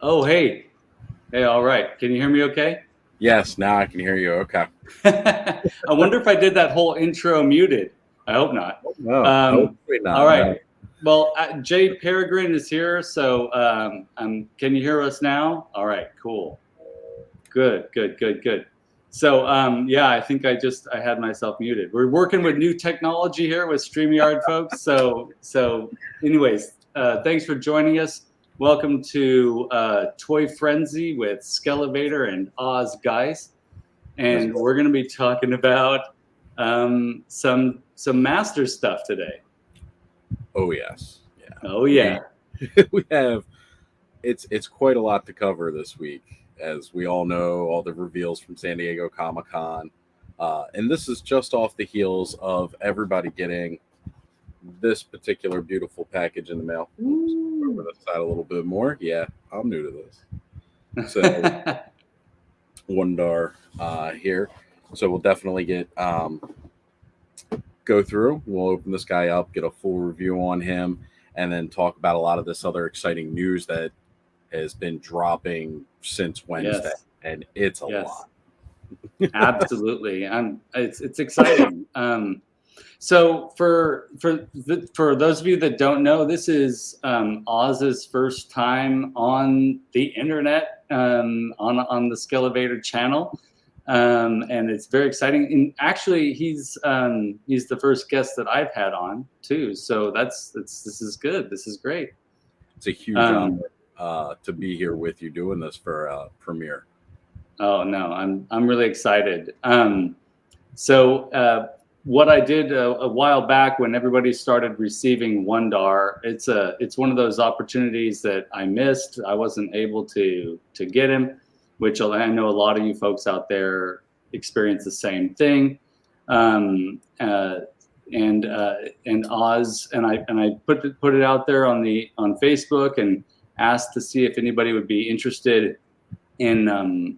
Oh, hey. Hey, all right. Can you hear me okay? Yes, now I can hear you. Okay. I wonder if I did that whole intro muted. I hope not. No, hopefully not. All right. No. Well, Jay Peregrine is here, so can you hear us now? All right, cool. Good. So yeah, I think I had myself muted. We're working with new technology here with StreamYard folks. So anyways, thanks for joining us. Welcome to Toy Frenzy with Skele Vader and OZ Geis. And we're going to be talking about some master stuff today. Oh yes. Yeah. Oh yeah. We have it's quite a lot to cover this week, as we all know, all the reveals from San Diego Camo Khan. And this is just off the heels of everybody getting this particular beautiful package in the mail. Over the side a little bit more. Yeah, I'm new to this. So WUN-DAR here. So we'll definitely go through. We'll open this guy up, get a full review on him, and then talk about a lot of this other exciting news that has been dropping since Wednesday. Yes. And it's a lot. Absolutely. It's exciting. So for those of you that don't know, this is Oz's first time on the internet, on the Skele Vader channel, and it's very exciting. And actually, he's the first guest that I've had on too. So this is good. This is great. It's a huge honor to be here with you doing this for premiere. Oh no, I'm really excited. So what I did a while back when everybody started receiving WUN-DAR, it's one of those opportunities that I missed. I wasn't able to get him, which I know a lot of you folks out there experience the same thing. And Oz and I put it out there on Facebook and asked to see if anybody would be interested in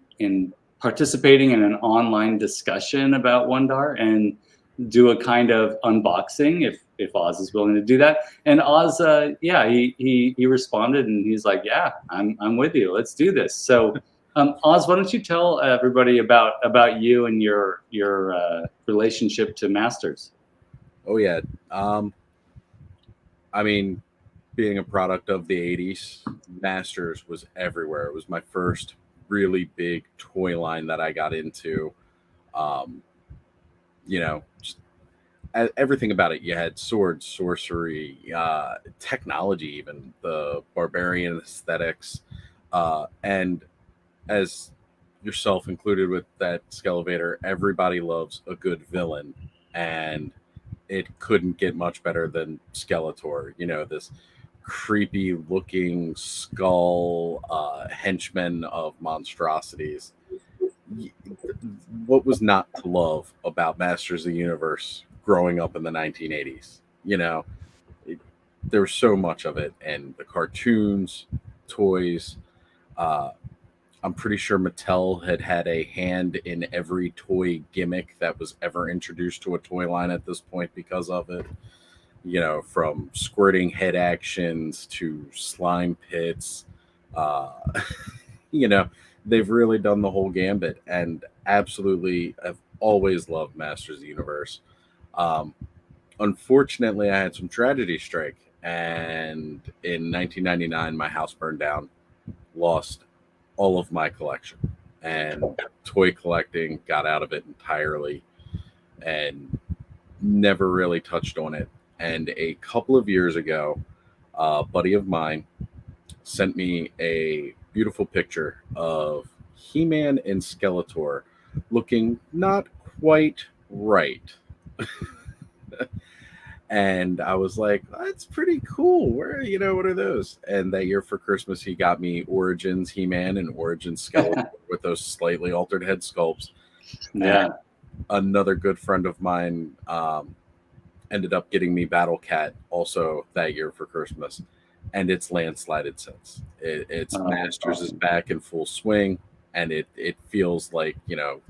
participating in an online discussion about WUN-DAR and do a kind of unboxing if Oz is willing to do that. And Oz, yeah, he responded and he's like, yeah, I'm with you. Let's do this. So, Oz, why don't you tell everybody about you and your relationship to Masters? Oh yeah. I mean, being a product of the 80s, Masters was everywhere. It was my first really big toy line that I got into. Just everything about it. You had swords, sorcery, technology, even the barbarian aesthetics, and as yourself included with that Skele Vader, everybody loves a good villain, and it couldn't get much better than Skeletor. This creepy looking skull henchman of monstrosities. What was not to love about Masters of the Universe growing up in the 1980s? There was so much of it, and the cartoons, toys. I'm pretty sure Mattel had a hand in every toy gimmick that was ever introduced to a toy line at this point because of it. From squirting head actions to slime pits. They've really done the whole gambit, and absolutely I've always loved Masters of the Universe. Unfortunately, I had some tragedy strike, and in 1999, my house burned down, lost all of my collection, and toy collecting got out of it entirely and never really touched on it. And a couple of years ago, a buddy of mine sent me a beautiful picture of He-Man and Skeletor looking not quite right. And I was like, that's pretty cool. What are those? And that year for Christmas, he got me Origins He-Man and Origins Skeletor with those slightly altered head sculpts. Yeah. And another good friend of mine ended up getting me Battle Cat also that year for Christmas. And it's landslided since. It's Masters is back in full swing, and it feels like,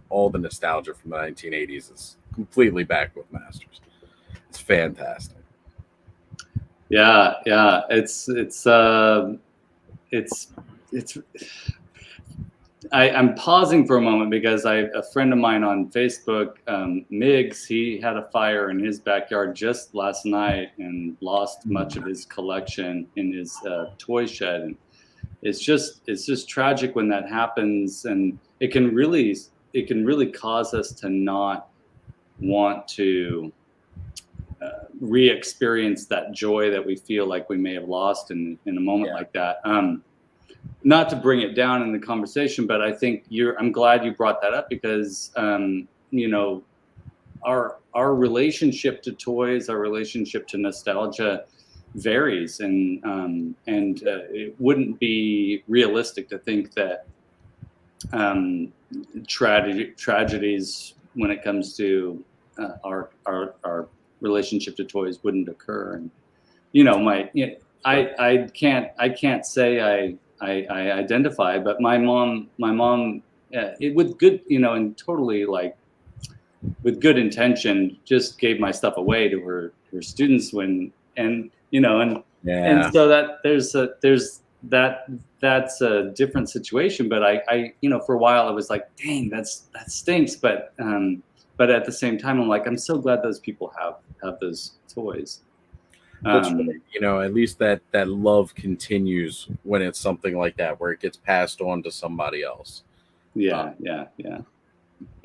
all the nostalgia from the 1980s is completely back with Masters. It's fantastic. Yeah. It's I'm pausing for a moment because a friend of mine on Facebook, Miggs, he had a fire in his backyard just last night and lost much of his collection in his toy shed. And it's just tragic when that happens, and it can really cause us to not want to re-experience that joy that we feel like we may have lost in a moment like that. Not to bring it down in the conversation, but I think I'm glad you brought that up because, you know, our relationship to toys, our relationship to nostalgia varies, and it wouldn't be realistic to think that tragedies when it comes to our relationship to toys wouldn't occur. And, you know, I can't say I identify, but my mom, it with good, you know, and totally like with good intention, just gave my stuff away to her students and so that's a different situation. But I you know, for a while I was like, dang, that stinks. But at the same time, I'm like, I'm so glad those people have those toys. That's right. You know, at least that love continues when it's something like that, where it gets passed on to somebody else. Yeah.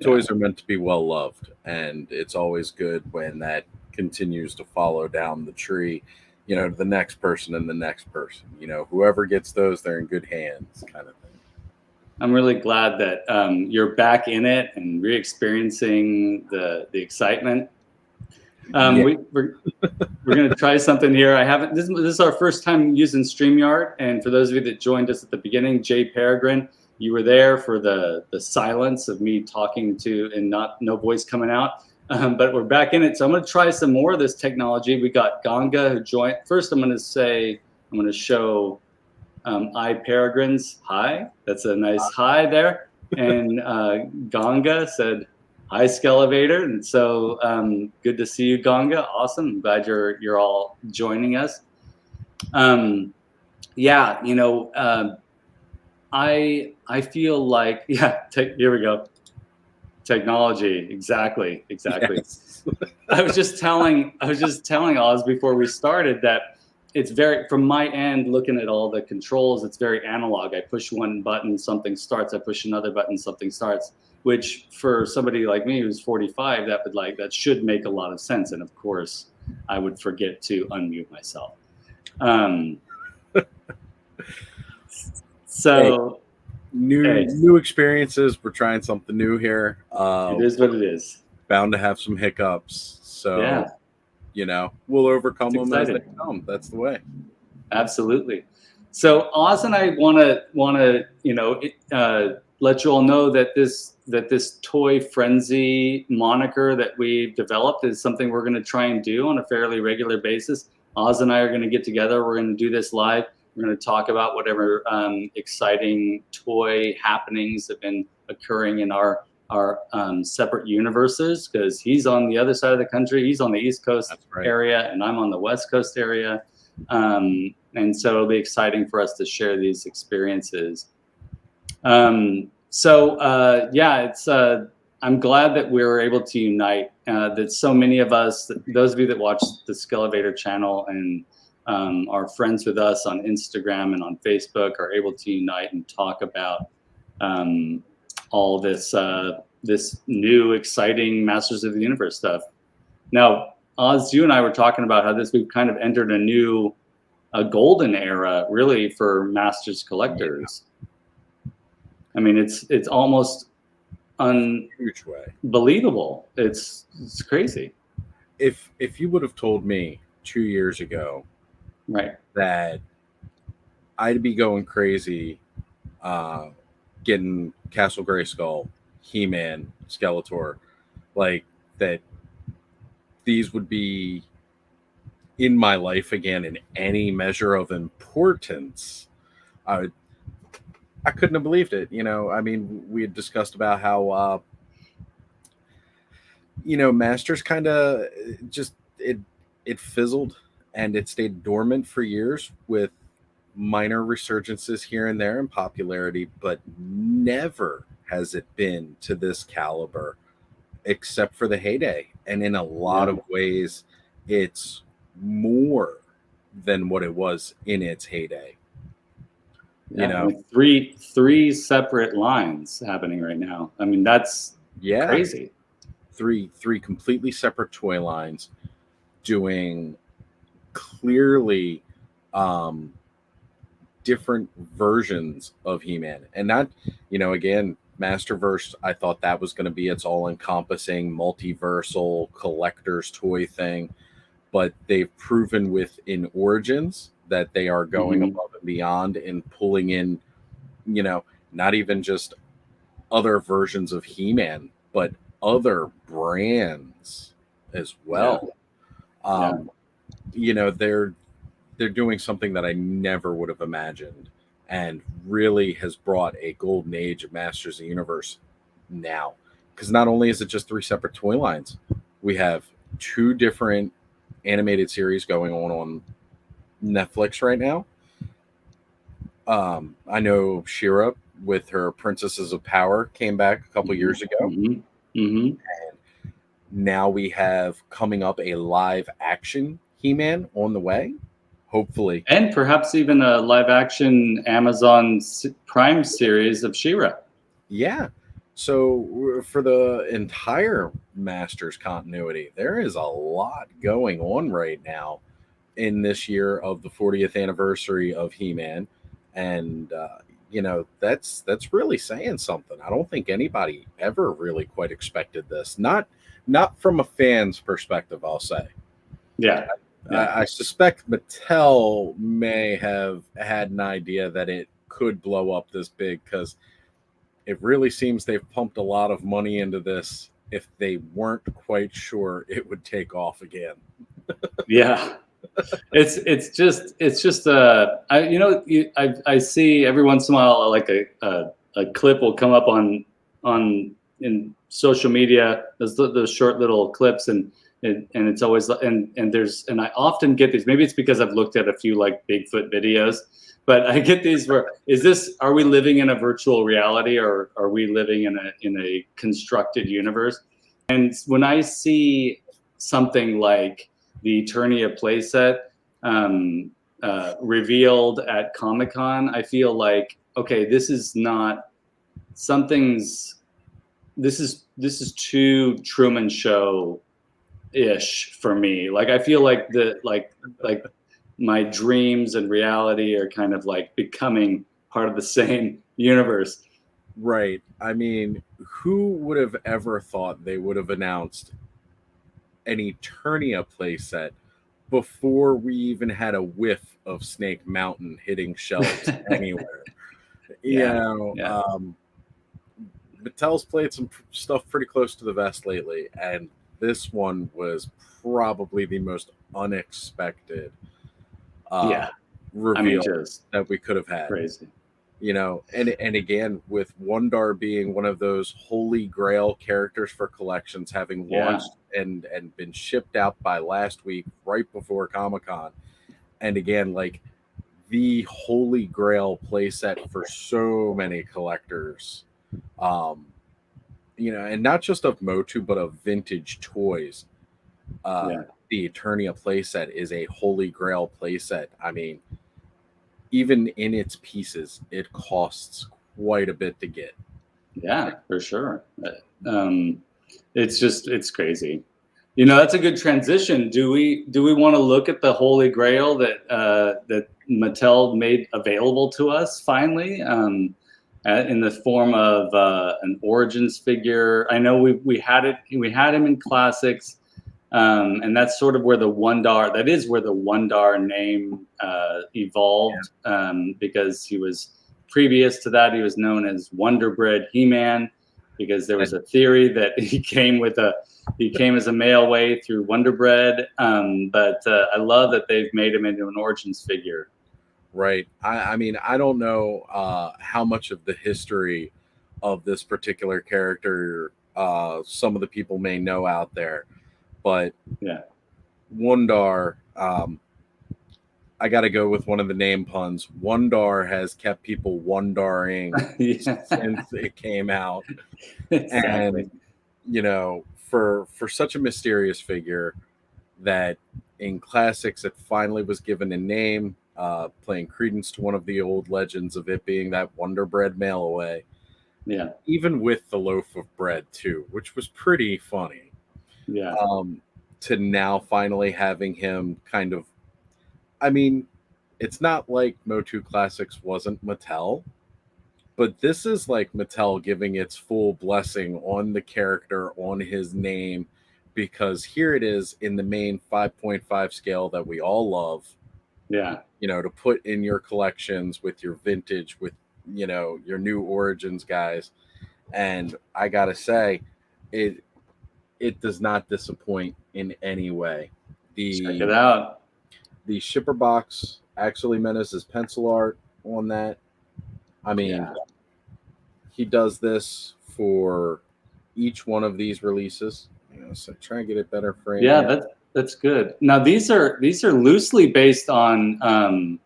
Toys are meant to be well loved, and it's always good when that continues to follow down the tree, you know, to the next person and the next person. You know, whoever gets those, they're in good hands, kind of thing. I'm really glad that you're back in it and re-experiencing the excitement. We're going to try something here. This is our first time using StreamYard, and for those of you that joined us at the beginning, Jay Peregrine, you were there for the silence of me talking to and no voice coming out. But we're back in it, so I'm going to try some more of this technology. We got Ganga who joined. First, I'm going to show I Peregrine's hi. That's a nice hi there, and Ganga said, "Hi, Skelevator," and so good to see you, Ganga. Awesome. I'm glad you're all joining us. Yeah, you know, I feel like here we go. Technology, exactly. Yes. I was just telling Oz before we started that it's very, from my end, looking at all the controls, it's very analog. I push one button, something starts. I push another button, something starts. Which for somebody like me who's 45, that should make a lot of sense. And of course, I would forget to unmute myself. So new experiences. We're trying something new here. It is what it is. Bound to have some hiccups. So you know, we'll overcome them as they come. That's the way. Absolutely. So Oz and I want to you know, let you all know that this toy frenzy moniker that we've developed is something we're going to try and do on a fairly regular basis. Oz and I are going to get together. We're going to do this live. We're going to talk about whatever exciting toy happenings have been occurring in our separate universes, because he's on the other side of the country. He's on the East Coast area, and I'm on the West Coast area. And so it'll be exciting for us to share these experiences. I'm glad that we were able to unite, that so many of us, those of you that watch the Skelevator channel and are friends with us on Instagram and on Facebook, are able to unite and talk about all this new exciting Masters of the Universe stuff. Now, Oz, you and I were talking about how we've kind of entered a golden era, really, for Masters collectors. I mean, it's almost unbelievable. It's crazy. If you would have told me 2 years ago, that I'd be going crazy, getting Castle Grayskull, He-Man, Skeletor, like that, these would be in my life again in any measure of importance, I couldn't have believed it. You know, I mean, we had discussed about how, you know, Masters kind of just, it fizzled and it stayed dormant for years with minor resurgences here and there in popularity, but never has it been to this caliber, except for the heyday. And in a lot of ways, it's more than what it was in its heyday. You know, like three separate lines happening right now. I mean, that's crazy. Three completely separate toy lines doing clearly different versions of He-Man. And not, again, Masterverse, I thought that was going to be its all-encompassing multiversal collector's toy thing, but they've proven within Origins that they are going above and beyond and pulling in, not even just other versions of He-Man, but other brands as well. They're doing something that I never would have imagined, and really has brought a golden age of Masters of the Universe now. Because not only is it just 3 separate toy lines, we have 2 different animated series going on Netflix right now. I know She-Ra with her Princesses of Power came back a couple years ago. And now we have coming up a live action He-Man on the way, hopefully. And perhaps even a live action Amazon Prime series of She-Ra. Yeah. So for the entire Masters continuity, there is a lot going on right now in this year of the 40th anniversary of He-Man. And, that's really saying something. I don't think anybody ever really quite expected this. Not from a fan's perspective, I'll say. Yeah. I suspect Mattel may have had an idea that it could blow up this big, because it really seems they've pumped a lot of money into this if they weren't quite sure it would take off again. Yeah. It's just I see every once in a while like a clip will come up on in social media, those short little clips, and it's always and I often get these. Maybe it's because I've looked at a few like Bigfoot videos, but I get these where are we living in a virtual reality, or are we living in a constructed universe? And when I see something like the Eternia playset revealed at Camo Khan, I feel like, okay, this is too Truman Show ish for me. Like, I feel like like my dreams and reality are kind of like becoming part of the same universe. Right. I mean, who would have ever thought they would have announced an Eternia playset before we even had a whiff of Snake Mountain hitting shelves anywhere? Mattel's played some stuff pretty close to the vest lately, and this one was probably the most unexpected reveal that we could have had. Crazy. And again, with WUN-DAR being one of those holy grail characters for collections, having launched and been shipped out by last week, right before Camo Khan, and again, like the holy grail playset for so many collectors, and not just of MOTU, but of vintage toys. The Eternia playset is a holy grail playset. I mean, even in its pieces, it costs quite a bit to get. Yeah, for sure. It's crazy. That's a good transition. Do we want to look at the Holy Grail that Mattel made available to us finally, in the form of an Origins figure? I know we had him in Classics. And that's sort of where the WUN-DAR, that is where the WUN-DAR name evolved, because he was, previous to that, he was known as Wonderbred He-Man, because there was a theory that he came as a male way through Wonderbred. But I love that they've made him into an Origins figure. Right. I mean, I don't know how much of the history of this particular character some of the people may know out there. But WUN-DAR, I got to go with one of the name puns. WUN-DAR has kept people wondering since it came out. Exactly. And, you know, for such a mysterious figure that in classics it finally was given a name, playing credence to one of the old legends of it being that Wonder Bread mail away. Yeah. Even with the loaf of bread too, which was pretty funny. Yeah. To now finally having him kind of, I mean, it's not like MOTU Classics wasn't Mattel, but this is like Mattel giving its full blessing on the character, on his name, because here it is in the main 5.5 scale that we all love. Yeah. You know, to put in your collections with your vintage, with, you know, your new Origins guys. And I gotta say, it does not disappoint in any way. Check it out. The shipper box actually menaces pencil art on that. I mean, he does this for each one of these releases. You know, so try and get it better framed. Yeah, that's good. Now these are loosely based on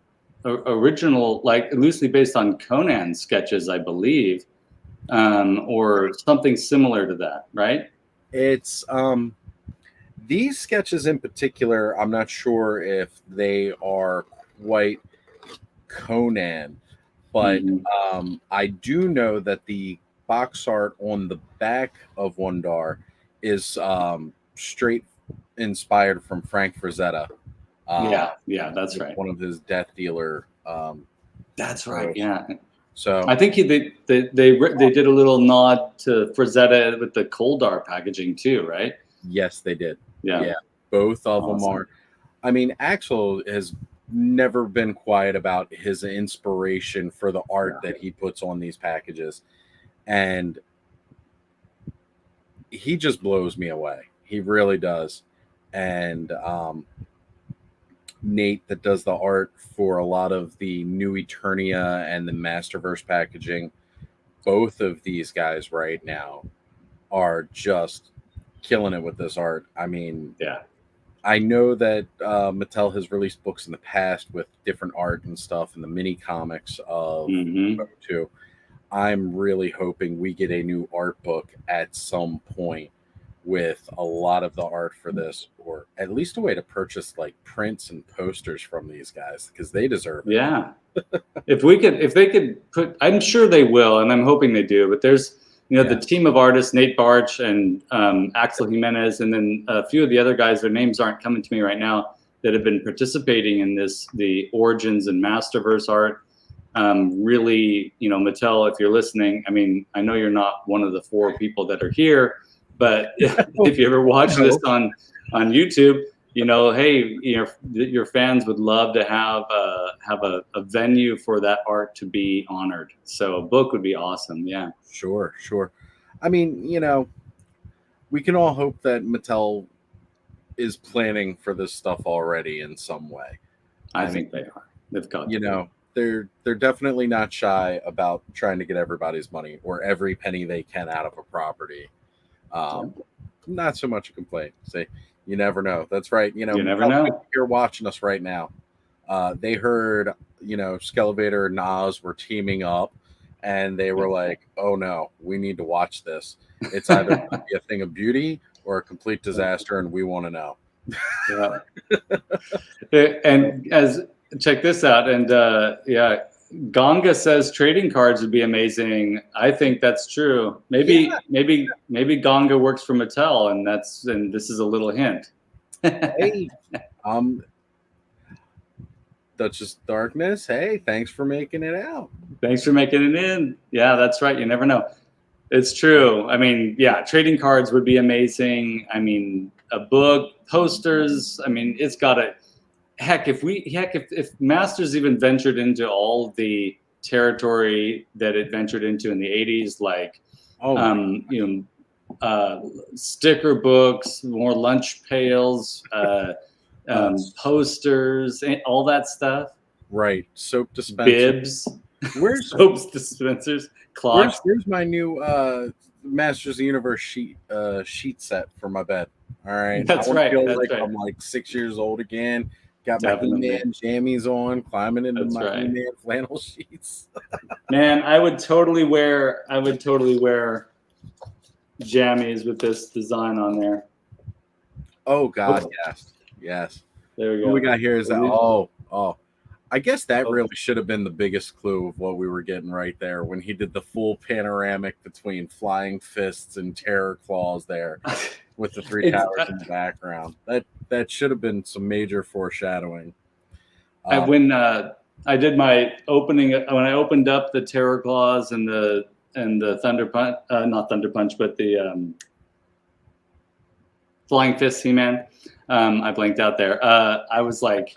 original, like loosely based on Conan sketches, I believe, or something similar to that, right? It's these sketches in particular, I'm not sure if they are quite Conan, but I do know that the box art on the back of WUN-DAR is straight inspired from Frank Frazetta. Yeah, that's right. One of his Death Dealer. That's right. Yeah. So I think they did a little nod to Frazetta with the Coldar packaging too, right? Yes, they did. Yeah. Both of them are. I mean, Axel has never been quiet about his inspiration for the art that he puts on these packages, and he just blows me away. He really does. And Nate, that does the art for a lot of the new Eternia and the Masterverse packaging, both of these guys right now are just killing it with this art. I mean, I know that Mattel has released books in the past with different art and stuff in the mini comics of MOTU. I'm really hoping we get a new art book at some point with a lot of the art for this, or at least a way to purchase like prints and posters from these guys, because they deserve it. Yeah. if they could put, I'm sure they will, and I'm hoping they do, but there's, you know, the team of artists, Nate Barch and Axel Jimenez, and then a few of the other guys, their names aren't coming to me right now, that have been participating in this, the Origins and Masterverse art. Really, you know, Mattel, if you're listening, I mean, I know you're not one of the 4 people that are here, but if you ever watch this on YouTube, you know, hey, you know, your fans would love to have a venue for that art to be honored. So a book would be awesome. Yeah. Sure. I mean, you know, we can all hope that Mattel is planning for this stuff already in some way. I think they are. They've got, you know, they're definitely not shy about trying to get everybody's money or every penny they can out of a property. Not so much a complaint. Say, you never know. That's right. You know, you never know. You're watching us right now. They heard, you know, Skele Vader and Nas were teaming up, and they were like, "Oh no, we need to watch this. It's either going to be a thing of beauty or a complete disaster, and we want to know." And check this out, and Ganga says trading cards would be amazing. I think that's true. Maybe Ganga works for Mattel, and this is a little hint. Hey, Duchess Darkness. Hey, thanks for making it out. Thanks for making it in. Yeah, that's right. You never know. It's true. I mean, yeah, trading cards would be amazing. I mean, a book, posters. I mean, it's got to. Heck, if Masters even ventured into all the territory that it ventured into in the 80s, like, you know, sticker books, more lunch pails, posters, all that stuff. Right. Soap dispensers. Bibs. Where's soap dispensers? Clocks. Where's my new Masters of the Universe sheet set for my bed? All right. That's right. I feel like I'm like 6 years old again. Got my Definitely. He-Man jammies on, climbing into That's my right. He-Man flannel sheets. Man, I would totally wear jammies with this design on there. Oh God, yes. There we go. What we got here is that. Oh. I guess that Oh. really should have been the biggest clue of what we were getting right there when he did the full panoramic between flying fists and terror claws there with the three towers in the background. That should have been some major foreshadowing. When I did my opening, when I opened up the terror claws and the thunder punch, not thunder punch, but the flying fist He-Man, I blanked out there. I was like,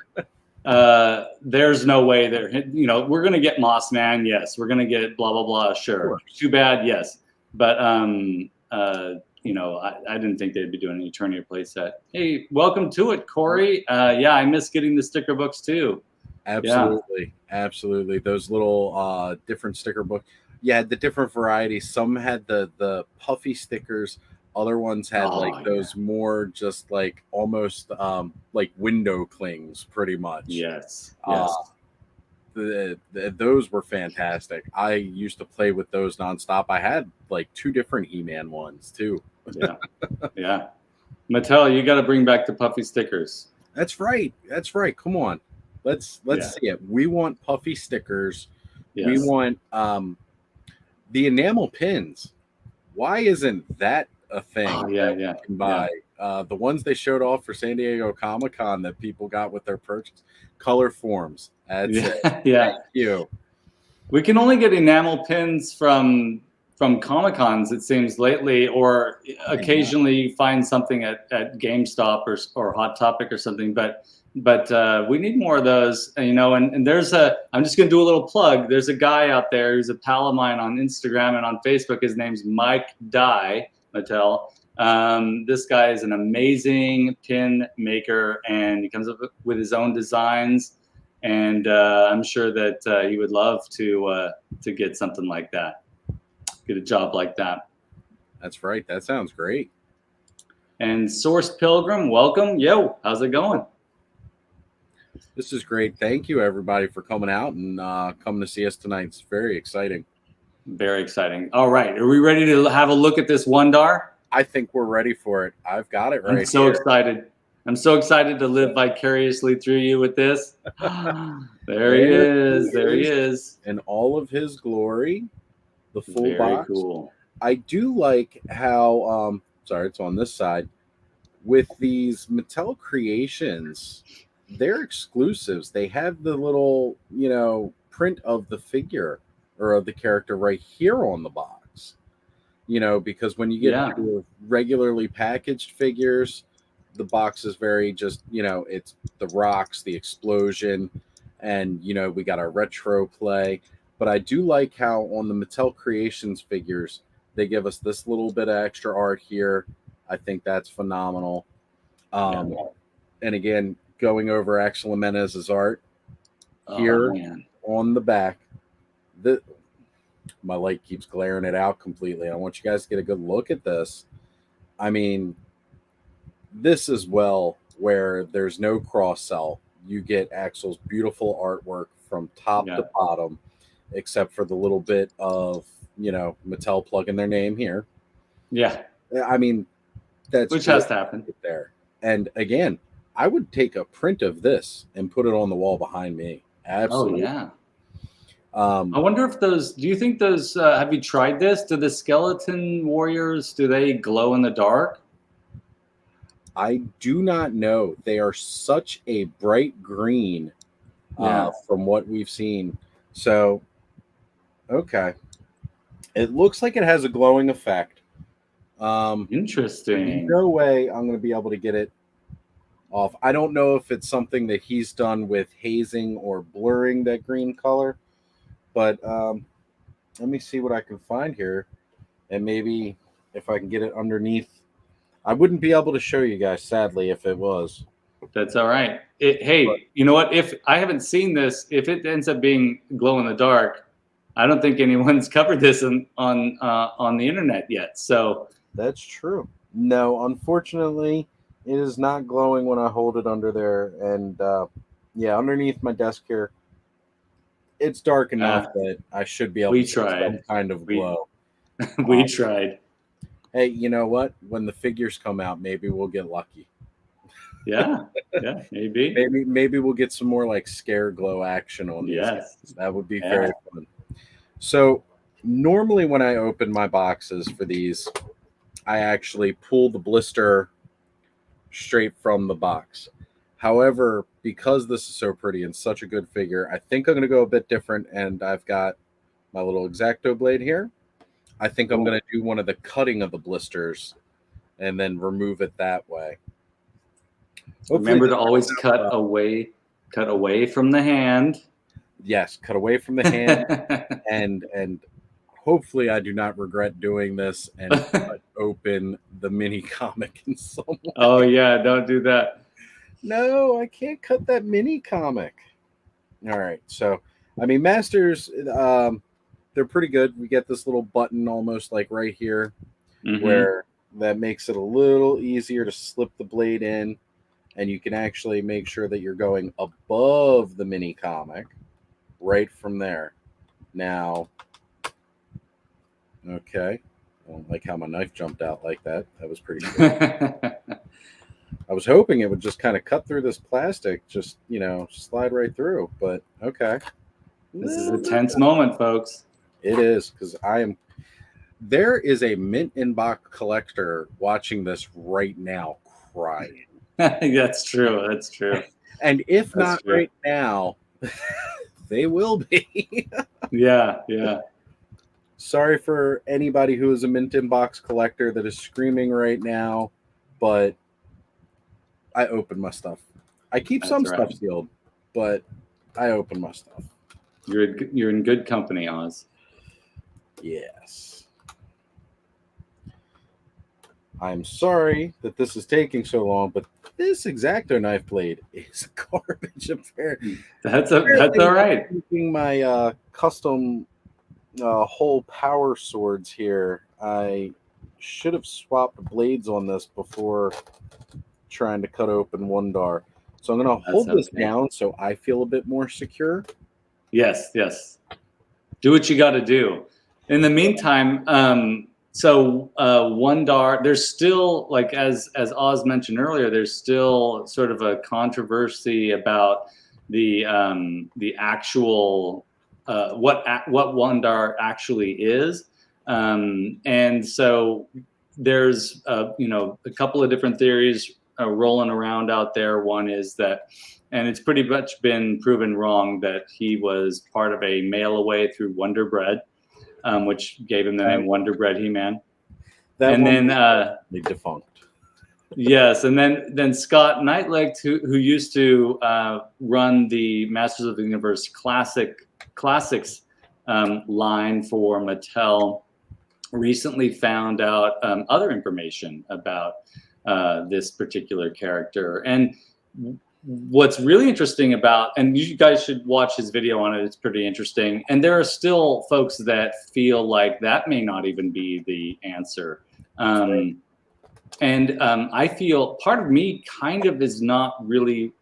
there's no way that, we're going to get Moss Man. Yes. We're going to get blah, blah, blah. Sure. Too bad. Yes. But, I didn't think they'd be doing an Eternia playset. Hey, welcome to it, Corey. Yeah, I miss getting the sticker books too. Absolutely. Yeah. Absolutely. Those little different sticker books. Yeah, the different varieties. Some had the puffy stickers. Other ones had those more just like almost like window clings, pretty much. Yes. Those were fantastic. I used to play with those nonstop. I had like 2 different He-Man ones too. Yeah. Mattel, you got to bring back the puffy stickers. That's right. Come on, let's see it. We want puffy stickers. Yes. We want the enamel pins. Why isn't that a thing? You can buy the ones they showed off for San Diego Camo Khan that people got with their purchase. Color forms. That's it. Yeah. Thank you. We can only get enamel pins from Comic Cons, it seems, lately, or occasionally find something at GameStop or Hot Topic or something. But we need more of those, and there's I'm just going to do a little plug. There's a guy out there who's a pal of mine on Instagram and on Facebook. His name's Mike Dye Mattel. This guy is an amazing pin maker, and he comes up with his own designs. And I'm sure that he would love to get something like that, get a job like that. That's right. That sounds great. And Source Pilgrim, welcome. Yo, how's it going? This is great. Thank you, everybody, for coming out and coming to see us tonight. It's very exciting. Very exciting. All right. Are we ready to have a look at this WUN-DAR? I think we're ready for it. I've got it right. I'm so excited. I'm so excited to live vicariously through you with this. There he is. There he is. In all of his glory. The full box. Very cool. I do like how, sorry, it's on this side. With these Mattel creations, they're exclusives. They have the little, print of the figure or of the character right here on the box. Because when you get to regularly packaged figures, the box is very just, it's the rocks, the explosion, and, we got our retro play. But I do like how on the Mattel Creations figures, they give us this little bit of extra art here. I think that's phenomenal. And again, going over Axel Jimenez's art here on the back. My light keeps glaring it out completely. I want you guys to get a good look at this. I mean, this is where there's no cross sell. You get Axel's beautiful artwork from top to bottom, except for the little bit of, Mattel plugging their name here. Yeah. I mean, that's which has to happen there. And again, I would take a print of this and put it on the wall behind me. Absolutely. Oh, yeah. I wonder if do you think those, have you tried this? Do the skeleton warriors, do they glow in the dark? I do not know. They are such a bright green from what we've seen. So, okay. It looks like it has a glowing effect. Interesting. No way I'm going to be able to get it off. I don't know if it's something that he's done with hazing or blurring that green color. But let me see what I can find here. And maybe if I can get it underneath. I wouldn't be able to show you guys, sadly, if it was. That's all right. Hey, you know what? If I haven't seen this, if it ends up being glow in the dark, I don't think anyone's covered this on the internet yet. So that's true. No, unfortunately, It is not glowing when I hold it under there, and yeah, underneath my desk here, it's dark enough that I should be able we to see some tried. kind of glow. We tried. Hey, you know what? When the figures come out, maybe we'll get lucky. Yeah, maybe. Maybe we'll get some more like scare glow action on these guys. That would be very fun. So normally when I open my boxes for these, I actually pull the blister straight from the box. However, because this is so pretty and such a good figure, I think I'm going to go a bit different, and I've got my little X-Acto blade here. I think I'm going to do one of the cutting of the blisters and then remove it that way. Remember to always cut away from the hand. Yes, cut away from the hand, and hopefully I do not regret doing this and cut open the mini comic in some way. Oh yeah, don't do that. No, I can't cut that mini comic. All right, so I mean, Masters, they're pretty good. We get this little button almost like right here, where that makes it a little easier to slip the blade in, and you can actually make sure that you're going above the mini comic right from there. Now, okay, I don't like how my knife jumped out like that. That was pretty good. I was hoping it would just kind of cut through this plastic, just, you know, slide right through, but okay. This is a tense moment, folks. It is, because there is a mint inbox collector watching this right now crying. That's true. That's true. And if not right now, they will be. Yeah. Sorry for anybody who is a mint inbox collector that is screaming right now, but I open my stuff. I keep some stuff sealed, but I open my stuff. You're in good company, Oz. Yes. I'm sorry that this is taking so long, but this X-Acto knife blade is garbage. Apparently. That's all right. Using my custom whole power swords here, I should have swapped blades on this before trying to cut open WUN-DAR. So I'm going to hold this down so I feel a bit more secure. Yes. Do what you got to do. In the meantime, WUN-DAR, there's still, like as Oz mentioned earlier, there's still sort of a controversy about the actual what WUN-DAR actually is, and so there's a couple of different theories rolling around out there. One is that, and it's pretty much been proven wrong, that he was part of a mail away through Wonder Bread, which gave him the name Wonder Bread He-Man. And then defunct. Yes, and then Scott Knightleg, who used to run the Masters of the Universe Classics line for Mattel, recently found out other information about this particular character. And what's really interesting about, and you guys should watch his video on it, it's pretty interesting. And there are still folks that feel like that may not even be the answer. I feel part of me kind of is not really,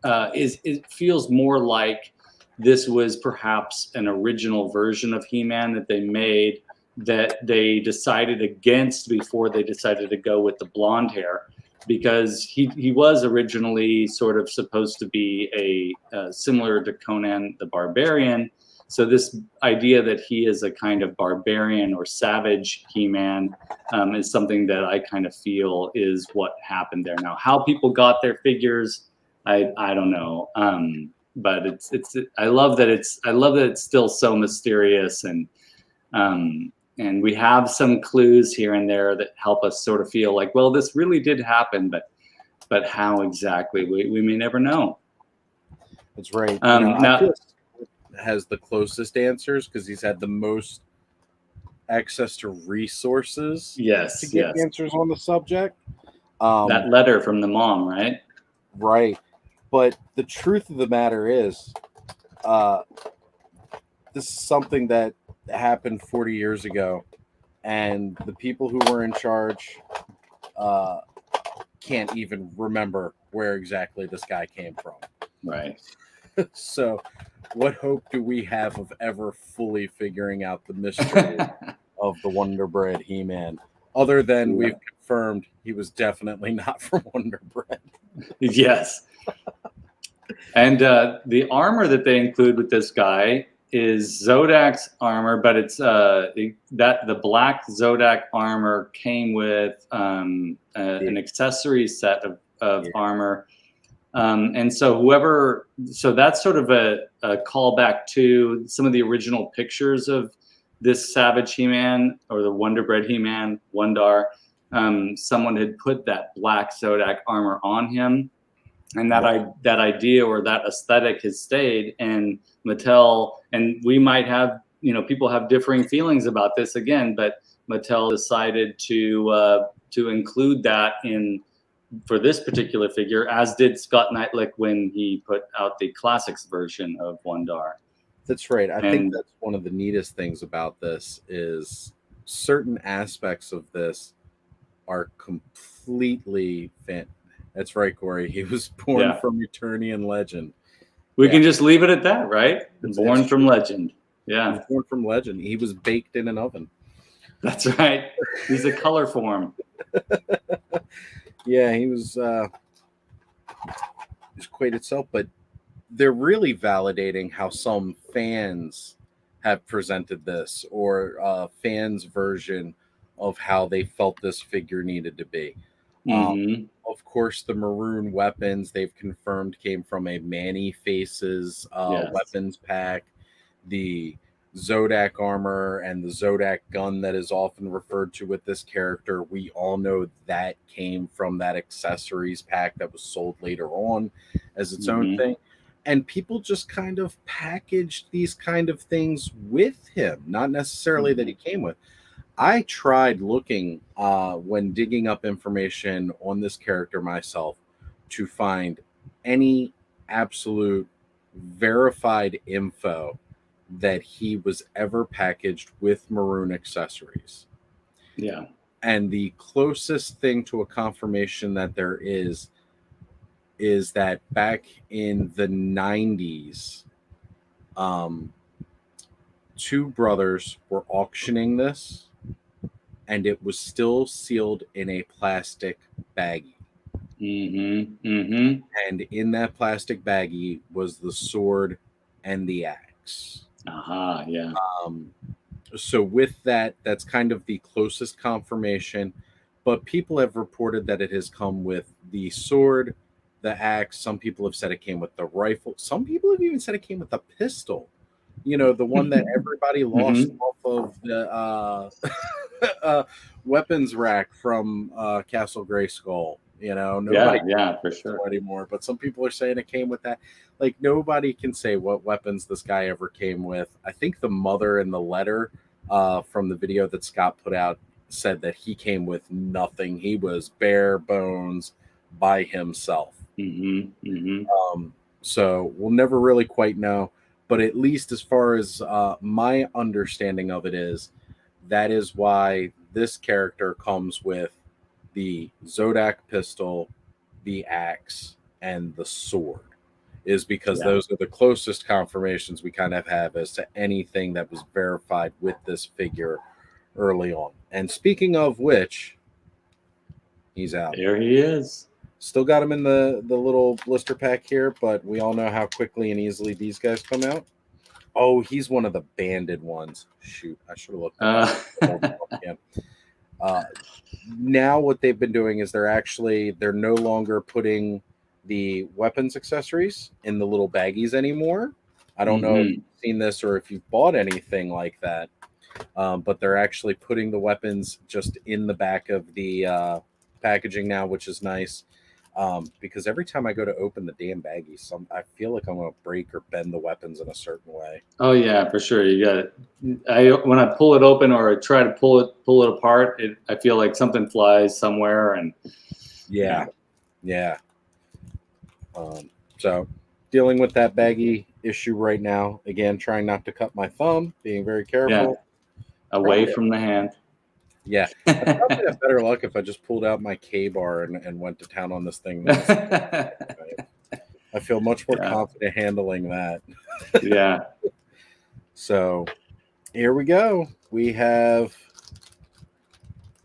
it feels more like this was perhaps an original version of He-Man that they made, that they decided against before they decided to go with the blonde hair, because he was originally sort of supposed to be a similar to Conan the Barbarian. So this idea that he is a kind of barbarian or savage He-Man is something that I kind of feel is what happened there. Now, how people got their figures, I don't know. But I love that it's still so mysterious, and we have some clues here and there that help us sort of feel like, well, this really did happen, but how exactly, we may never know. That's right. Now, has the closest answers because he's had the most access to resources to get answers on the subject. That letter from the mom, right? Right. But the truth of the matter is, this is something that happened 40 years ago, and the people who were in charge can't even remember where exactly this guy came from. Right. So what hope do we have of ever fully figuring out the mystery of the Wonder Bread He-Man, other than we've confirmed he was definitely not from Wonder Bread? Yes. And the armor that they include with this guy is Zodiac's armor, but it's that the black Zodiac armor came with an accessory set of armor. And so that's sort of a callback to some of the original pictures of this Savage He-Man or the Wonder Bread He-Man, WUN-DAR. Someone had put that black Zodiac armor on him, and that idea or that aesthetic has stayed. And Mattel, and we might have, people have differing feelings about this again, but Mattel decided to include that for this particular figure, as did Scott Knightlick when he put out the classics version of WUN-DAR. That's right. I think that's one of the neatest things about this is certain aspects of this are completely That's right, Corey. He was born from Eternian legend. We can just leave it at that, right? Born from legend. Yeah. He was born from legend. He was baked in an oven. That's right. He's a color form. Yeah, he was quite itself, but they're really validating how some fans have presented this, or fans' version of how they felt this figure needed to be. Of course, the maroon weapons they've confirmed came from a Manny Faces weapons pack. The Zodiac armor and the Zodiac gun that is often referred to with this character, we all know that came from that accessories pack that was sold later on as its own thing. And people just kind of packaged these kind of things with him, not necessarily that he came with. I tried looking when digging up information on this character myself to find any absolute verified info that he was ever packaged with maroon accessories. Yeah. And the closest thing to a confirmation that there is that back in the 90s, two brothers were auctioning this, and it was still sealed in a plastic baggie. And in that plastic baggie was the sword and the axe. Yeah. So with that, that's kind of the closest confirmation. But people have reported that it has come with the sword, the axe. Some people have said it came with the rifle. Some people have even said it came with a pistol. The one that everybody lost off of the weapons rack from Castle Grayskull. Nobody for sure anymore. But some people are saying it came with that. Like, nobody can say what weapons this guy ever came with. I think the mother in the letter from the video that Scott put out said that he came with nothing. He was bare bones by himself. So we'll never really quite know. But at least as far as my understanding of it is, that is why this character comes with the Zodiac pistol, the axe, and the sword, is because those are the closest confirmations we kind of have as to anything that was verified with this figure early on. And speaking of which, he's out. There he is. Still got him in the little blister pack here, but we all know how quickly and easily these guys come out. Oh, he's one of the banded ones. Shoot, I should have looked at that. Now what they've been doing is they're no longer putting the weapons accessories in the little baggies anymore. I don't know if you've seen this or if you've bought anything like that, but they're actually putting the weapons just in the back of the packaging now, which is nice. Because every time I go to open the damn baggie, I feel like I'm going to break or bend the weapons in a certain way. Oh yeah, for sure. You got it. When I pull it open or I try to pull it apart, I feel like something flies somewhere. And yeah. So dealing with that baggie issue right now. Again, trying not to cut my thumb, being very careful. Away from the hand. Yeah, I probably have better luck if I just pulled out my K-bar and went to town on this thing. I feel much more confident handling that. Yeah. So here we go. We have,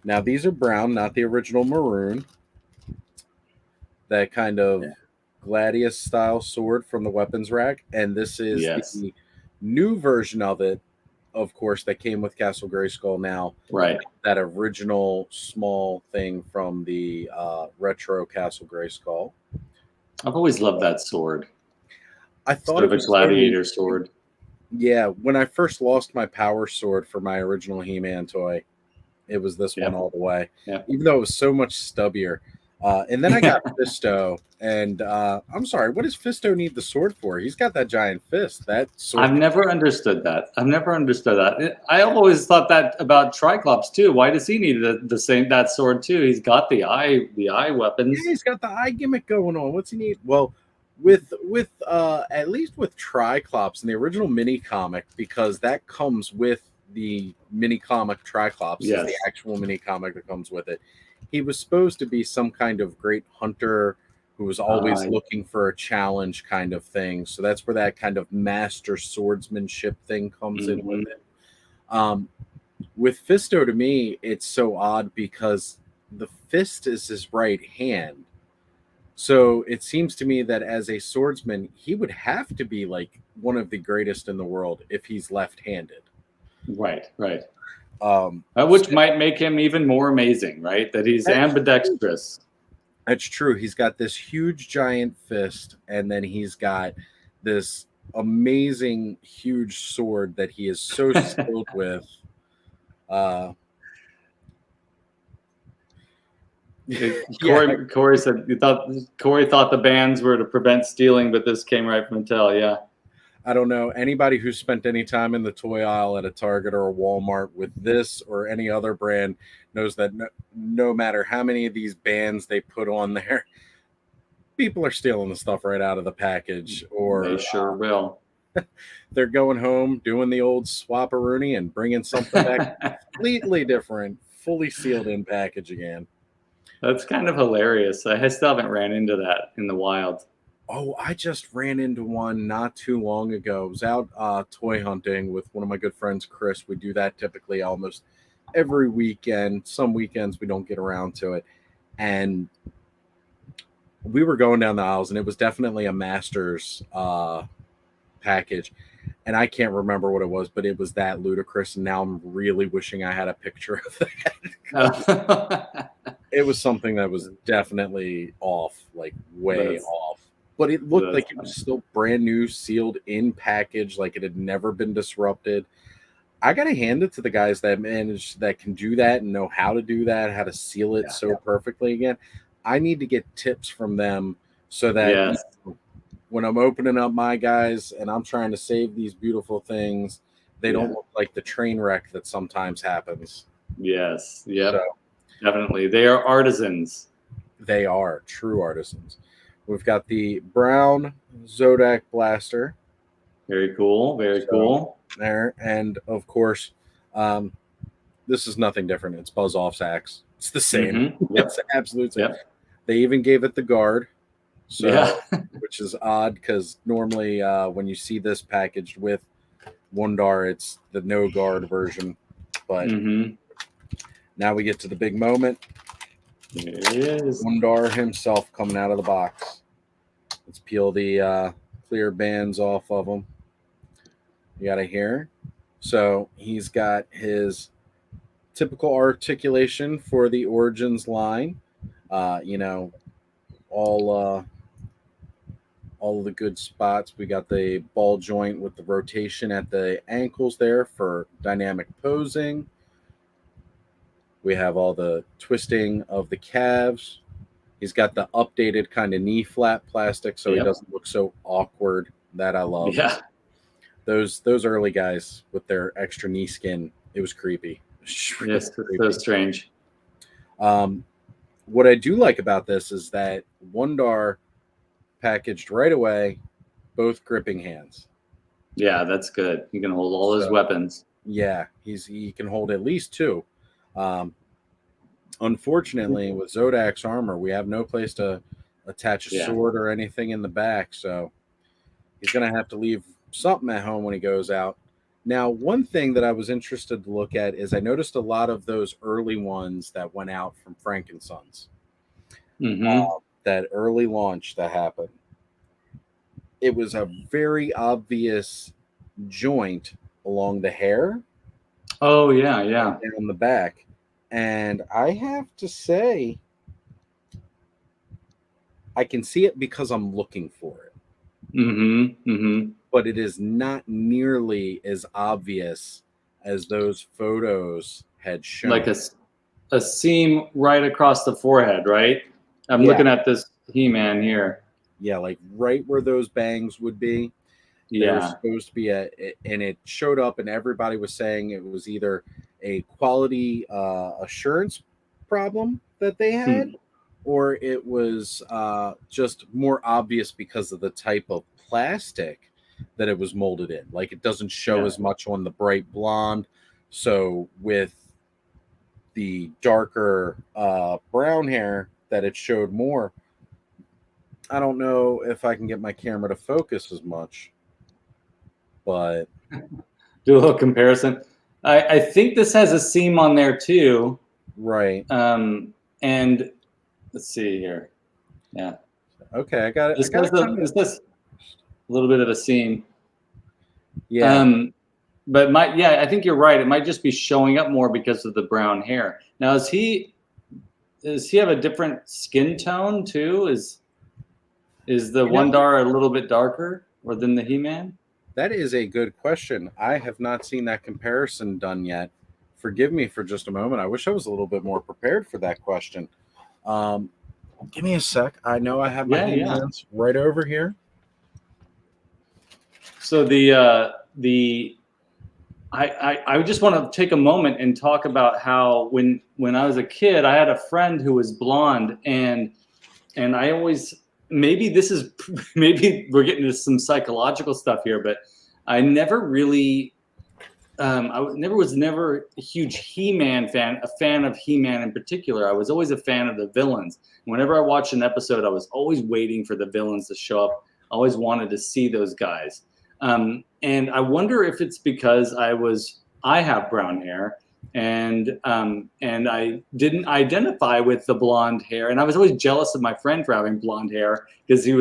now these are brown, not the original maroon. That kind of gladius style sword from the weapons rack. And this is the new version of it, of course, that came with Castle Grayskull now. Right. That original small thing from the retro Castle Grayskull. I've always loved that sword. I thought sort of a gladiator sword. Yeah, when I first lost my power sword for my original He-Man toy, it was this one all the way. Yeah. Even though it was so much stubbier. And then I got Fisto, and I'm sorry, what does Fisto need the sword for? He's got that giant fist. That sword. I've never understood that. I always thought that about Triclops too. Why does he need that sword too? He's got the eye weapons. Yeah, he's got the eye gimmick going on. What's he need? Well, with at least with Triclops in the original mini comic, because that comes with the mini comic Triclops, is the actual mini comic that comes with it. He was supposed to be some kind of great hunter who was always looking for a challenge kind of thing. So that's where that kind of master swordsmanship thing comes in with it. With Fisto, to me, it's so odd because the fist is his right hand. So it seems to me that as a swordsman, he would have to be like one of the greatest in the world if he's left-handed. Right. Which might make him even more amazing, right? That he's ambidextrous. That's true. He's got this huge giant fist, and then he's got this amazing huge sword that he is so skilled with. Corey said Corey thought the bans were to prevent stealing, but this came right from Mattel. Yeah. I don't know. Anybody who's spent any time in the toy aisle at a Target or a Walmart with this or any other brand knows that no matter how many of these bands they put on there, people are stealing the stuff right out of the package. Or they sure will. They're going home, doing the old swap-a-rooney and bringing something back completely different, fully sealed in package again. That's kind of hilarious. I still haven't ran into that in the wild. Oh, I just ran into one not too long ago. I was out toy hunting with one of my good friends, Chris. We do that typically almost every weekend. Some weekends we don't get around to it. And we were going down the aisles, and it was definitely a Masters package. And I can't remember what it was, but it was that ludicrous. And now I'm really wishing I had a picture of that. It was something that was definitely off, like way off. But it looked like it was still brand new, sealed in package, like it had never been disrupted. I got to hand it to the guys that can do that and know how to do that, how to seal it perfectly again. I need to get tips from them so that when I'm opening up my guys and I'm trying to save these beautiful things, they don't look like the train wreck that sometimes happens. Yes. Yep. So, definitely. They are artisans. They are true artisans. We've got the brown Zodiac blaster. Very cool. Very cool. There. And of course, this is nothing different. It's Buzz Off's axe. It's the same. It's the absolute same. They even gave it the guard. So, which is odd because normally when you see this packaged with WUN-DAR, it's the no guard version. But now we get to the big moment. There it is. WUN-DAR himself coming out of the box. Let's peel the clear bands off of him. You got it here. So he's got his typical articulation for the Origins line. All of the good spots. We got the ball joint with the rotation at the ankles there for dynamic posing. We have all the twisting of the calves. He's got the updated kind of knee flap plastic, so he doesn't look so awkward. That I love. Yeah. Those early guys with their extra knee skin, it was creepy. Yes, so strange. What I do like about this is that WUN-DAR packaged right away, both gripping hands. Yeah, that's good. He can hold all his weapons. Yeah, he can hold at least two. Unfortunately, with Zodiac's armor, we have no place to attach a sword or anything in the back, so he's going to have to leave something at home when he goes out. Now, one thing that I was interested to look at is I noticed a lot of those early ones that went out from Frank and Sons. That early launch that happened. It was a very obvious joint along the hair. Oh, yeah, yeah. And on the back. And I have to say, I can see it because I'm looking for it. But it is not nearly as obvious as those photos had shown. Like a seam right across the forehead, right? I'm looking at this He-Man here. Yeah, like right where those bangs would be. Yeah. There was supposed to be and it showed up, and everybody was saying it was either a quality assurance problem that they had, or it was just more obvious because of the type of plastic that it was molded in. Like, it doesn't show as much on the bright blonde. So with the darker brown hair, that it showed more. I don't know if I can get my camera to focus as much, but do a little comparison. I think this has a seam on there too. Right. And let's see here. Yeah. Okay, I got it. This has a little bit of a seam. Yeah. But I think you're right. It might just be showing up more because of the brown hair. Now, does he have a different skin tone too? Is the WUN-DAR a little bit darker or than the He-Man? That is a good question. I have not seen that comparison done yet. Forgive me for just a moment. I wish I was a little bit more prepared for that question. Give me a sec. I know I have my hands right over here. So I just want to take a moment and talk about how when I was a kid, I had a friend who was blonde, and I always, maybe we're getting into some psychological stuff here, but I never really, I was never a huge He-Man fan, a fan of He-Man in particular. I was always a fan of the villains. Whenever I watched an episode, I was always waiting for the villains to show up. I always wanted to see those guys. And I wonder if it's because I have brown hair, and I didn't identify with the blonde hair, and I was always jealous of my friend for having blonde hair because he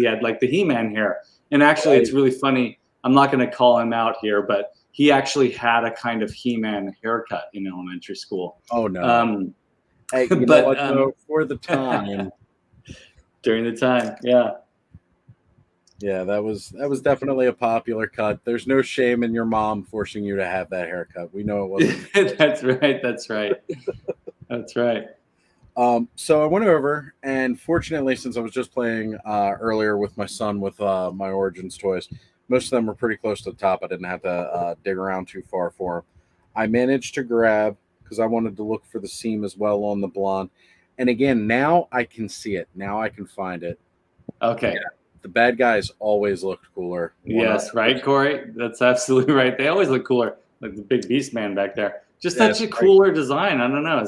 had like the He-Man hair. And actually, It's really funny. I'm not going to call him out here, but he actually had a kind of He-Man haircut in elementary school. Oh no! Hey, for the time, during the time, yeah. Yeah, that was definitely a popular cut. There's no shame in your mom forcing you to have that haircut. We know it wasn't. That's right. That's right. That's right. So I went over, and fortunately, since I was just playing earlier with my son with my Origins toys, most of them were pretty close to the top. I didn't have to dig around too far for them. I managed to grab, because I wanted to look for the seam as well on the blonde. And again, now I can see it. Now I can find it. Okay. Yeah. The bad guys always looked cooler. Yes, right, Corey? That's absolutely right. They always look cooler. Like the big beast man back there. Just such a cooler design. I don't know.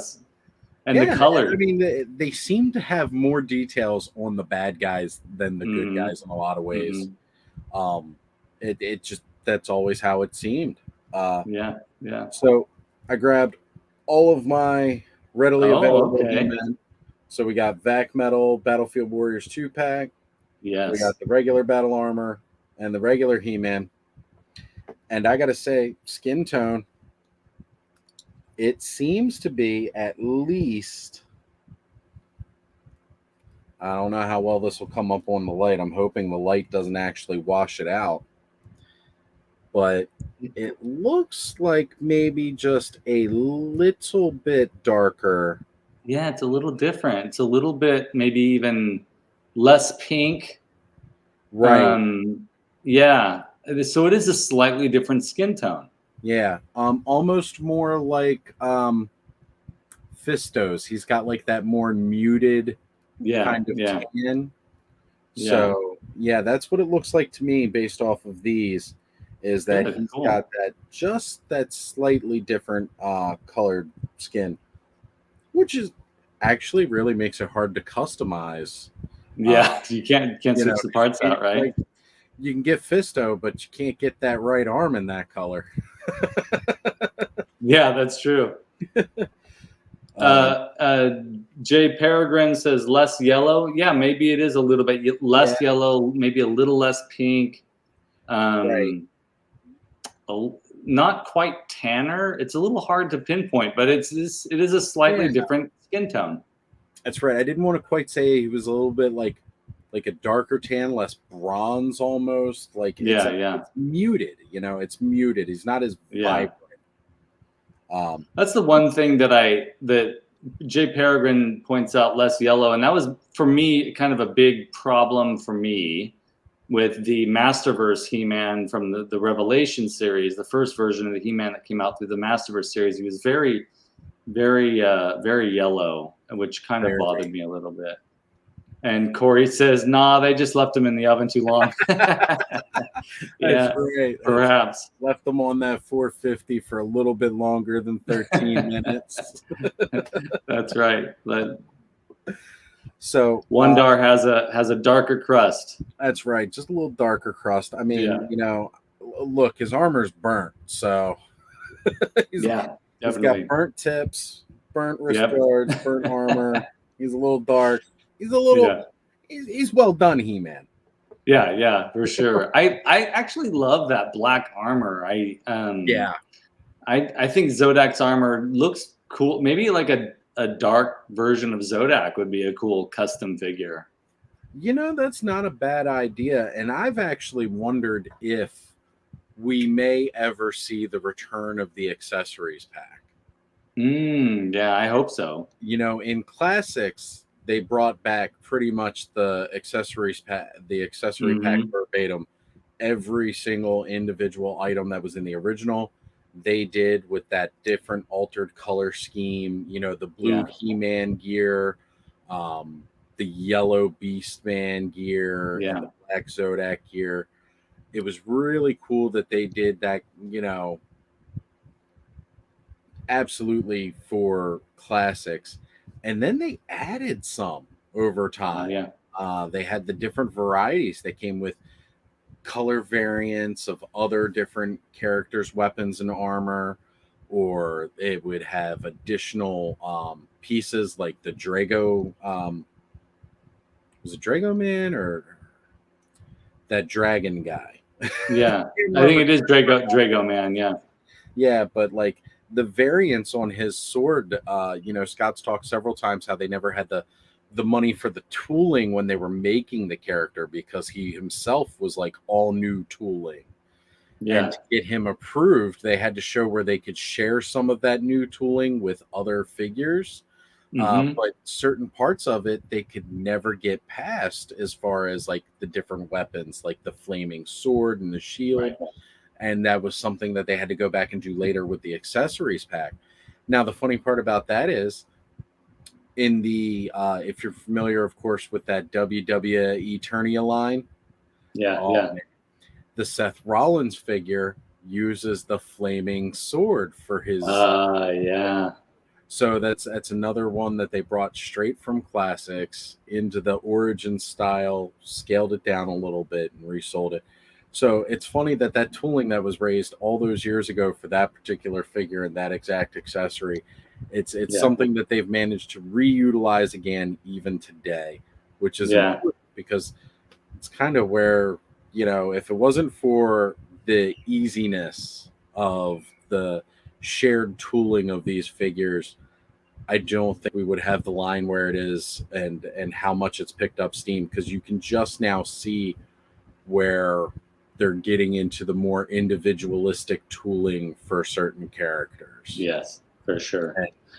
The color. I mean, they seem to have more details on the bad guys than the good guys in a lot of ways. It just, that's always how it seemed. Yeah. So I grabbed all of my readily available He-Man. So we got Vac Metal Battlefield Warriors 2-pack. Yes. We got the regular battle armor and the regular He-Man. And I got to say, skin tone, it seems to be at least, I don't know how well this will come up on the light. I'm hoping the light doesn't actually wash it out. But it looks like maybe just a little bit darker. Yeah, it's a little different. It's a little bit maybe even less pink. Right. Yeah. So it is a slightly different skin tone. Yeah. Almost more like Fisto's. He's got like that more muted kind of tan. So yeah, that's what it looks like to me based off of these. is that Good, he's cool. got that slightly different colored skin, which is actually really makes it hard to customize. Yeah, you can't switch the parts out, right? Like, you can get Fisto, but you can't get that right arm in that color. Yeah, that's true. Jay Peregrine says less yellow. Yeah, maybe it is a little bit less yellow, maybe a little less pink. Right. Not quite tanner. It's a little hard to pinpoint, but it is a slightly different skin tone. That's right. I didn't want to quite say he was a little bit like a darker tan, less bronze almost. Like it's muted. You know, it's muted. He's not as vibrant. That's the one thing that Jay Peregrine points out, less yellow, and that was for me kind of a big problem for me with the Masterverse He-Man from the Revelation series, the first version of the He-Man that came out through the Masterverse series. He was very, very, very yellow, which kind of bothered me a little bit. And Corey says, "Nah, they just left him in the oven too long." That's right. Perhaps left them on that 450 for a little bit longer than 13 minutes. That's right. So WUN-DAR has a darker crust. That's right, just a little darker crust. I mean, you know, look, his armor's burnt, so he's got burnt tips, burnt wrist guards, burnt armor. He's a little dark. He's a little. He's well done, He-Man. Yeah, for sure. I actually love that black armor. I think Zodiac's armor looks cool. Maybe like a dark version of Zodiac would be a cool custom figure. You know, that's not a bad idea. And I've actually wondered if we may ever see the return of the accessories pack. Yeah, I hope so. You know, in classics, they brought back pretty much the accessories pack, pack verbatim. Every single individual item that was in the original, they did with that different altered color scheme. You know, the blue He-Man gear, the yellow Beastman gear, and the black Zodiac gear. It was really cool that they did that, you know, absolutely for classics. And then they added some over time. They had the different varieties that came with color variants of other different characters, weapons, and armor, or it would have additional pieces like the Drago. Was it Drago Man or that dragon guy? Yeah, I think it is Drago Man. Yeah, but like the variants on his sword, you know, Scott's talked several times how they never had the money for the tooling when they were making the character because he himself was like all new tooling. And to get him approved, they had to show where they could share some of that new tooling with other figures. But certain parts of it they could never get past as far as like the different weapons, like the flaming sword and the shield. And that was something that they had to go back and do later with the accessories pack. Now, the funny part about that is in the, if you're familiar, of course, with that WWE Eternia line. The Seth Rollins figure uses the flaming sword for his. So that's another one that they brought straight from classics into the origin style, scaled it down a little bit and resold it. So it's funny that tooling that was raised all those years ago for that particular figure and that exact accessory, it's something that they've managed to reutilize again even today, which is important because it's kind of where, you know, if it wasn't for the easiness of the shared tooling of these figures, I don't think we would have the line where it is and how much it's picked up steam, because you can just now see where they're getting into the more individualistic tooling for certain characters. Yes, for sure.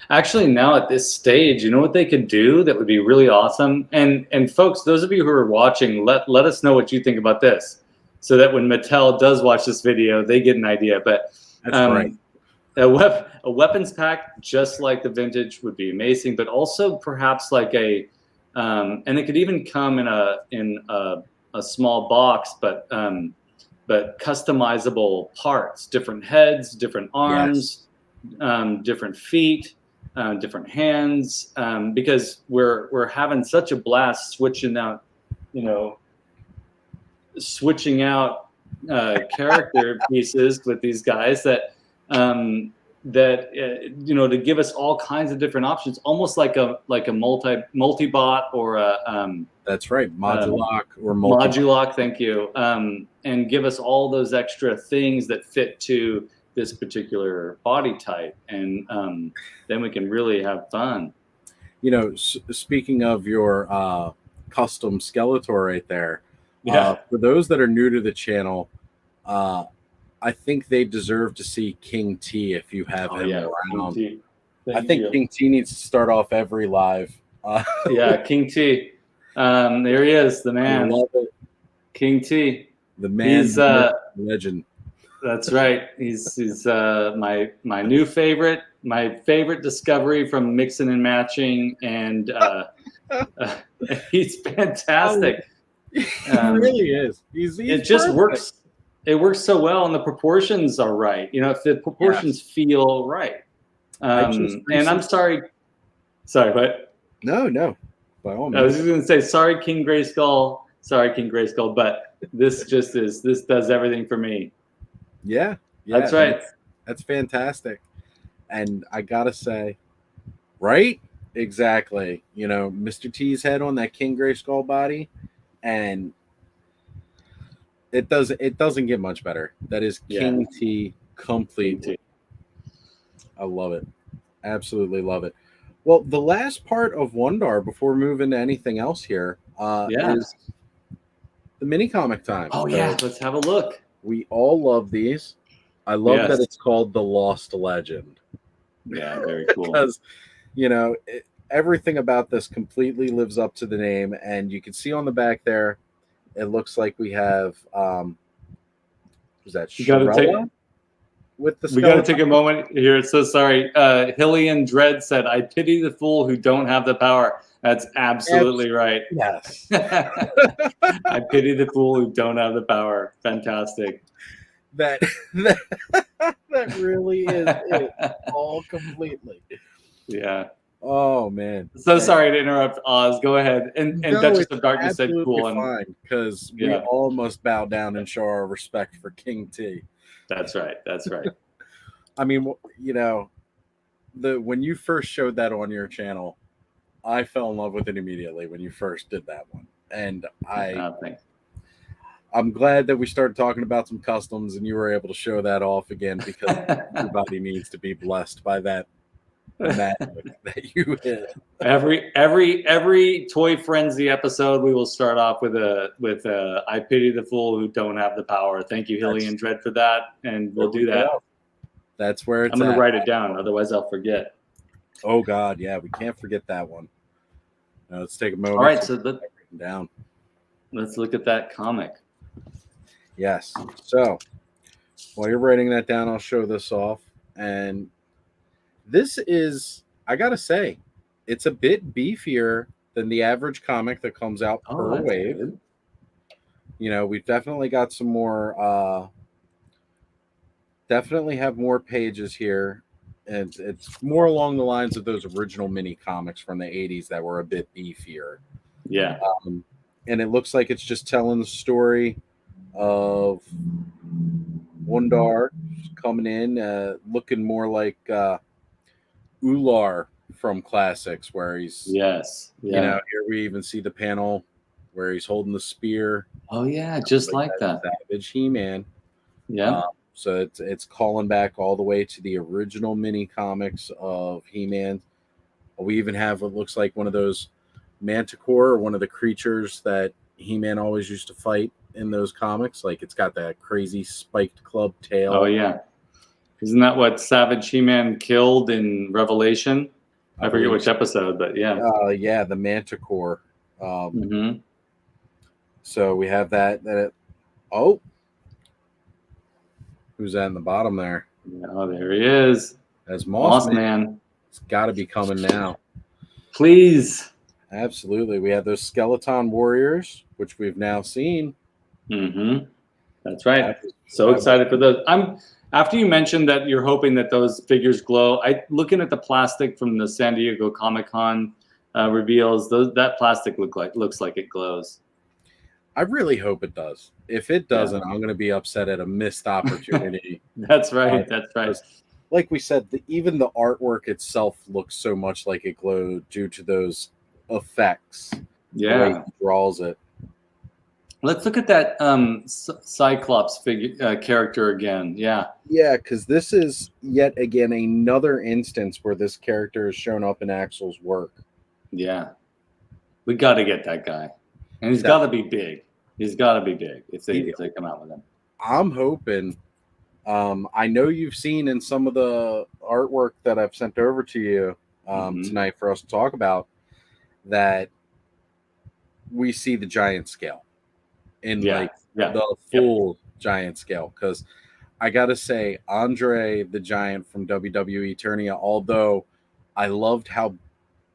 Actually, now at this stage, you know what they could do that would be really awesome? And folks, those of you who are watching, let us know what you think about this, so that when Mattel does watch this video, they get an idea. But that's right. A weapons pack just like the vintage would be amazing, but also perhaps like and it could even come in a small box, but but customizable parts, different heads, different arms, different feet, different hands, because we're having such a blast switching out character pieces with these guys that to give us all kinds of different options, almost like a multi-bot or a that's right, Modulock or Modulock, thank you, and give us all those extra things that fit to this particular body type, and then we can really have fun. Speaking of your custom Skeletor right there, yeah. For those that are new to the channel, I think they deserve to see King T if you have him around. I think King T needs to start off every live. Yeah, King T. There he is, the man. I love it. King T. The man, He's legend. That's right. He's my new favorite, my favorite discovery from mixing and matching, and he's fantastic. He really is. It just perfect. works. It works so well, and the proportions are right. If the proportions feel right. And I'm sorry. Sorry, what? No. By all means. I was just going to say, sorry, King Grayskull. Sorry, King Grayskull. But this does everything for me. Yeah. That's right. That's fantastic. And I gotta say, right? Exactly. Mr. T's head on that King Grayskull body, and it doesn't get much better. That is King T complete. King T. I love it. Absolutely love it. Well, the last part of WUN-DAR before moving to anything else here is the mini comic time. Oh yeah, let's have a look. We all love these. I love that it's called The Lost Legend. Yeah, very cool. Because, everything about this completely lives up to the name. And you can see on the back there, it looks like we have, was that Shirella? With the we got to take a moment here. So sorry. Hillian Dread said, I pity the fool who don't have the power. That's absolutely right. Yes. I pity the fool who don't have the power. Fantastic. That really is it all completely. Yeah. Oh man. So sorry to interrupt, Oz. Go ahead. And Duchess of Darkness said cool. Fine, because we all must bow down and show our respect for King T. That's right. That's right. I mean, when you first showed that on your channel, I fell in love with it immediately when you first did that one. And I'm glad that we started talking about some customs and you were able to show that off again, because everybody needs to be blessed by that that you hit. Every Toy Frenzy episode, we will start off with a I pity the fool who don't have the power. Thank you, Hillian Dread, for that, and we'll do that. That's where it's I'm going to write it down, otherwise I'll forget. Oh God, yeah, we can't forget that one. Now, let's take a moment. All right, so let's look at that comic. Yes. So while you're writing that down, I'll show this off. And this is, I gotta say, it's a bit beefier than the average comic that comes out per wave. Good. We've definitely got some more, definitely have more pages here. And it's more along the lines of those original mini comics from the 80s that were a bit beefier. Yeah. And it looks like it's just telling the story of WUN-DAR coming in, looking more like Ular from Classics, where he's here we even see the panel where he's holding the spear. Oh yeah, just like that Savage He-Man. Yeah. So it's calling back all the way to the original mini comics of He-Man. We even have what looks like one of those Manticore, or one of the creatures that He-Man always used to fight in those comics. Like, it's got that crazy spiked club tail. Oh yeah, isn't that what Savage He-Man killed in Revelation? I forget which episode, but yeah. Yeah, the Manticore. So we have that. Who's that in the bottom there? Oh, there he is. That's Mossman. It's got to be coming now. Please. Absolutely. We have those Skeleton Warriors, which we've now seen. That's right. So excited for those. After you mentioned that you're hoping that those figures glow, looking at the plastic from the San Diego Comic Con reveals, that plastic looks like it glows. I really hope it does. If it doesn't, I'm going to be upset at a missed opportunity. That's right. That's right. Like we said, even the artwork itself looks so much like it glowed due to those effects. Yeah, the way he draws it. Let's look at that Cyclops figure character again. Yeah. Yeah, because this is yet again another instance where this character has shown up in Axel's work. Yeah. We got to get that guy. And he's got to be big. He's got to be big if they come out with him. I'm hoping. I know you've seen in some of the artwork that I've sent over to you tonight for us to talk about that we see the giant scale in the full giant scale. Because I got to say, Andre the Giant from WWE Eternia, although I loved how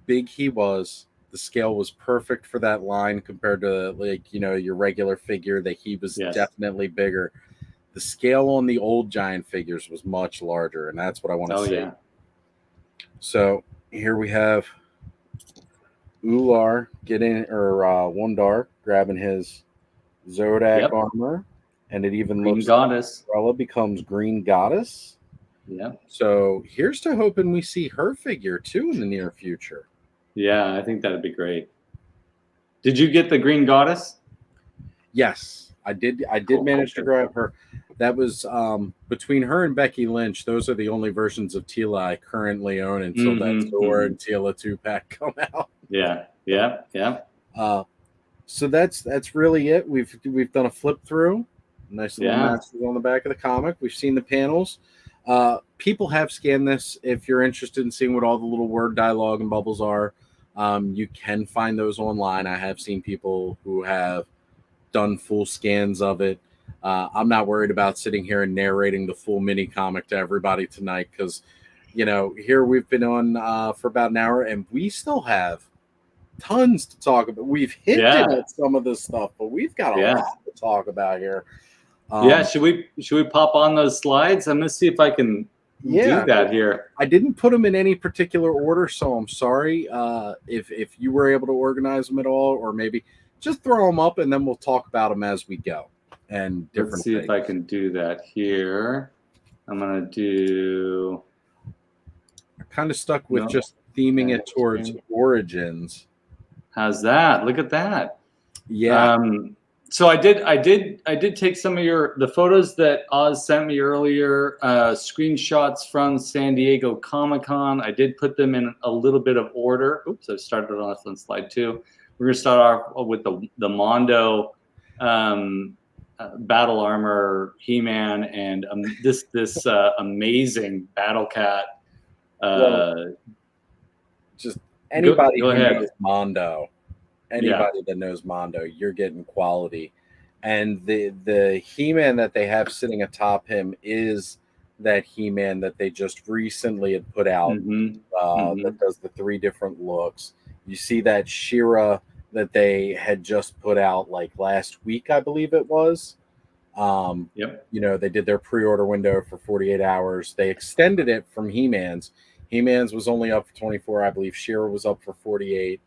big he was, the scale was perfect for that line compared to your regular figure, that he was definitely bigger. The scale on the old giant figures was much larger, and that's what I want to see. Yeah. So here we have Ular WUN-DAR grabbing his Zodiac armor, and it even Green looks Goddess. like Umbrella becomes Green Goddess. Yeah. So here's to hoping we see her figure too in the near future. Yeah, I think that'd be great. Did you get the Green Goddess? Yes, I did. I did manage to grab her. That was between her and Becky Lynch. Those are the only versions of Tila I currently own until that Thor and Tila 2-pack come out. Yeah. So that's really it. We've done a flip through. Nice little masters on the back of the comic. We've seen the panels. People have scanned this. If you're interested in seeing what all the little word dialogue and bubbles are, you can find those online. I have seen people who have done full scans of it. I'm not worried about sitting here and narrating the full mini comic to everybody tonight because, here we've been on for about an hour and we still have tons to talk about. We've hinted at some of this stuff, but we've got a lot to talk about here. Should we pop on those slides? I'm gonna see if I can do that here. I didn't put them in any particular order, so I'm sorry if you were able to organize them at all, or maybe just throw them up and then we'll talk about them as we go. And different. Let's see if I can do that here. I'm gonna do. I kind of stuck with just theming it towards Origins. How's that? Look at that. Yeah. So I did take some of the photos that Oz sent me earlier, screenshots from San Diego Comic Con. I did put them in a little bit of order. Oops, I started on slide 2. We're gonna start off with the Mondo battle armor He-Man and this amazing Battle Cat. Just anybody go who ahead. knows Mondo. Anybody that knows Mondo, you're getting quality. And the He-Man that they have sitting atop him is that He-Man that they just recently had put out that does the 3 different looks. You see that She-Ra that they had just put out like last week, I believe it was. They did their pre-order window for 48 hours. They extended it from He-Man's. He-Man's was only up for 24. I believe She-Ra was up for 48.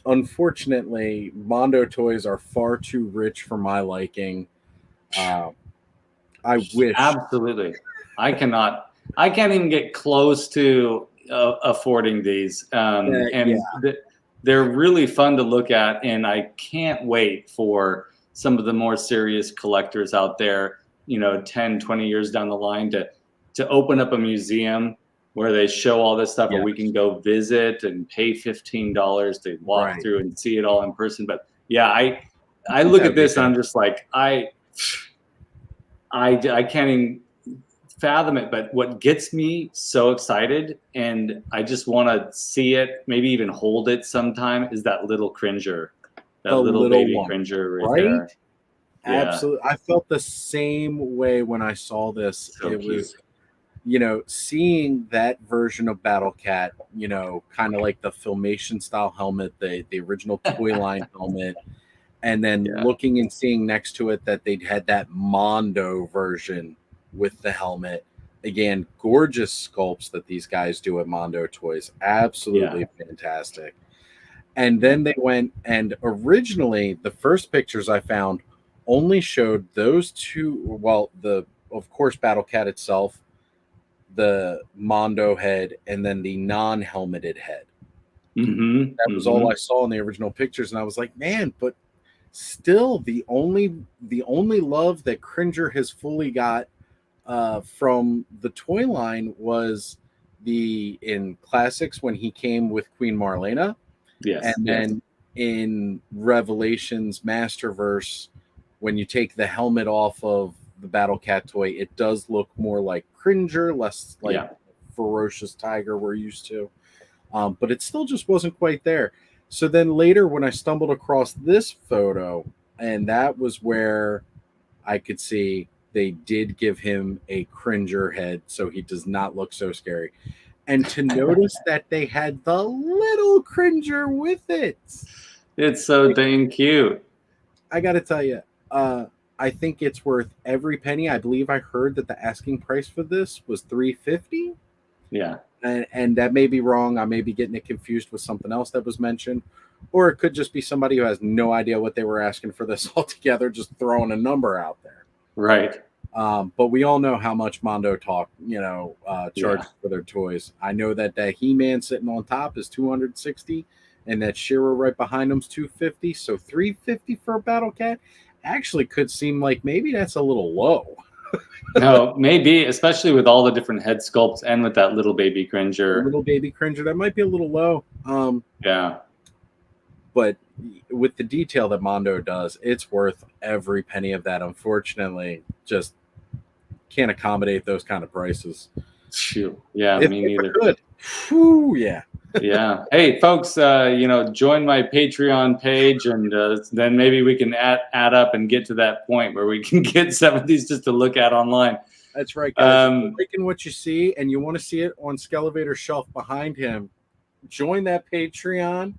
Unfortunately, Mondo toys are far too rich for my liking. I wish. Absolutely. I can't even get close to affording these. They're really fun to look at, and I can't wait for some of the more serious collectors out there, 10, 20 years down the line to open up a museum where they show all this stuff and we can go visit and pay $15 to walk through and see it all in person. But I look at this and I'm just like, I can't even fathom it. But what gets me so excited, and I just want to see it, maybe even hold it sometime, is that little Cringer, that little baby Cringer right there. Absolutely. I felt the same way when I saw this. So it cute. Was seeing that version of Battle Cat, kind of like the Filmation style helmet, the original toy line helmet, And then Yeah. looking and seeing next to it that they'd had that Mondo version with the helmet. Again, gorgeous sculpts that these guys do at Mondo Toys. Absolutely fantastic. And then they went, and originally the first pictures I found only showed those two. Well, of course, Battle Cat itself, the Mondo head, and then the non-helmeted head. That was all I saw in the original pictures, and I was like, man, but still, the only love that Cringer has fully got from the toy line was in Classics when he came with Queen Marlena. Yes. And then in Revelations Masterverse, when you take the helmet off of the Battle Cat toy, it does look more like Cringer, less like ferocious tiger we're used to. But it still just wasn't quite there. So then later when I stumbled across this photo, and that was where I could see they did give him a Cringer head, so he does not look so scary. And to notice that they had the little Cringer with it. It's so dang cute. I got to tell you, I think it's worth every penny. I believe I heard that the asking price for this was $350. Yeah. And that may be wrong. I may be getting it confused with something else that was mentioned. Or it could just be somebody who has no idea what they were asking for this altogether, just throwing a number out there. Right. But we all know how much Mondo Talk, charges for their toys. I know that He-Man sitting on top is $260, and that She-Ra right behind him is $250. So $350 for a Battle Cat actually could seem like maybe that's a little low. No, maybe, especially with all the different head sculpts and with that little baby Cringer. Little baby Cringer, that might be a little low. Yeah. But with the detail that Mondo does, it's worth every penny of that. Unfortunately, just can't accommodate those kind of prices. Shoot. Yeah, me neither. Good. Whew, yeah. Yeah. Hey, folks, join my Patreon page, and then maybe we can add up and get to that point where we can get some of these just to look at online. That's right, guys. If you're liking what you see and you want to see it on Skelevator's shelf behind him, join that Patreon.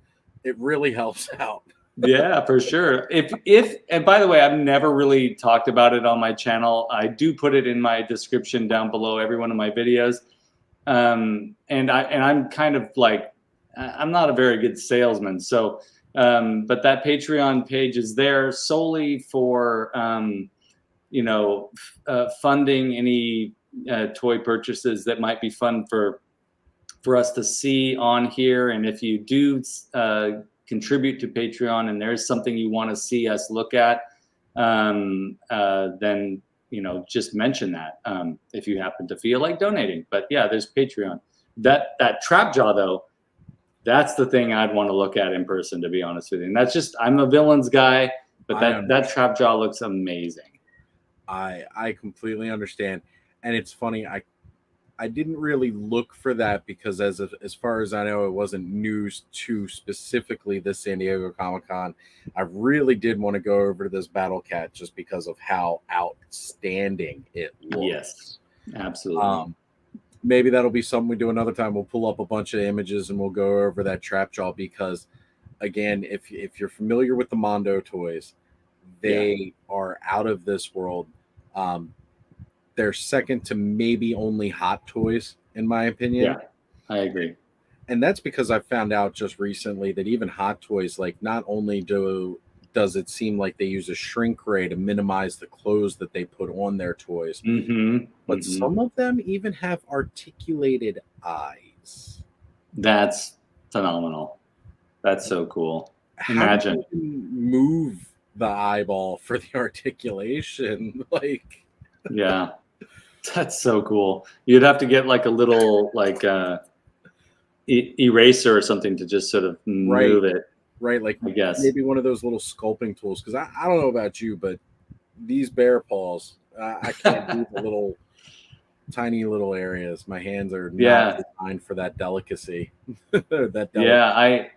It really helps out. Yeah, for sure. And by the way, I've never really talked about it on my channel. I do put it in my description down below every one of my videos. And I'm kind of like, I'm not a very good salesman. So, but that Patreon page is there solely for, funding any toy purchases that might be fun for us to see on here. And if you do contribute to Patreon and there's something you want to see us look at, then just mention that if you happen to feel like donating. But yeah, there's Patreon. That trap jaw though, that's the thing I'd want to look at in person, to be honest with you. And that's just, I'm a villains guy, but that trap jaw looks amazing. I completely understand. And it's funny, I didn't really look for that because as far as I know, it wasn't news to specifically this San Diego Comic-Con. I really did want to go over to this Battle Cat just because of how outstanding it looks. Yes, absolutely. Maybe that'll be something we do another time. We'll pull up a bunch of images and we'll go over that trap jaw because, again, if you're familiar with the Mondo toys, they are out of this world. They're second to maybe only Hot Toys, in my opinion. Yeah, I agree. And that's because I found out just recently that even Hot Toys, like, not only does it seem like they use a shrink ray to minimize the clothes that they put on their toys, but some of them even have articulated eyes. That's phenomenal. That's so cool. Imagine. How do you move the eyeball for the articulation? Like, yeah. That's so cool. You'd have to get like a little eraser or something to just sort of move it. Right, like I guess maybe one of those little sculpting tools. Because I don't know about you, but these bear paws, I can't do the little tiny little areas. My hands are not designed for that delicacy. Yeah,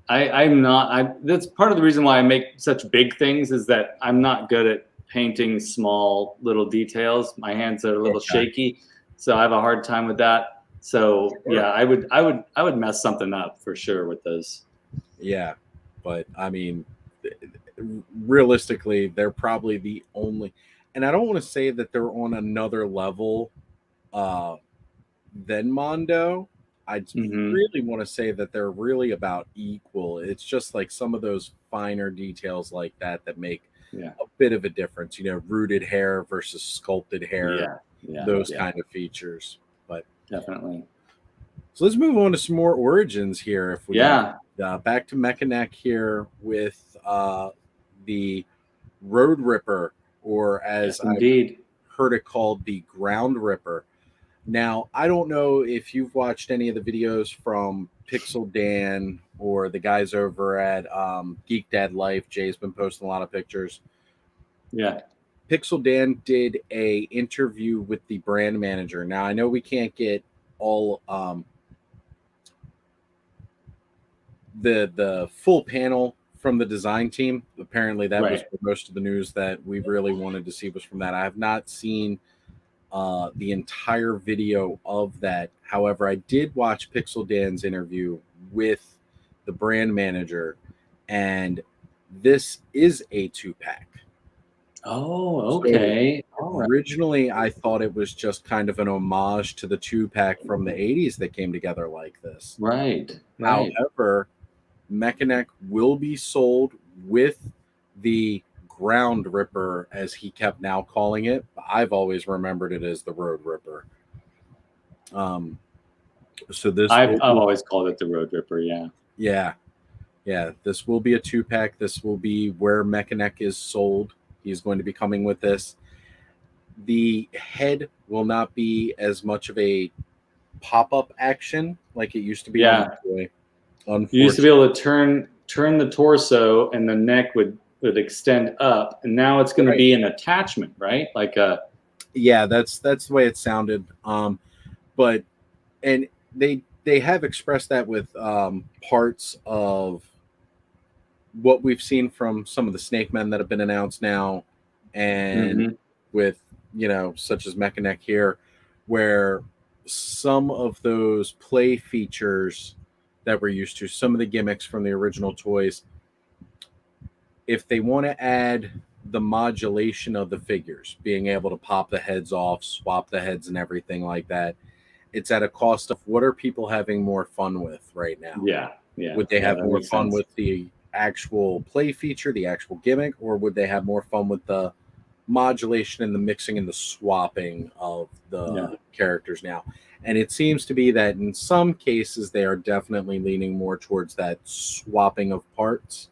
I'm not. That's part of the reason why I make such big things is that I'm not good at painting small little details. My hands are a little shaky, so I have a hard time with that. So yeah, I would mess something up for sure with those. Yeah, but I mean, realistically, they're probably the only, and I don't want to say that they're on another level than Mondo. I really want to say that they're really about equal. It's just like some of those finer details like that make a bit of a difference. You know, rooted hair versus sculpted hair, those kind of features. But definitely. So let's move on to some more origins here. If we back to Mechanic here with the Road Ripper, or as I've heard it called, the Ground Ripper. Now, I don't know if you've watched any of the videos from Pixel Dan or the guys over at Geek Dad Life. Jay's been posting a lot of pictures. Yeah. Pixel Dan did a interview with the brand manager. Now, I know we can't get all the full panel from the design team. Apparently, that was most of the news that we really wanted to see was from that. I have not seen the entire video of that. However, I did watch Pixel Dan's interview with the brand manager, and this is a 2-pack. Oh, okay. So originally, I thought it was just kind of an homage to the 2-pack from the 80s that came together like this. Right. However, Mechanic will be sold with the Ground Ripper, as he kept now calling it. I've always remembered it as the Road Ripper. So this I've always called it the Road Ripper. Yeah. This will be a 2-pack. This will be where Mechanic is sold. He's going to be coming with this. The head will not be as much of a pop-up action like it used to be. You used to be able to turn the torso, and the neck would extend up, and now it's going to be an attachment, right? Like a that's the way it sounded. But they have expressed that with parts of what we've seen from some of the Snake Men that have been announced now, and with such as Mechanic here, where some of those play features that we're used to, some of the gimmicks from the original toys, if they want to add the modulation of the figures, being able to pop the heads off, swap the heads and everything like that, it's at a cost of what are people having more fun with right now? Would they have more fun with the actual play feature, the actual gimmick, or would they have more fun with the modulation and the mixing and the swapping of the characters now? And it seems to be that in some cases they are definitely leaning more towards that swapping of parts.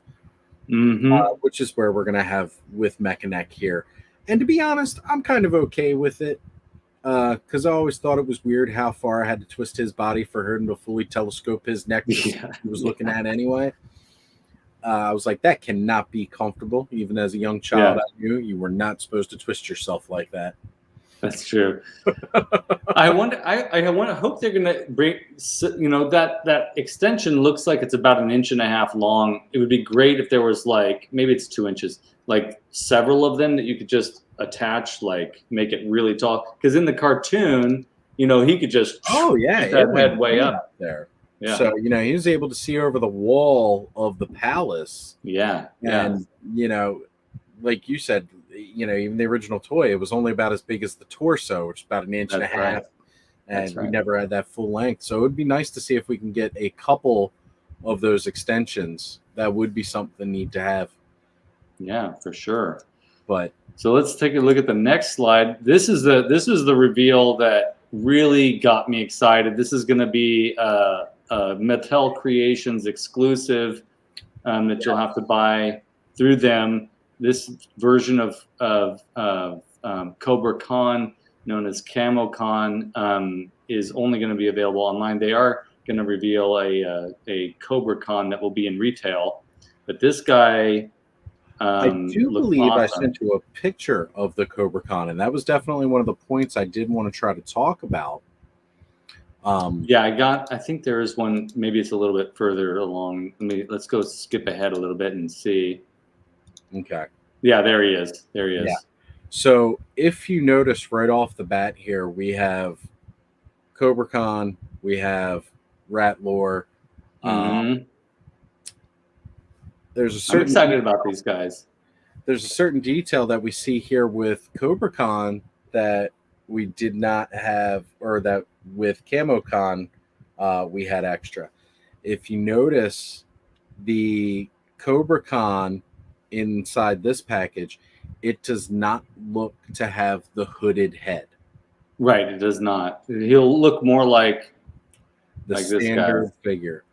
Which is where we're going to have with Mechanic here. And to be honest, I'm kind of okay with it, because I always thought it was weird how far I had to twist his body for him to fully telescope his neck that he was looking at anyway. I was like, that cannot be comfortable. Even as a young child, I knew you were not supposed to twist yourself like that. That's true. I hope they're going to bring, that extension looks like it's about 1.5 inches long. It would be great if there was maybe it's 2 inches, like several of them that you could just attach, make it really tall. Because in the cartoon, he could just get that head way up there. Yeah. So, he was able to see over the wall of the palace. And, like you said, even the original toy, it was only about as big as the torso, which is about 1.5 inches. And we never had that full length. So it would be nice to see if we can get a couple of those extensions. That would be something neat to have. Yeah, for sure. But so let's take a look at the next slide. This is the reveal that really got me excited. This is going to be Mattel Creations exclusive that you'll have to buy through them. This version of Cobra Khan, known as Camo Khan, is only going to be available online. They are going to reveal a Cobra Khan that will be in retail, but this guy, I do believe I sent you a picture of the Cobra Khan, and that was definitely one of the points I did want to try to talk about. I think there is one. Maybe it's a little bit further along. Let's go skip ahead a little bit and see. Okay. Yeah, there he is. Yeah. So if you notice right off the bat here, we have Cobra Khan, we have Rat Lore. there's a I'm certain excited about these guys. there's a certain detail that we see here with Cobra Khan that we did not have, or that with Camo Khan we had extra. If you notice, the Cobra Khan inside this package, it does not look to have the hooded head. Right, it does not. He'll look more like The this guy. standard figure.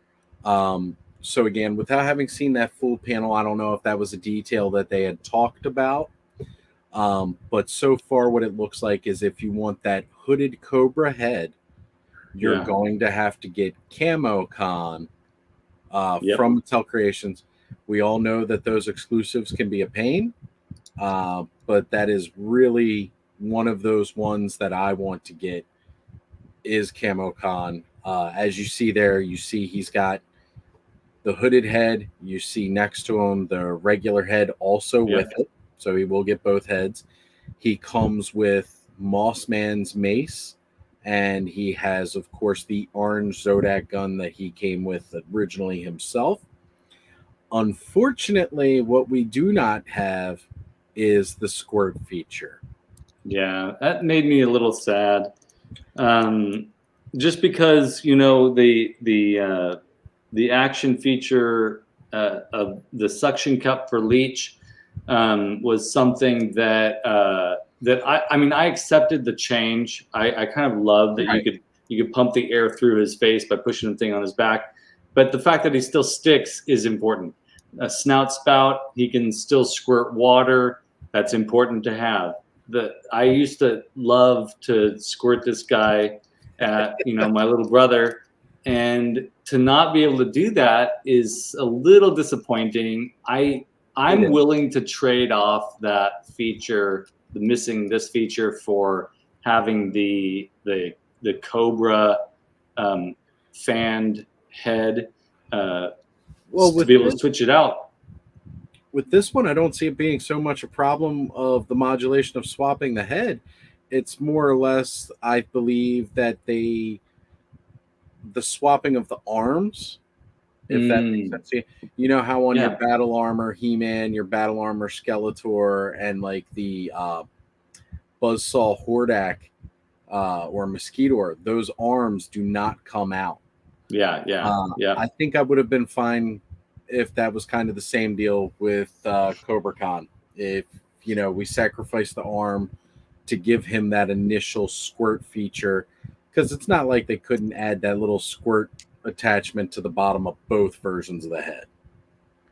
So again, without having seen that full panel, I don't know if that was a detail that they had talked about. But so far, what it looks like is if you want that hooded Cobra head, you're going to have to get Camo Khan from Mattel Creations. We all know that those exclusives can be a pain, but that is really one of those ones that I want to get is Camo Khan. As you see there, you see he's got the hooded head. You see next to him the regular head also with it. So he will get both heads. He comes with Mossman's mace, and he has, of course, the orange Zodiac gun that he came with originally himself. Unfortunately, what we do not have is the squirt feature. Yeah, that made me a little sad. Just because, you know, the action feature of the suction cup for Leech was something that I mean, I accepted the change. I kind of loved that you could pump the air through his face by pushing the thing on his back. But the fact that he still sticks is important. A snout spout, he can still squirt water. That's important to have. I used to love to squirt this guy at, you know, my little brother, and to not be able to do that is a little disappointing. I'm willing to trade off that feature, missing this feature, for having the Cobra fanned head to be able to switch it out. With this one, I don't see it being so much a problem of the modulation of swapping the head. It's more or less, I believe, that the swapping of the arms, if that makes sense. You know how on your battle armor He-Man, your battle armor Skeletor, and like the Buzzsaw Hordak or Mosquitor, those arms do not come out. I think I would have been fine if that was kind of the same deal with Cobra Khan. If, you know, we sacrifice the arm to give him that initial squirt feature, because it's not like they couldn't add that little squirt attachment to the bottom of both versions of the head.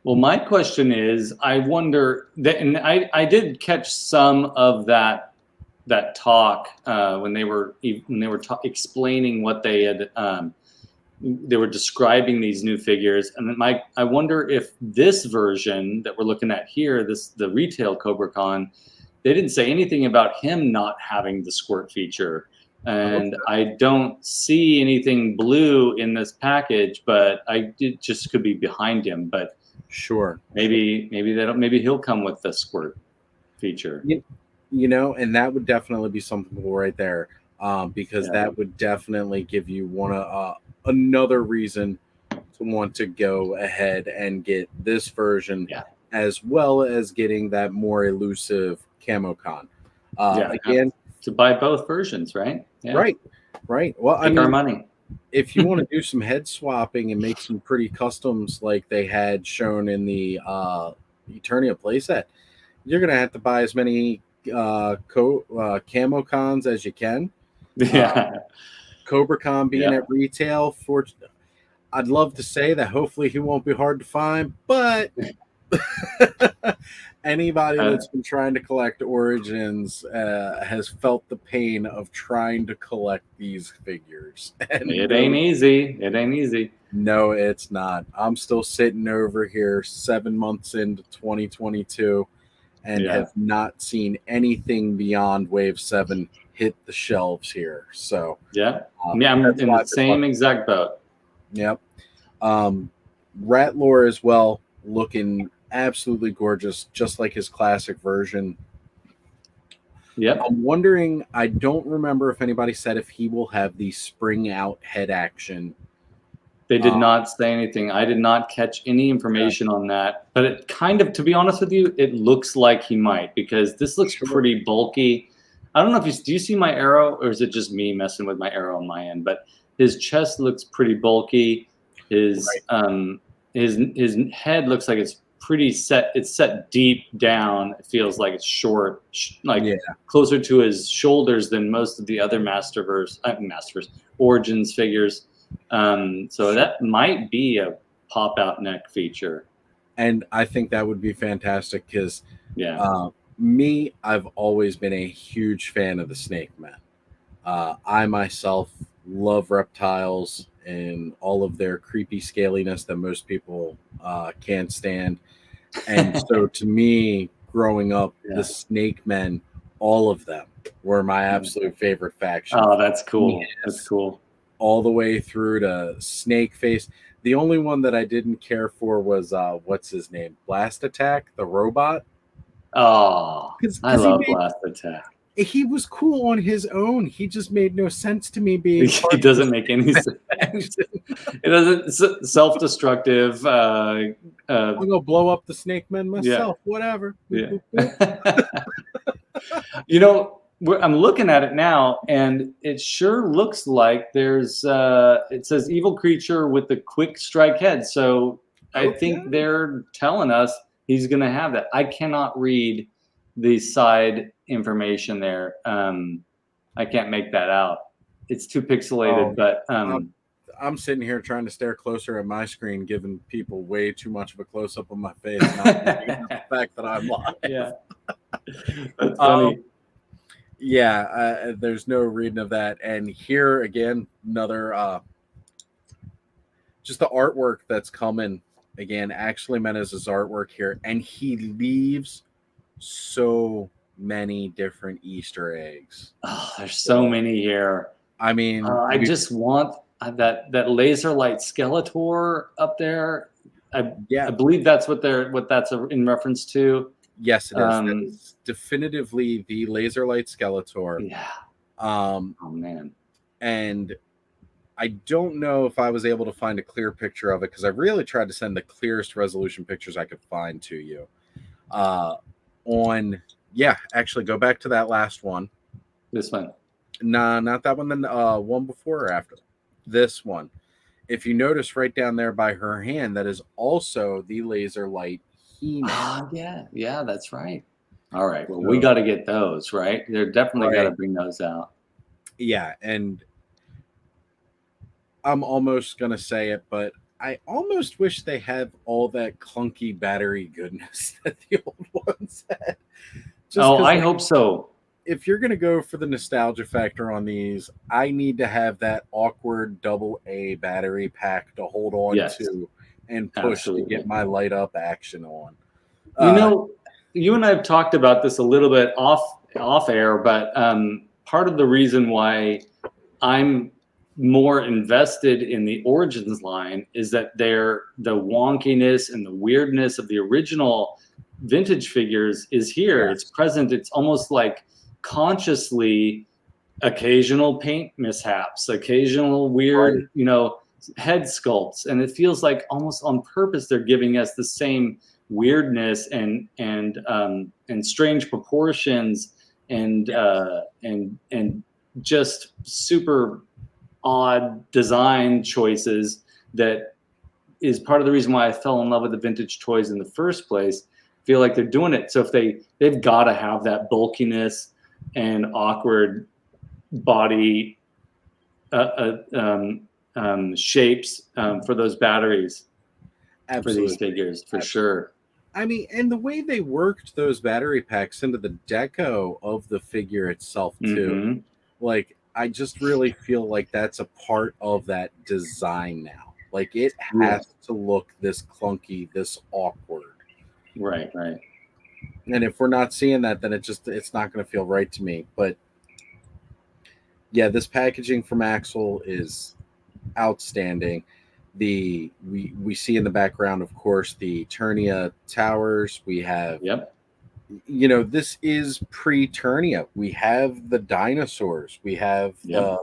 Well, my question is, I wonder that, and I did catch some of that talk when they were explaining what they had. They were describing these new figures, and I wonder if this version that we're looking at here, the retail Cobra Khan, they didn't say anything about him not having the squirt feature, and I don't see anything blue in this package, but it just could be behind him. But sure, maybe he'll come with the squirt feature. You know, and that would definitely be something cool right there, because that would definitely give you another reason to want to go ahead and get this version, as well as getting that more elusive Camo Khan. Again, to buy both versions, right? Right. Well, I mean, our money. If you want to do some head swapping and make some pretty customs like they had shown in the Eternia playset, you're going to have to buy as many Camo Khans as you can. Cobra Khan being at retail, I'd love to say that hopefully he won't be hard to find, but anybody that's been trying to collect Origins has felt the pain of trying to collect these figures. And it ain't easy. It ain't easy. No, it's not. I'm still sitting over here 7 months into 2022 and have not seen anything beyond Wave 7 hit the shelves here. So I'm in the same exact boat. Yep. Ratlore as well, looking absolutely gorgeous, just like his classic version. I'm wondering, I don't remember if anybody said if he will have the spring out head action They did not say anything. I did not catch any information on that. But it kind of, to be honest with you, it looks like he might, because this looks pretty bulky. I don't know if do you see my arrow, or is it just me messing with my arrow on my end? But his chest looks pretty bulky. His head looks like it's pretty set. It's set deep down. It feels like it's short, like closer to his shoulders than most of the other Masterverse Origins figures. So that might be a pop out neck feature, and I think that would be fantastic because I've always been a huge fan of the Snake Men. I myself love reptiles and all of their creepy scaliness that most people can't stand, and so to me, growing up, the Snake Men, all of them were my absolute favorite faction. Oh, that's cool. That's cool. All the way through to Snake Face. The only one that I didn't care for was what's his name? Blast Attack, the robot. Oh, I love Blast Attack. He was cool on his own. He just made no sense to me being. He doesn't make any sense. It doesn't. Self-destructive. I'm gonna blow up the Snake Men myself. Yeah. Whatever. Yeah. You know, I'm looking at it now, and it sure looks like there's. It says evil creature with the quick strike head. So I think they're telling us he's going to have that. I cannot read the side information there. I can't make that out. It's too pixelated. But I'm sitting here trying to stare closer at my screen, giving people way too much of a close up on my face. Not the fact that I'm live. Yeah, that's funny. There's no reading of that. And here again, another just the artwork that's coming again. Actually, Menace's artwork here, and he leaves so many different Easter eggs. Oh, there's so many here. I mean, I just want that laser light Skeletor up there. I believe that's what that's in reference to. Yes, it is. That is definitively the laser light Skeletor. Yeah. Oh man. And I don't know if I was able to find a clear picture of it, because I really tried to send the clearest resolution pictures I could find to you. Actually, go back to that last one. This one. Nah, not that one. Then one before or after. This one. If you notice right down there by her hand, that is also the laser light He-Man. Yeah, that's right. All right. Well, we got to get those, right? They're definitely got to bring those out. Yeah, and I'm almost going to say it, but I almost wish they had all that clunky battery goodness that the old ones had. I hope so. If you're going to go for the nostalgia factor on these, I need to have that awkward AA battery pack to hold on to and push to get my light up action on. You know, you and I have talked about this a little bit off air, but part of the reason why I'm more invested in the Origins line is that the wonkiness and the weirdness of the original vintage figures is here. Yes. It's present. It's almost like consciously occasional paint mishaps, occasional weird, head sculpts, and it feels like almost on purpose they're giving us the same weirdness and strange proportions and just super odd design choices. That is part of the reason why I fell in love with the vintage toys in the first place. I feel like they're doing it. So if they've got to have that bulkiness and awkward body shapes for those batteries. Absolutely. For these figures, for sure. I mean, and the way they worked those battery packs into the deco of the figure itself too, like I just really feel like that's a part of that design now. Like it has to look this clunky, this awkward. Right. And if we're not seeing that, then it's not going to feel right to me. But yeah, this packaging from Axel is outstanding. We see in the background, of course, the Eternia towers. We have, this is pre-Eternia. We have the dinosaurs. We have the,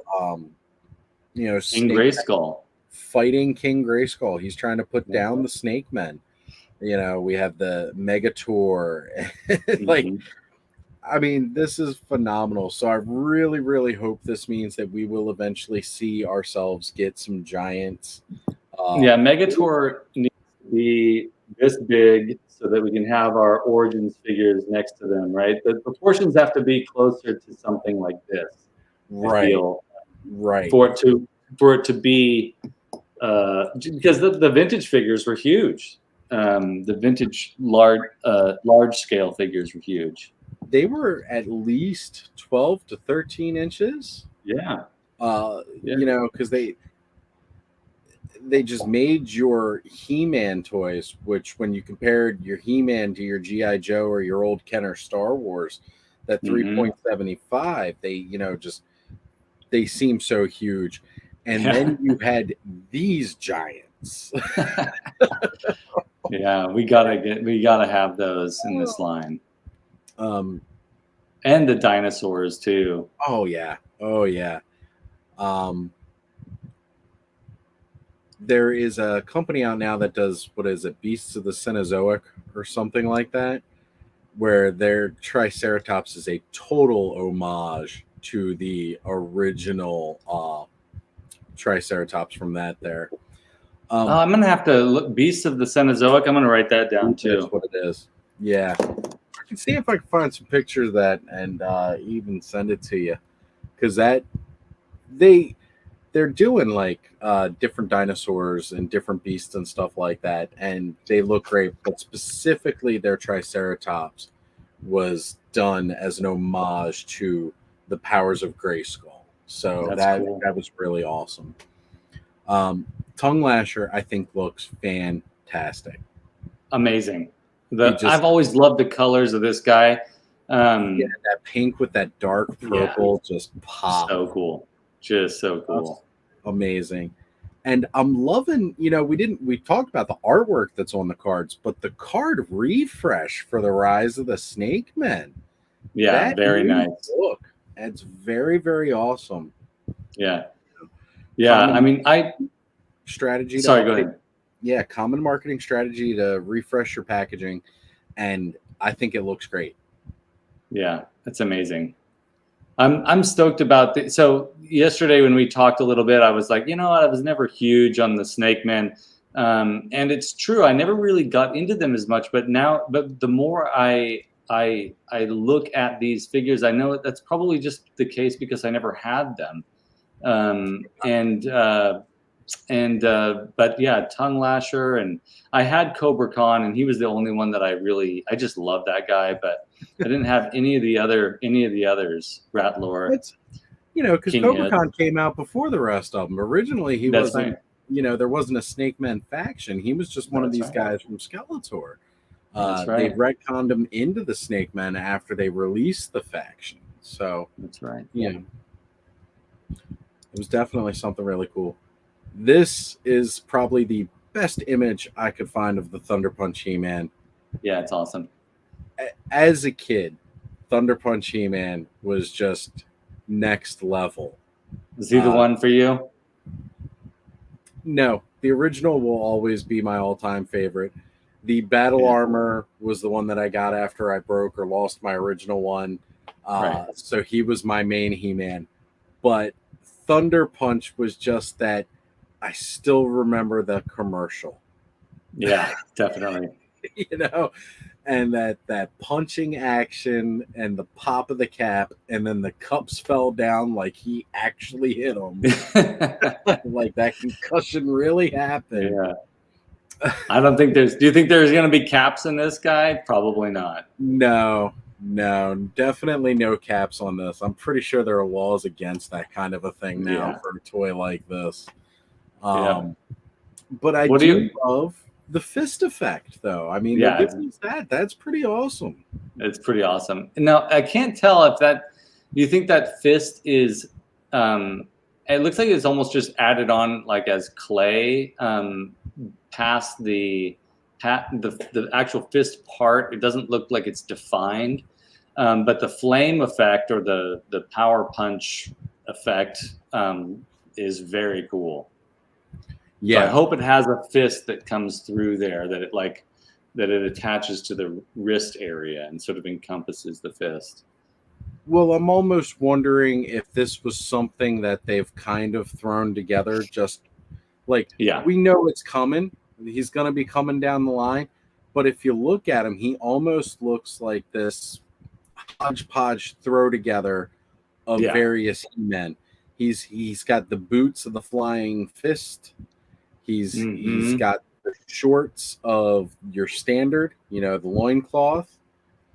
in Grayskull. fighting King Grayskull. He's trying to put down the Snake Men. You know, we have the Megator. Like, I mean, this is phenomenal. So I really, really hope this means that we will eventually see ourselves get some giants. Yeah, Megator needs to be this big so that we can have our Origins figures next to them, right? The proportions have to be closer to something like this. Right. I feel, right. For it to be, because the vintage figures were huge. The vintage large scale figures were huge. They were at least 12 to 13 inches. Yeah. You know, because they just made your He-Man toys, which when you compared your He-Man to your G.I. Joe or your old Kenner Star Wars, that 3.75, they, you know, just, they seem so huge. And then you had these giants. Yeah, we gotta have those in this line. And the dinosaurs too. Oh yeah. There is a company out now that does, what is it, Beasts of the Cenozoic or something like that, where their Triceratops is a total homage to the original Triceratops from that there. I'm gonna have to look Beasts of the Cenozoic. I'm gonna write that down too. That's what it is. Yeah. I can see if I can find some pictures of that and even send it to you. Because that they're doing like different dinosaurs and different beasts and stuff like that, and they look great. But specifically, their Triceratops was done as an homage to the powers of Grayskull. So that was really awesome. Tongue Lasher, I think, looks fantastic. Amazing. I've always loved the colors of this guy. Yeah, that pink with that dark purple just pop. So cool. Just so cool. That's amazing. And I'm loving, you know, we talked about the artwork that's on the cards, but the card refresh for the Rise of the Snake Men. Yeah, very nice. Look, it's very, very awesome. Yeah. Yeah, I mean, strategy. Sorry, go ahead. Yeah, common marketing strategy to refresh your packaging, and I think it looks great. Yeah, that's amazing. I'm stoked about so yesterday when we talked a little bit, I was like, you know what, I was never huge on the Snake Men. And it's true, I never really got into them as much, but the more I look at these figures, I know that's probably just the case because I never had them. But yeah, Tongue Lasher, and I had Cobra Khan, and he was the only one that I just love that guy, but I didn't have any of the others. Ratlore. It's, you know, because Cobra Khan came out before the rest of them. Originally, he wasn't. Right. You know, there wasn't a Snake Men faction. He was just one of these guys from Skeletor. They retconned him into the Snake Men after they released the faction. So that's right. Yeah, it was definitely something really cool. This is probably the best image I could find of the Thunder Punch He-Man. Yeah, it's awesome. As a kid, Thunder Punch He-Man was just next level. Is he the one for you? No, the original will always be my all-time favorite. The Battle Armor was the one that I got after I broke or lost my original one. So he was my main He-Man. But Thunder Punch was just that. I still remember the commercial. Yeah, definitely. You know, and that punching action and the pop of the cap, and then the cups fell down like he actually hit them. Like that concussion really happened. Yeah. I don't think do you think there's going to be caps in this guy? Probably not. No, definitely no caps on this. I'm pretty sure there are laws against that kind of a thing now for a toy like this. But I do love the fist effect, though. I mean, that's pretty awesome. It's pretty awesome. Now, I can't tell if do you think that fist is, it looks like it's almost just added on like as clay past the actual fist part. It doesn't look like it's defined, but the flame effect or the power punch effect is very cool. So I hope it has a fist that comes through there, that it attaches to the wrist area and sort of encompasses the fist. Well, I'm almost wondering if this was something that they've kind of thrown together, just like, we know it's coming. He's going to be coming down the line. But if you look at him, he almost looks like this hodgepodge throw together of various He-Men. He's got the boots of the flying fist. He's got the shorts of your standard, the loincloth.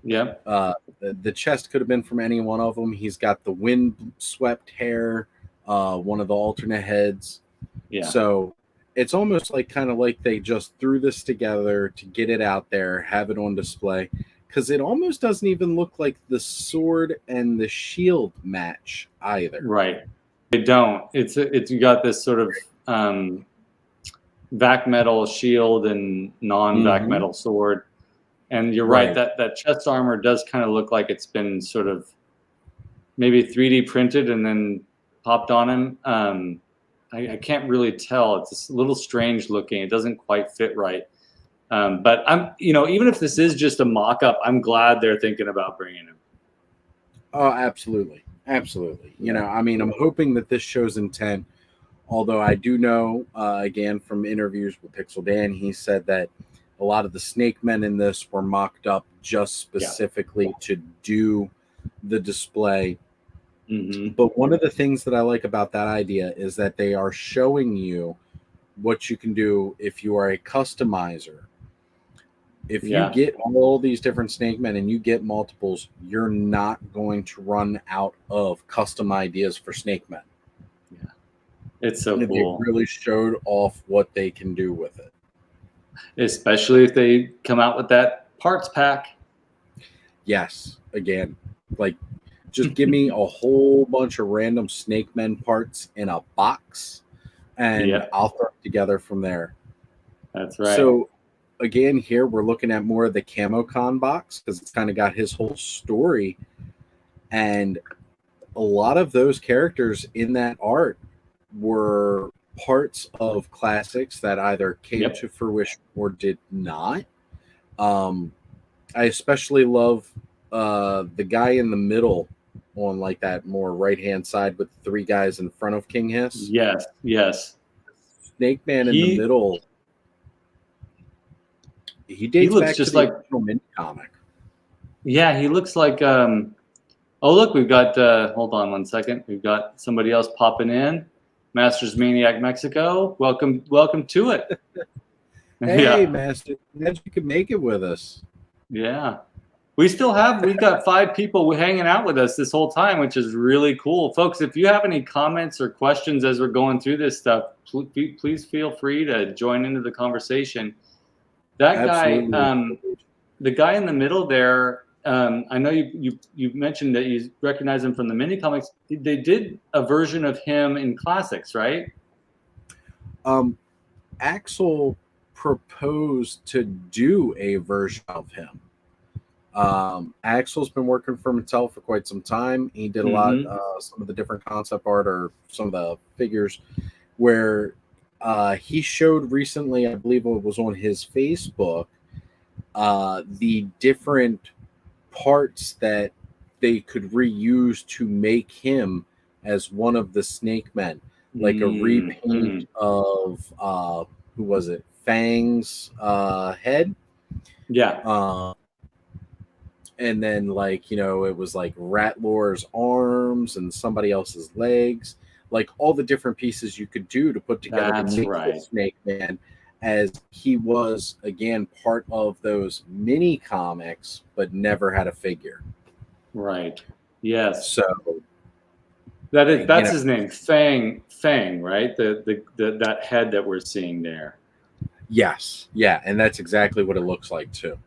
Yep. The chest could have been from any one of them. He's got the wind-swept hair, one of the alternate heads. Yeah. So it's almost kind of like they just threw this together to get it out there, have it on display, because it almost doesn't even look like the sword and the shield match either. Right. They don't. It's you got this sort of vac metal shield and non-vac metal sword. And you're right, that chest armor does kind of look like it's been sort of maybe 3D printed and then popped on him. I can't really tell. It's a little strange looking. It doesn't quite fit right. But even if this is just a mock-up, I'm glad they're thinking about bringing him. Oh, absolutely. Absolutely. I'm hoping that this shows intent. Although I do know, again, from interviews with Pixel Dan, he said that a lot of the Snake Men in this were mocked up just specifically to do the display. But one of the things that I like about that idea is that they are showing you what you can do if you are a customizer. If you get all these different Snake Men and you get multiples, you're not going to run out of custom ideas for Snake Men. Yeah, it's so cool. They really showed off what they can do with it. Especially if they come out with that parts pack. Yes, again, just give me a whole bunch of random Snake Men parts in a box, and I'll throw it together from there. That's right. So, again, here we're looking at more of the Camo Khan box because it's kind of got his whole story. And a lot of those characters in that art were parts of classics that either came to fruition or did not. I especially love the guy in the middle on that more right-hand side with 3 guys in front of King Hiss. Yes. Snake Man in the middle. He dates back to the original mini comic. Yeah, he looks like oh look, we've got hold on one second. We've got somebody else popping in. Masters Maniac Mexico. Welcome to it. Hey, Master. Glad you could make it with us. Yeah. We've got 5 people hanging out with us this whole time, which is really cool. Folks, if you have any comments or questions as we're going through this stuff, please feel free to join into the conversation. That guy, the guy in the middle there, I know you mentioned that you recognize him from the mini comics. They did a version of him in classics, right? Axel proposed to do a version of him. Axel's been working for Mattel for quite some time. He did a lot, some of the different concept art or some of the figures where he showed recently, I believe it was on his Facebook, the different parts that they could reuse to make him as one of the Snake Men, like a repaint of who was it? Fang's head. Yeah. And then it was like Ratlor's arms and somebody else's legs, all the different pieces you could do to put together to make the Snake Man, as he was again part of those mini comics, but never had a figure. Right. Yes. So that's his name, Fang, right? That head that we're seeing there. Yes. Yeah, and that's exactly what it looks like too.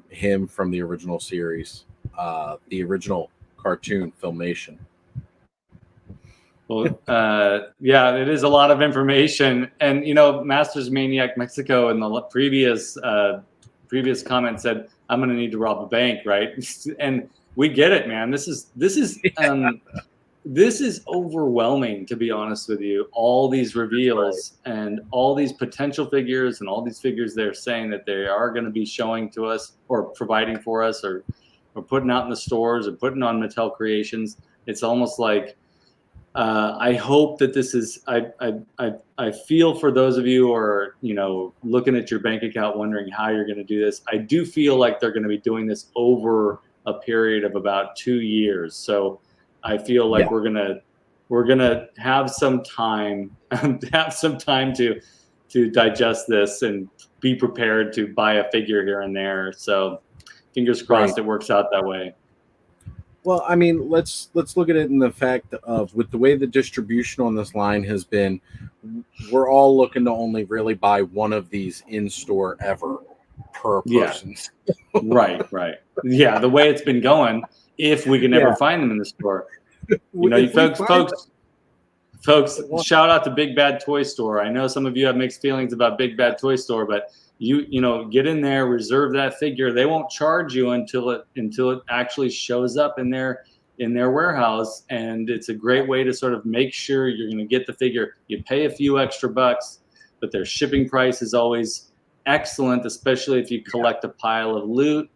Him from the original series, the original cartoon Filmation. Well, yeah, it is a lot of information, and Masters Maniac Mexico in the previous comment said, "I'm going to need to rob a bank," right? And we get it, man. This is this is overwhelming, to be honest with you. All these reveals and all these potential figures and all these figures they're saying that they are going to be showing to us or providing for us or putting out in the stores or putting on Mattel Creations. It's almost like I hope that this is. I feel for those of you who are, you know, looking at your bank account wondering how you're going to do this. I do feel like they're going to be doing this over a period of about 2 years. So I feel like we're gonna have some time to digest this and be prepared to buy a figure here and there. So fingers crossed it works out that way. Well, I mean, let's look at it in the fact of with the way the distribution on this line has been, we're all looking to only really buy one of these in store ever per person. Right. Yeah, the way it's been going, if we can ever find them in the store. You know, folks, shout out to Big Bad Toy Store. I know some of you have mixed feelings about Big Bad Toy Store, but you know, get in there, reserve that figure. They won't charge you until it actually shows up in their warehouse, and it's a great way to sort of make sure you're going to get the figure. You pay a few extra bucks, but their shipping price is always excellent, especially if you collect a pile of loot.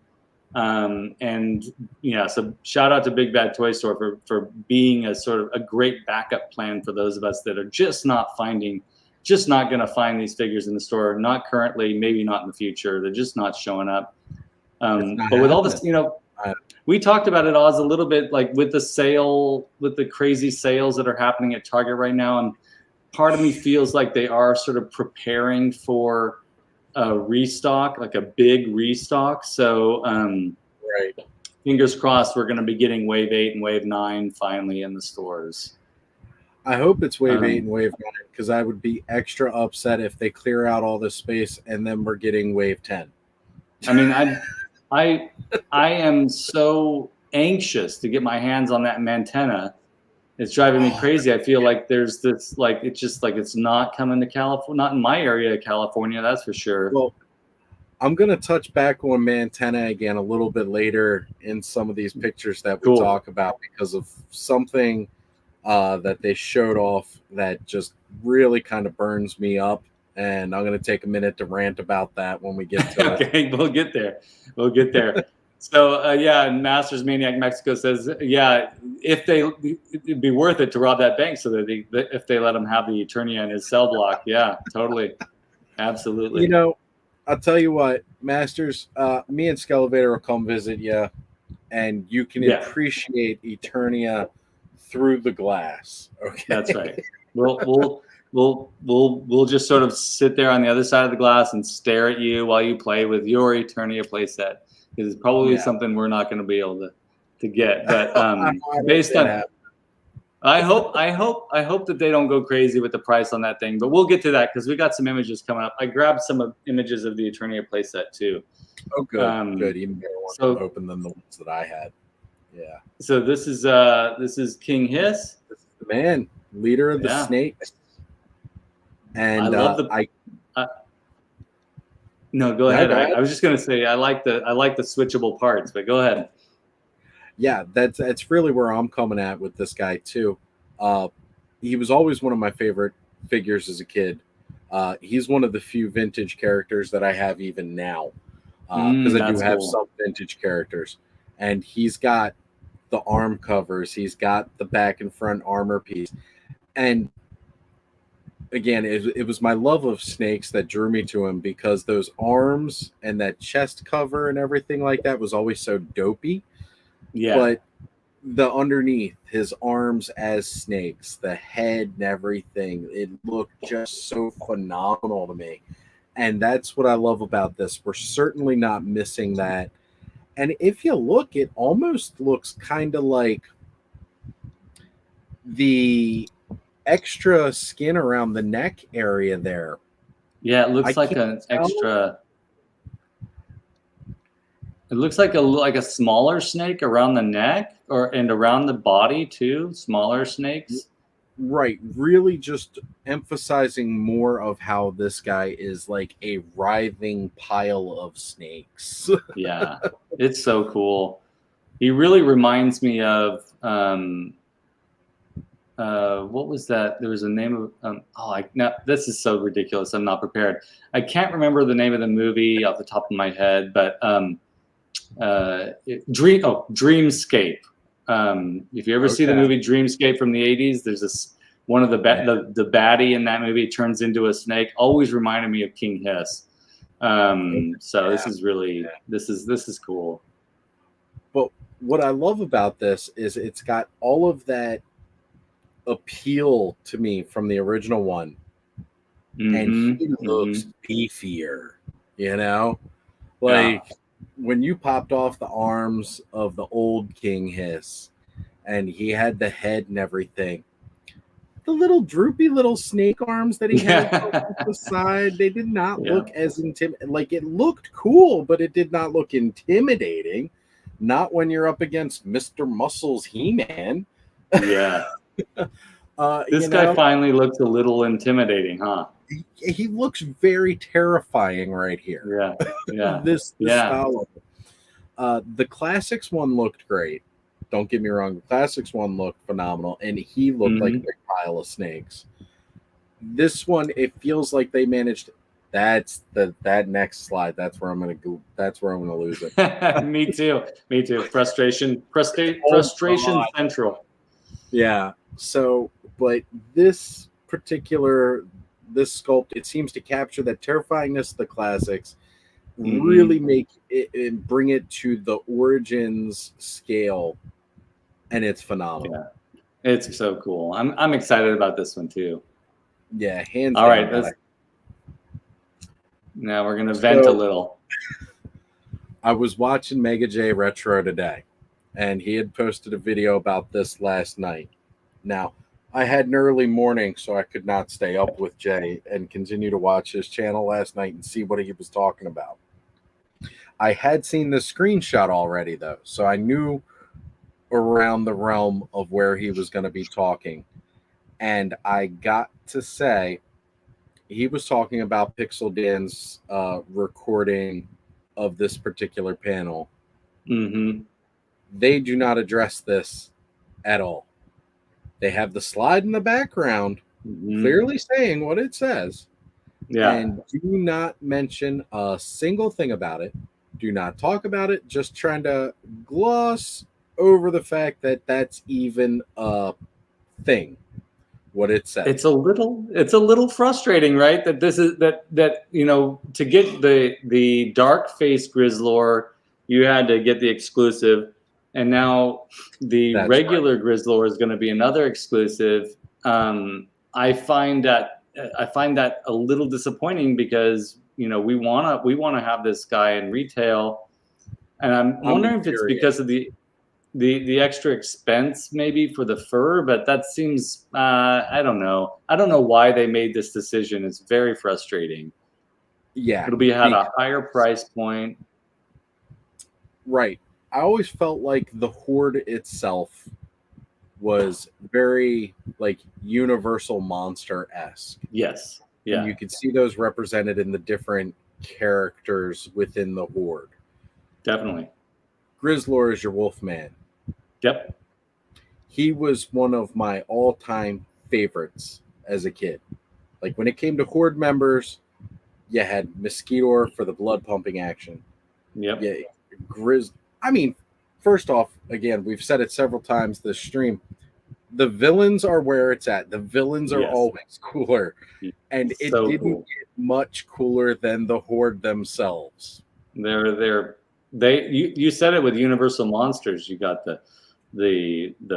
And yeah, so shout out to Big Bad Toy Store for being a sort of a great backup plan for those of us that are just not going to find these figures in the store. Not currently, maybe not in the future. They're just not showing up. But with all this, you know, we talked about it, Oz, a little bit, like with the crazy sales that are happening at Target right now. And part of me feels like they are sort of preparing for a restock, like a big restock. So fingers crossed we're going to be getting Wave 8 and Wave 9 finally in the stores. I hope it's Wave 8 and Wave 9, because I would be extra upset if they clear out all this space and then we're getting Wave 10. I mean, I am so anxious to get my hands on that Mantenna. It's driving me crazy. I feel like there's this, like, it's just like it's not coming to California, not in my area of California, that's for sure. Well, I'm going to touch back on Mantenna again a little bit later in some of these pictures that we talk about, because of something that they showed off that just really kind of burns me up. And I'm going to take a minute to rant about that when we get to it. Okay, we'll get there. So yeah, Masters Maniac Mexico says, yeah, it'd be worth it to rob that bank so that if they let him have the Eternia in his cell block. Yeah, totally, absolutely. You know, I'll tell you what, Masters, me and Skele Vader will come visit you, and you can appreciate Eternia through the glass. Okay, that's right. We'll just sort of sit there on the other side of the glass and stare at you while you play with your Eternia playset. It's probably something we're not going to be able to get, but based on, I hope that they don't go crazy with the price on that thing. But we'll get to that because we got some images coming up. I grabbed some images of the Eternia playset too. Oh, good, good. Even better ones to open than the ones that I had. Yeah. So this is King Hiss. This is the man, leader of the snakes. And I love no, go ahead. I was just going to say I like the switchable parts, but go ahead. Yeah, that's really where I'm coming at with this guy too. He was always one of my favorite figures as a kid. He's one of the few vintage characters that I have even now, because I do have some vintage characters. And he's got the arm covers. He's got the back and front armor piece. And again, it was my love of snakes that drew me to him, because those arms and that chest cover and everything like that was always so dopey. Yeah. But the underneath, his arms as snakes, the head and everything, it looked just so phenomenal to me. And that's what I love about this. We're certainly not missing that. And if you look, it almost looks kind of like the extra skin around the neck area there. Yeah, it looks like an extra. It looks like a smaller snake around the neck and around the body too. Smaller snakes. Right. Really just emphasizing more of how this guy is like a writhing pile of snakes. Yeah, it's so cool. He really reminds me of what was that? There was a name of no, this is so ridiculous. I'm not prepared. I can't remember the name of the movie off the top of my head, but Dreamscape. If you ever see the movie Dreamscape from the 80s, there's this one of the baddie in that movie turns into a snake. Always reminded me of King Hiss. So this is really this is cool. But what I love about this is it's got all of that appeal to me from the original one, and he looks beefier, you know, like when you popped off the arms of the old King Hiss and he had the head and everything, the little droopy little snake arms that he had on the side, they did not look as intimidating. Like, it looked cool, but it did not look intimidating. Not when you're up against Mr. Muscles He-Man. Yeah. This guy finally looks a little intimidating, huh? He looks very terrifying right here. Yeah. This style. The Classics one looked great. Don't get me wrong. The Classics one looked phenomenal, and he looked like a big pile of snakes. This one, it feels like they managed. That next slide. That's where I'm gonna go. That's where I'm gonna lose it. Me too. Frustration central. Yeah. So, but this sculpt, it seems to capture that terrifyingness of the Classics, really make it and bring it to the Origins scale, and it's phenomenal. Yeah. It's so cool. I'm excited about this one too. Yeah, hands All down. right, now we're gonna vent a little. I was watching Mega J Retro today, and he had posted a video about this last night. Now, I had an early morning, so I could not stay up with Jay and continue to watch his channel last night and see what he was talking about. I had seen the screenshot already, though, so I knew around the realm of where he was going to be talking. And I got to say, he was talking about Pixel Dan's recording of this particular panel. They do not address this at all. They have the slide in the background clearly saying what it says. And do not mention a single thing about it. Do not talk about it. Just trying to gloss over the fact that that's even a thing. What it says. It's a little frustrating, right? That this is that you know, to get the dark face Grizzlor, you had to get the exclusive, and now the regular Grizzlor is going to be another exclusive. I find that a little disappointing because, you know, we wanna have this guy in retail, and I'm wondering if it's because of the extra expense maybe for the fur, but that seems I don't know why they made this decision. It's very frustrating. Yeah, it'll be at a higher price point. Right. I always felt like the Horde itself was very like Universal Monster-esque. Yes. Yeah. And you could see those represented in the different characters within the Horde. Definitely. Grizzlor is your Wolfman. Yep. He was one of my all-time favorites as a kid. Like, when it came to Horde members, you had Mosquito for the blood pumping action. Yep. Yeah. I mean, first off, again, we've said it several times this stream. The villains are where it's at. The villains are always cooler. And it didn't get much cooler than the Horde themselves. You said it with Universal Monsters. You got the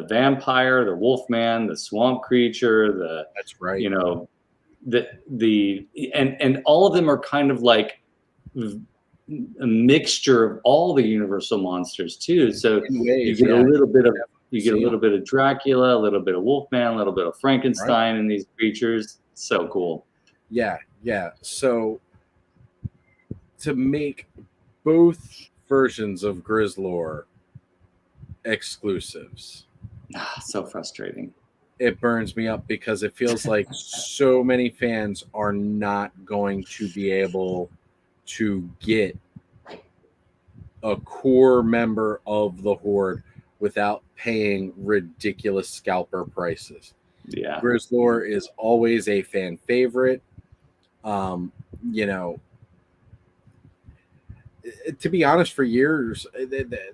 vampire, the Wolfman, the swamp creature, that's right. You know, and all of them are kind of like a mixture of all the Universal monsters too. So you get a little bit of a little bit of Dracula, a little bit of Wolfman, a little bit of Frankenstein in these creatures. So cool. Yeah. So to make both versions of Grizzlor exclusives, so frustrating. It burns me up because it feels like so many fans are not going to be able to get a core member of the Horde without paying ridiculous scalper prices. Yeah. Grizzlor is always a fan favorite. You know, to be honest, for years,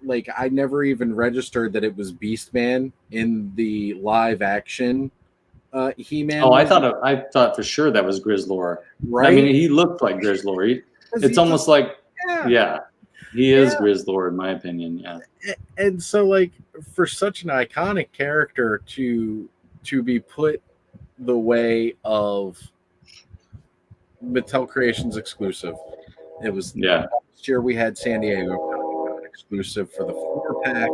like I never even registered that it was Beastman in the live action He-Man. Oh, I thought for sure that was Grizzlor. Right? I mean, he looked like Grizzlor. It's almost like, yeah, he is Grizzlor in my opinion. Yeah. And so, like, for such an iconic character to be put the way of Mattel Creations exclusive, it was last year we had San Diego exclusive for the 4-pack,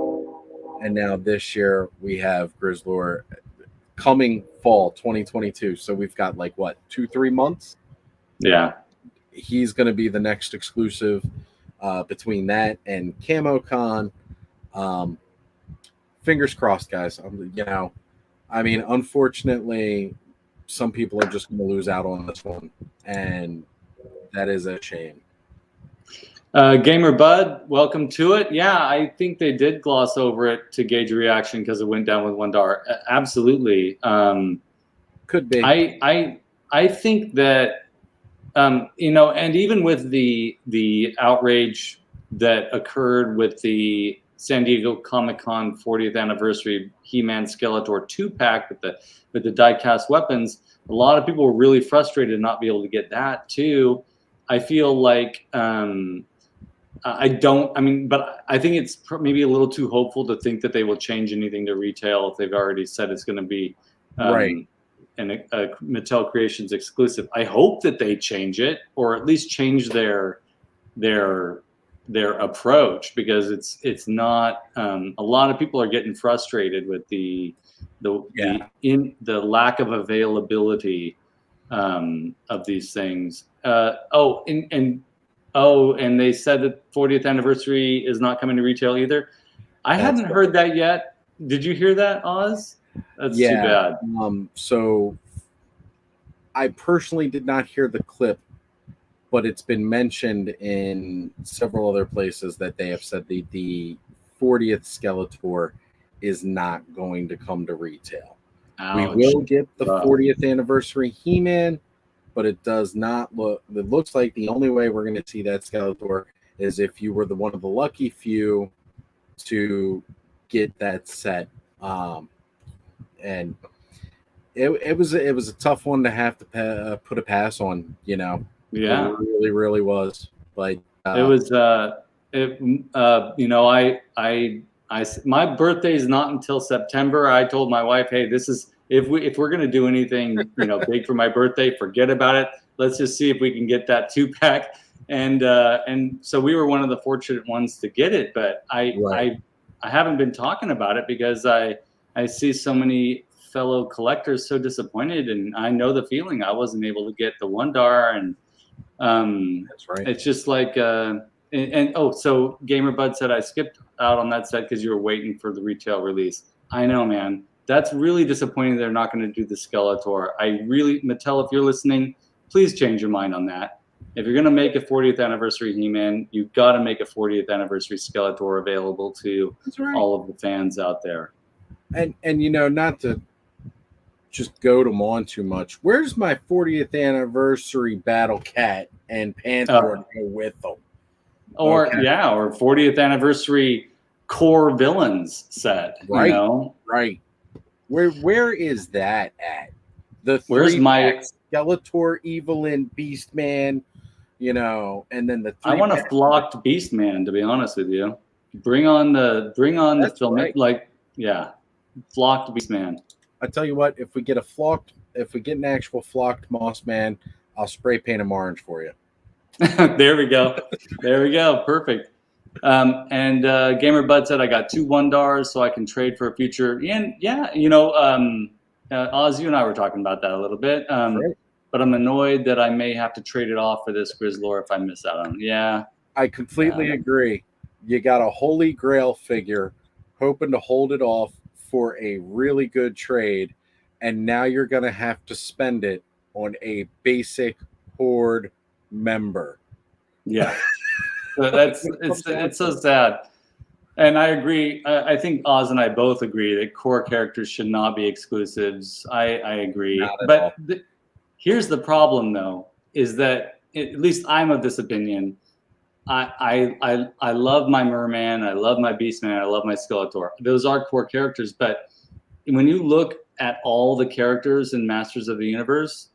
and now this year we have Grizzlor coming fall 2022. So we've got like what 2-3 months. Yeah, he's going to be the next exclusive between that and Camo Khan. Fingers crossed, guys. You know, I mean, unfortunately, some people are just going to lose out on this one, and that is a shame. Gamer Bud, welcome to it. Yeah, I think they did gloss over it to gauge a reaction because it went down with WUN-DAR. Absolutely. Could be. I think that you know, and even with the outrage that occurred with the San Diego Comic-Con 40th anniversary He-Man Skeletor 2-pack with the die-cast weapons, a lot of people were really frustrated not be able to get that too. I feel like but I think it's maybe a little too hopeful to think that they will change anything to retail if they've already said it's going to be a Mattel Creations exclusive. I hope that they change it, or at least change their approach, because it's not. A lot of people are getting frustrated with the lack of availability of these things. And they said that 40th anniversary is not coming to retail either. I hadn't heard that yet. Did you hear that, Oz? That's too bad. So I personally did not hear the clip, but it's been mentioned in several other places that they have said the 40th Skeletor is not going to come to retail. Ouch. We will get the 40th anniversary He-Man, but it does not look. It looks like the only way we're going to see that Skeletor is if you were one of the lucky few to get that set. And it was a tough one to have to put a pass on. You know. Yeah. It really, really was. Like it was. You know, my birthday is not until September. I told my wife, hey, this is. If we're gonna do anything, you know, big for my birthday, forget about it. Let's just see if we can get that 2-pack. And so we were one of the fortunate ones to get it. But I haven't been talking about it because I see so many fellow collectors so disappointed, and I know the feeling. I wasn't able to get the WUN-DAR, and that's right. It's just like so Gamer Bud said I skipped out on that set because you were waiting for the retail release. I know, man. That's really disappointing. They're not going to do the Skeletor. Mattel, if you're listening, please change your mind on that. If you're going to make a 40th anniversary He-Man, you've got to make a 40th anniversary Skeletor available to all of the fans out there. And you know, not to just go to them on too much. Where's my 40th anniversary Battle Cat and Panther to go with them? Or 40th anniversary core villains set. Right. You know? Right. Where is that at? Where's my Skeletor, Evelyn, Beastman, you know, and then the I want a flocked Beastman, to be honest with you. Bring on the film, like flocked Beastman. I tell you what, if we get an actual flocked Moss Man, I'll spray paint him orange for you. There we go. Perfect. And Gamer Bud said I got 2 WUN-DARs so I can trade for a future. And you know, Oz, you and I were talking about that a little bit. But I'm annoyed that I may have to trade it off for this Grizzlor if I miss out on it. Yeah. I completely agree. You got a holy grail figure hoping to hold it off for a really good trade, and now you're going to have to spend it on a basic Horde member. Yeah. So it's so sad. And I agree. I think Oz and I both agree that core characters should not be exclusives. I agree. Not at all. But here's the problem, though, is that at least I'm of this opinion. I love my Merman, I love my Beastman, I love my Skeletor. Those are core characters, but when you look at all the characters in Masters of the Universe,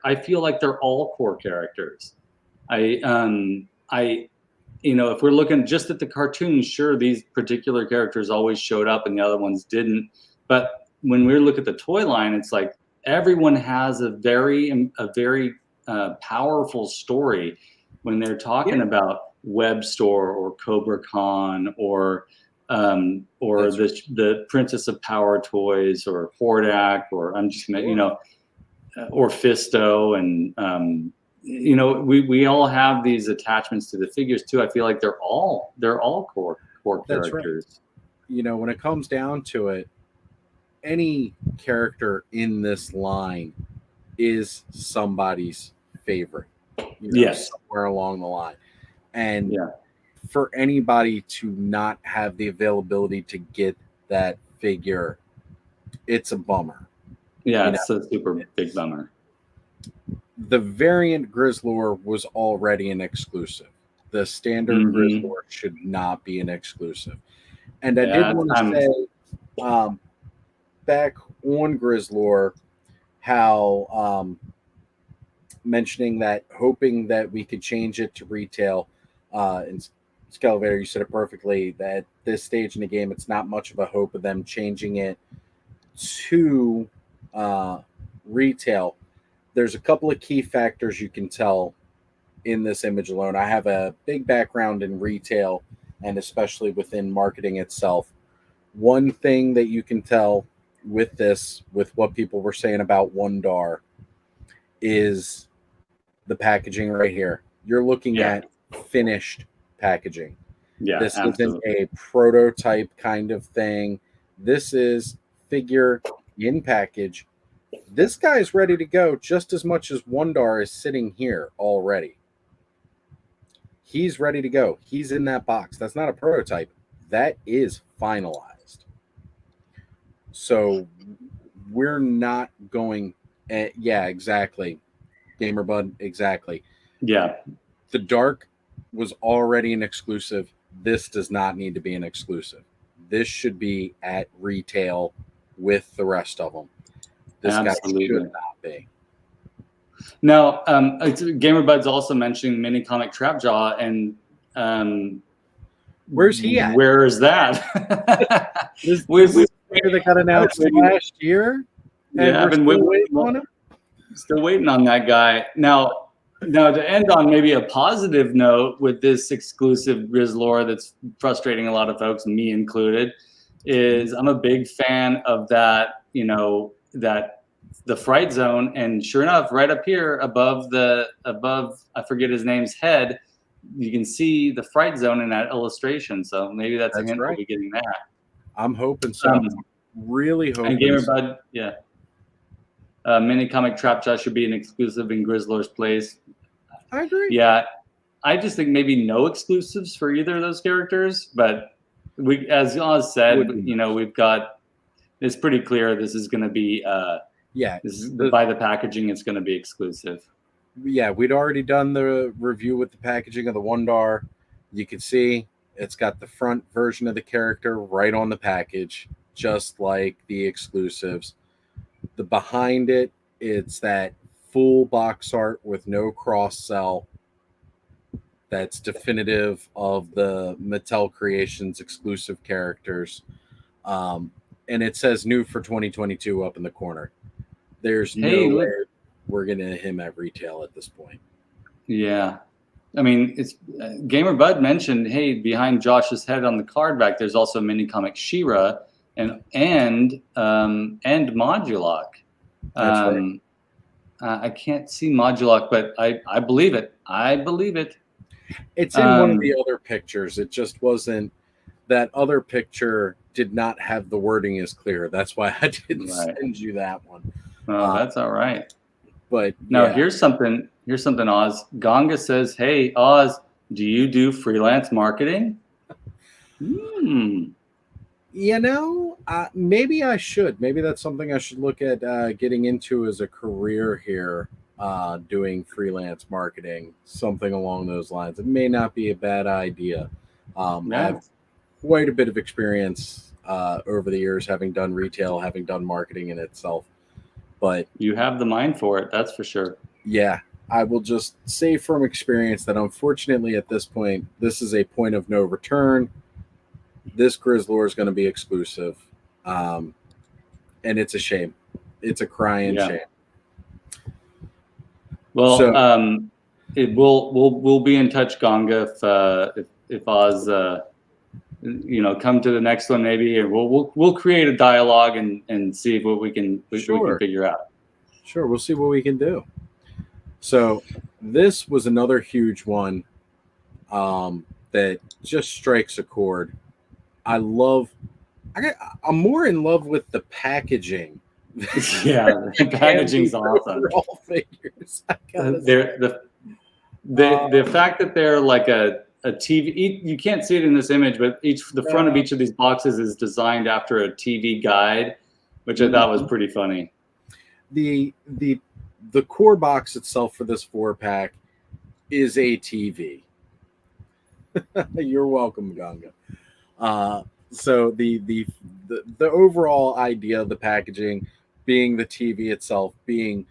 I feel like they're all core characters. You know, if we're looking just at the cartoons, sure, these particular characters always showed up and the other ones didn't. But when we look at the toy line, it's like everyone has a very powerful story when they're talking about Webstore or Cobra Khan or the Princess of Power toys or Hordak or I'm just gonna, you know, or Fisto and you know, we all have these attachments to the figures too. I feel like they're all core That's characters. Right. You know, when it comes down to it, any character in this line is somebody's favorite. You know, Yes. somewhere along the line. And for anybody to not have the availability to get that figure, it's a bummer. Yeah, it's a super big bummer. The variant Grizzlor was already an exclusive. The standard Grizzlor should not be an exclusive. And I did want to say, back on Grizzlor, how mentioning that, hoping that we could change it to retail. And Skele Vader, you said it perfectly, that at this stage in the game, it's not much of a hope of them changing it to retail. There's a couple of key factors you can tell in this image alone. I have a big background in retail and especially within marketing itself. One thing that you can tell with this, with what people were saying about WUN-DAR, is the packaging right here. You're looking at finished packaging. Yeah, this isn't a prototype kind of thing. This is figure in package. This guy's ready to go just as much as WUN-DAR is sitting here already. He's ready to go. He's in that box. That's not a prototype. That is finalized. So we're not going... yeah, exactly. GamerBud, exactly. Yeah. The Dark was already an exclusive. This does not need to be an exclusive. This should be at retail with the rest of them. This guy should not be. Now, GamerBud's also mentioning Mini Comic Trapjaw, and where's he at? Where is that? we that got announced last year. Yeah, I've been waiting on him. Still waiting on that guy. Now to end on maybe a positive note with this exclusive Grizzlor that's frustrating a lot of folks, me included, is I'm a big fan of that. You know, that the Fright Zone, and sure enough, right up here above I forget his name's head, you can see the Fright Zone in that illustration. So maybe that's a hint we'll be getting that. I'm hoping so. Really hoping. And GamerBud, yeah. Mini Comic Trapjaw should be an exclusive in Grizzlor's place. I agree. Yeah, I just think maybe no exclusives for either of those characters. But we, as Oz said, you know, we've got. It's pretty clear this is going to be. This is, by the packaging, it's going to be exclusive. Yeah, we'd already done the review with the packaging of the WUN-DAR. You can see it's got the front version of the character right on the package, just like the exclusives. The behind it, it's that full box art with no cross sell. That's definitive of the Mattel Creations exclusive characters. And it says new for 2022 up in the corner. There's no way we're getting him at retail at this point. Yeah. I mean, it's GamerBud mentioned, hey, behind Josh's head on the card back, there's also Mini Comic She-Ra and Modulok. That's right. I can't see Modulok, but I believe it. I believe it. It's in one of the other pictures. It just wasn't. That other picture did not have the wording as clear. That's why I didn't send you that one. Oh, that's all right. But now here's something. Oz. Ganga says, "Hey, Oz, do you do freelance marketing?" You know, maybe I should. Maybe that's something I should look at getting into as a career here, doing freelance marketing, something along those lines. It may not be a bad idea. I have quite a bit of experience over the years, having done retail, having done marketing in itself. But you have the mind for it, that's for sure. Yeah, I will just say from experience that unfortunately at this point, this is a point of no return. This Grizzlor is going to be exclusive, and it's a shame. It's a crying shame. Well, so, we'll be in touch, Ganga, if Oz, come to the next one maybe, and we'll create a dialogue and see what we can figure out. Sure, we'll see what we can do. So this was another huge one that just strikes a chord. I'm more in love with the packaging. Yeah, the packaging's awesome. All figures. The fact that they're like a TV, you can't see it in this image, but the front of each of these boxes is designed after a TV guide, which I thought was pretty funny. The core box itself for this 4-pack is a TV. You're welcome, Ganga. So the overall idea of the packaging being the TV itself, being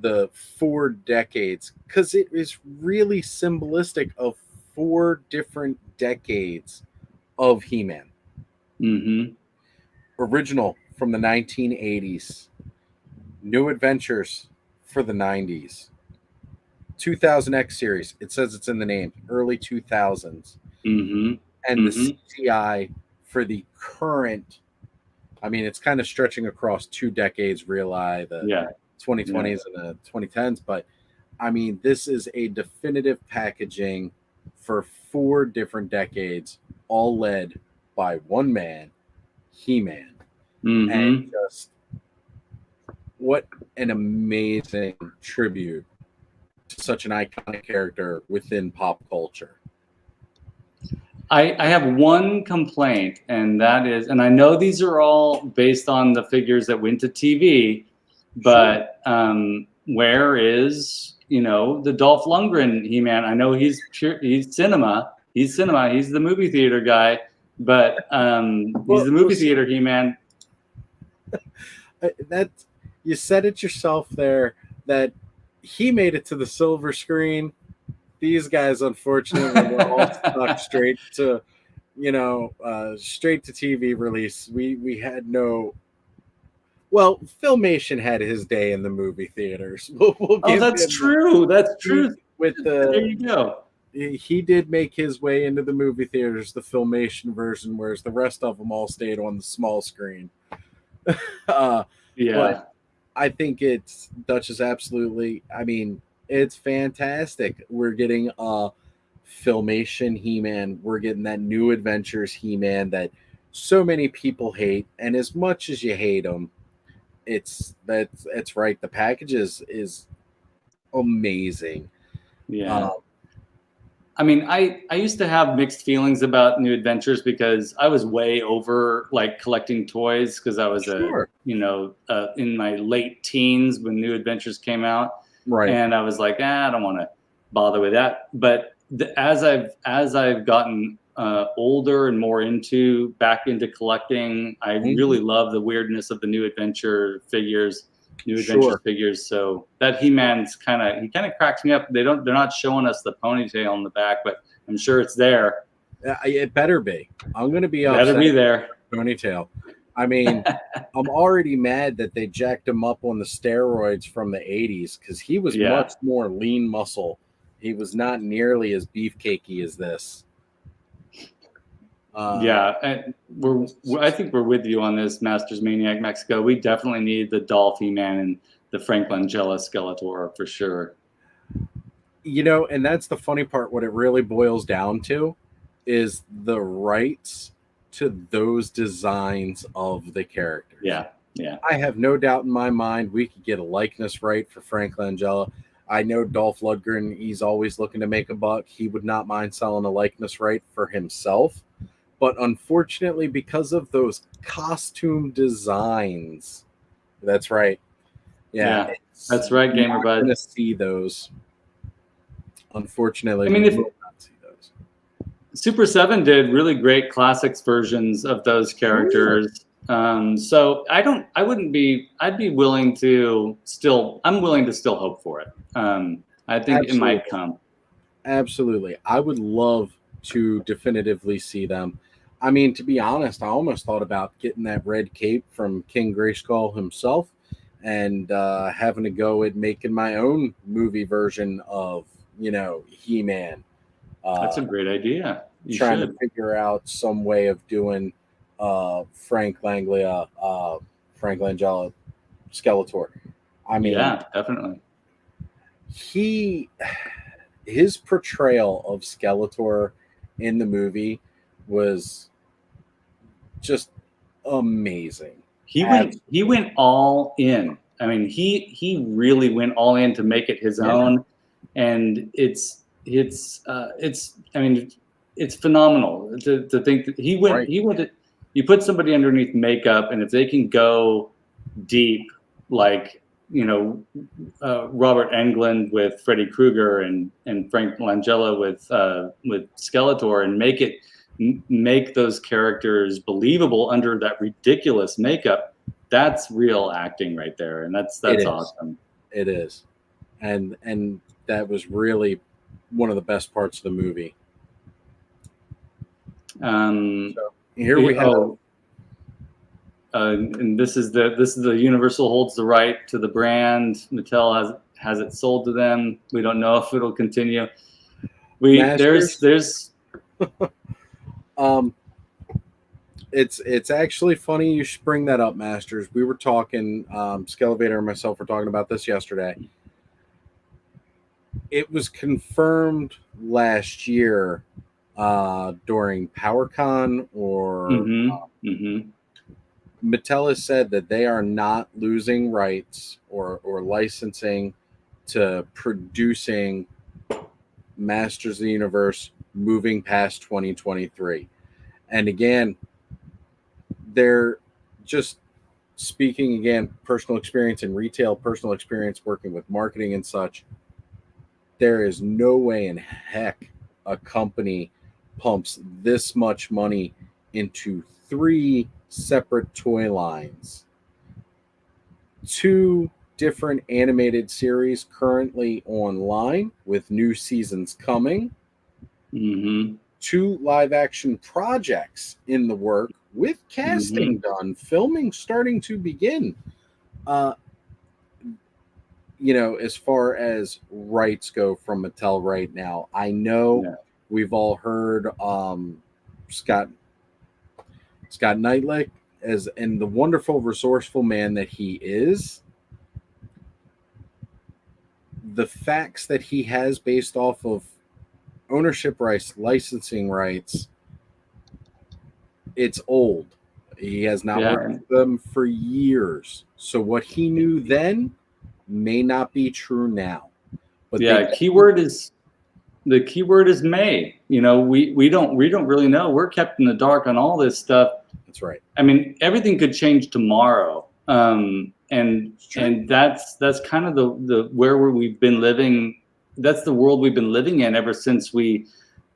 the 4 decades, because it is really symbolistic of 4 different decades of He-Man. Original from the 1980s, New Adventures for the 90s, 2000X series. It says it's in the name, early 2000s, and the CGI for the current. I mean, it's kind of stretching across 2 decades, the 2020s and the 2010s, but I mean, this is a definitive packaging for 4 different decades, all led by one man, He-Man. And just what an amazing tribute to such an iconic character within pop culture. I have one complaint, and that is, and I know these are all based on the figures that went to TV, but where is, the Dolph Lundgren He-Man? I know he's cinema. He's the movie theater guy, but he's the movie theater He-Man. That you said it yourself there, that he made it to the silver screen. These guys, unfortunately, were all stuck straight to TV release. We had no. Well, Filmation had his day in the movie theaters. That's true. That's true. There you go. He did make his way into the movie theaters, the Filmation version, whereas the rest of them all stayed on the small screen. But I think Dutch is absolutely. I mean, it's fantastic. We're getting a Filmation He-Man. We're getting that New Adventures He-Man that so many people hate, and as much as you hate him, it's right. The package is amazing. Yeah. I mean, I used to have mixed feelings about New Adventures because I was way over like collecting toys because I was in my late teens when New Adventures came out. Right. And I was like, I don't want to bother with that. But as I've gotten older and more back into collecting, I really love the weirdness of the New Adventures figures. So that He-Man's kind of cracks me up. They're not showing us the ponytail on the back, but I'm sure it's there. It better be. I'm going to be upset. Better be there. Ponytail. I mean, I'm already mad that they jacked him up on the steroids from the 80s because he was much more lean muscle. He was not nearly as beefcakey as this. And I think we're with you on this, Masters Maniac Mexico. We definitely need the Dolph He-Man and the Frank Langella Skeletor for sure. And that's the funny part. What it really boils down to is the rights to those designs of the characters. Yeah. I have no doubt in my mind we could get a likeness right for Frank Langella. I know Dolph Lundgren, he's always looking to make a buck. He would not mind selling a likeness right for himself. But unfortunately, because of those costume designs, that's right. Yeah, that's right, Gamer Bud. Going to see those. Unfortunately, I mean, we will not see those. Super 7 did really great classics versions of those characters. So I'd be willing to still hope for it. I think it might come. Absolutely. I would love to definitively see them. I mean, to be honest, I almost thought about getting that red cape from King Grayskull himself and having to go and making my own movie version of, He-Man. That's a great idea. Trying to figure out some way of doing Frank Langella Skeletor. I mean, yeah, definitely. His portrayal of Skeletor in the movie was just amazing. He went all in. I mean, he really went all in to make it his own, and it's phenomenal to think that he went. Right. He went. You put somebody underneath makeup, and if they can go deep, like Robert Englund with Freddy Krueger and Frank Langella with Skeletor, and make those characters believable under that ridiculous makeup, that's real acting right there, and that's awesome. It is, and that was really one of the best parts of the movie. So here we have. And this is the Universal holds the right to the brand. Mattel has it sold to them. We don't know if it'll continue. There's it's actually funny you should bring that up, Masters. We were talking, Skele Vader and myself were talking about this yesterday. It was confirmed last year during PowerCon or Mattel has said that they are not losing rights or licensing to producing Masters of the Universe moving past 2023. And again, they're just speaking, again, personal experience in retail, personal experience working with marketing and such. There is no way in heck a company pumps this much money into 3 separate toy lines, 2 different animated series currently online with new seasons coming, 2 live action projects in the work with casting done, filming starting to begin. As far as rights go from Mattel right now, I know we've all heard Scott Knightlick and the wonderful, resourceful man that he is. The facts that he has based off of ownership rights, licensing rights, it's old. He has not worked with them for years. So what he knew then may not be true now. But the keyword is may. We don't really know. We're kept in the dark on all this stuff. That's right. I mean, everything could change tomorrow. And that's kind of the where we've been living. That's the world we've been living in ever since we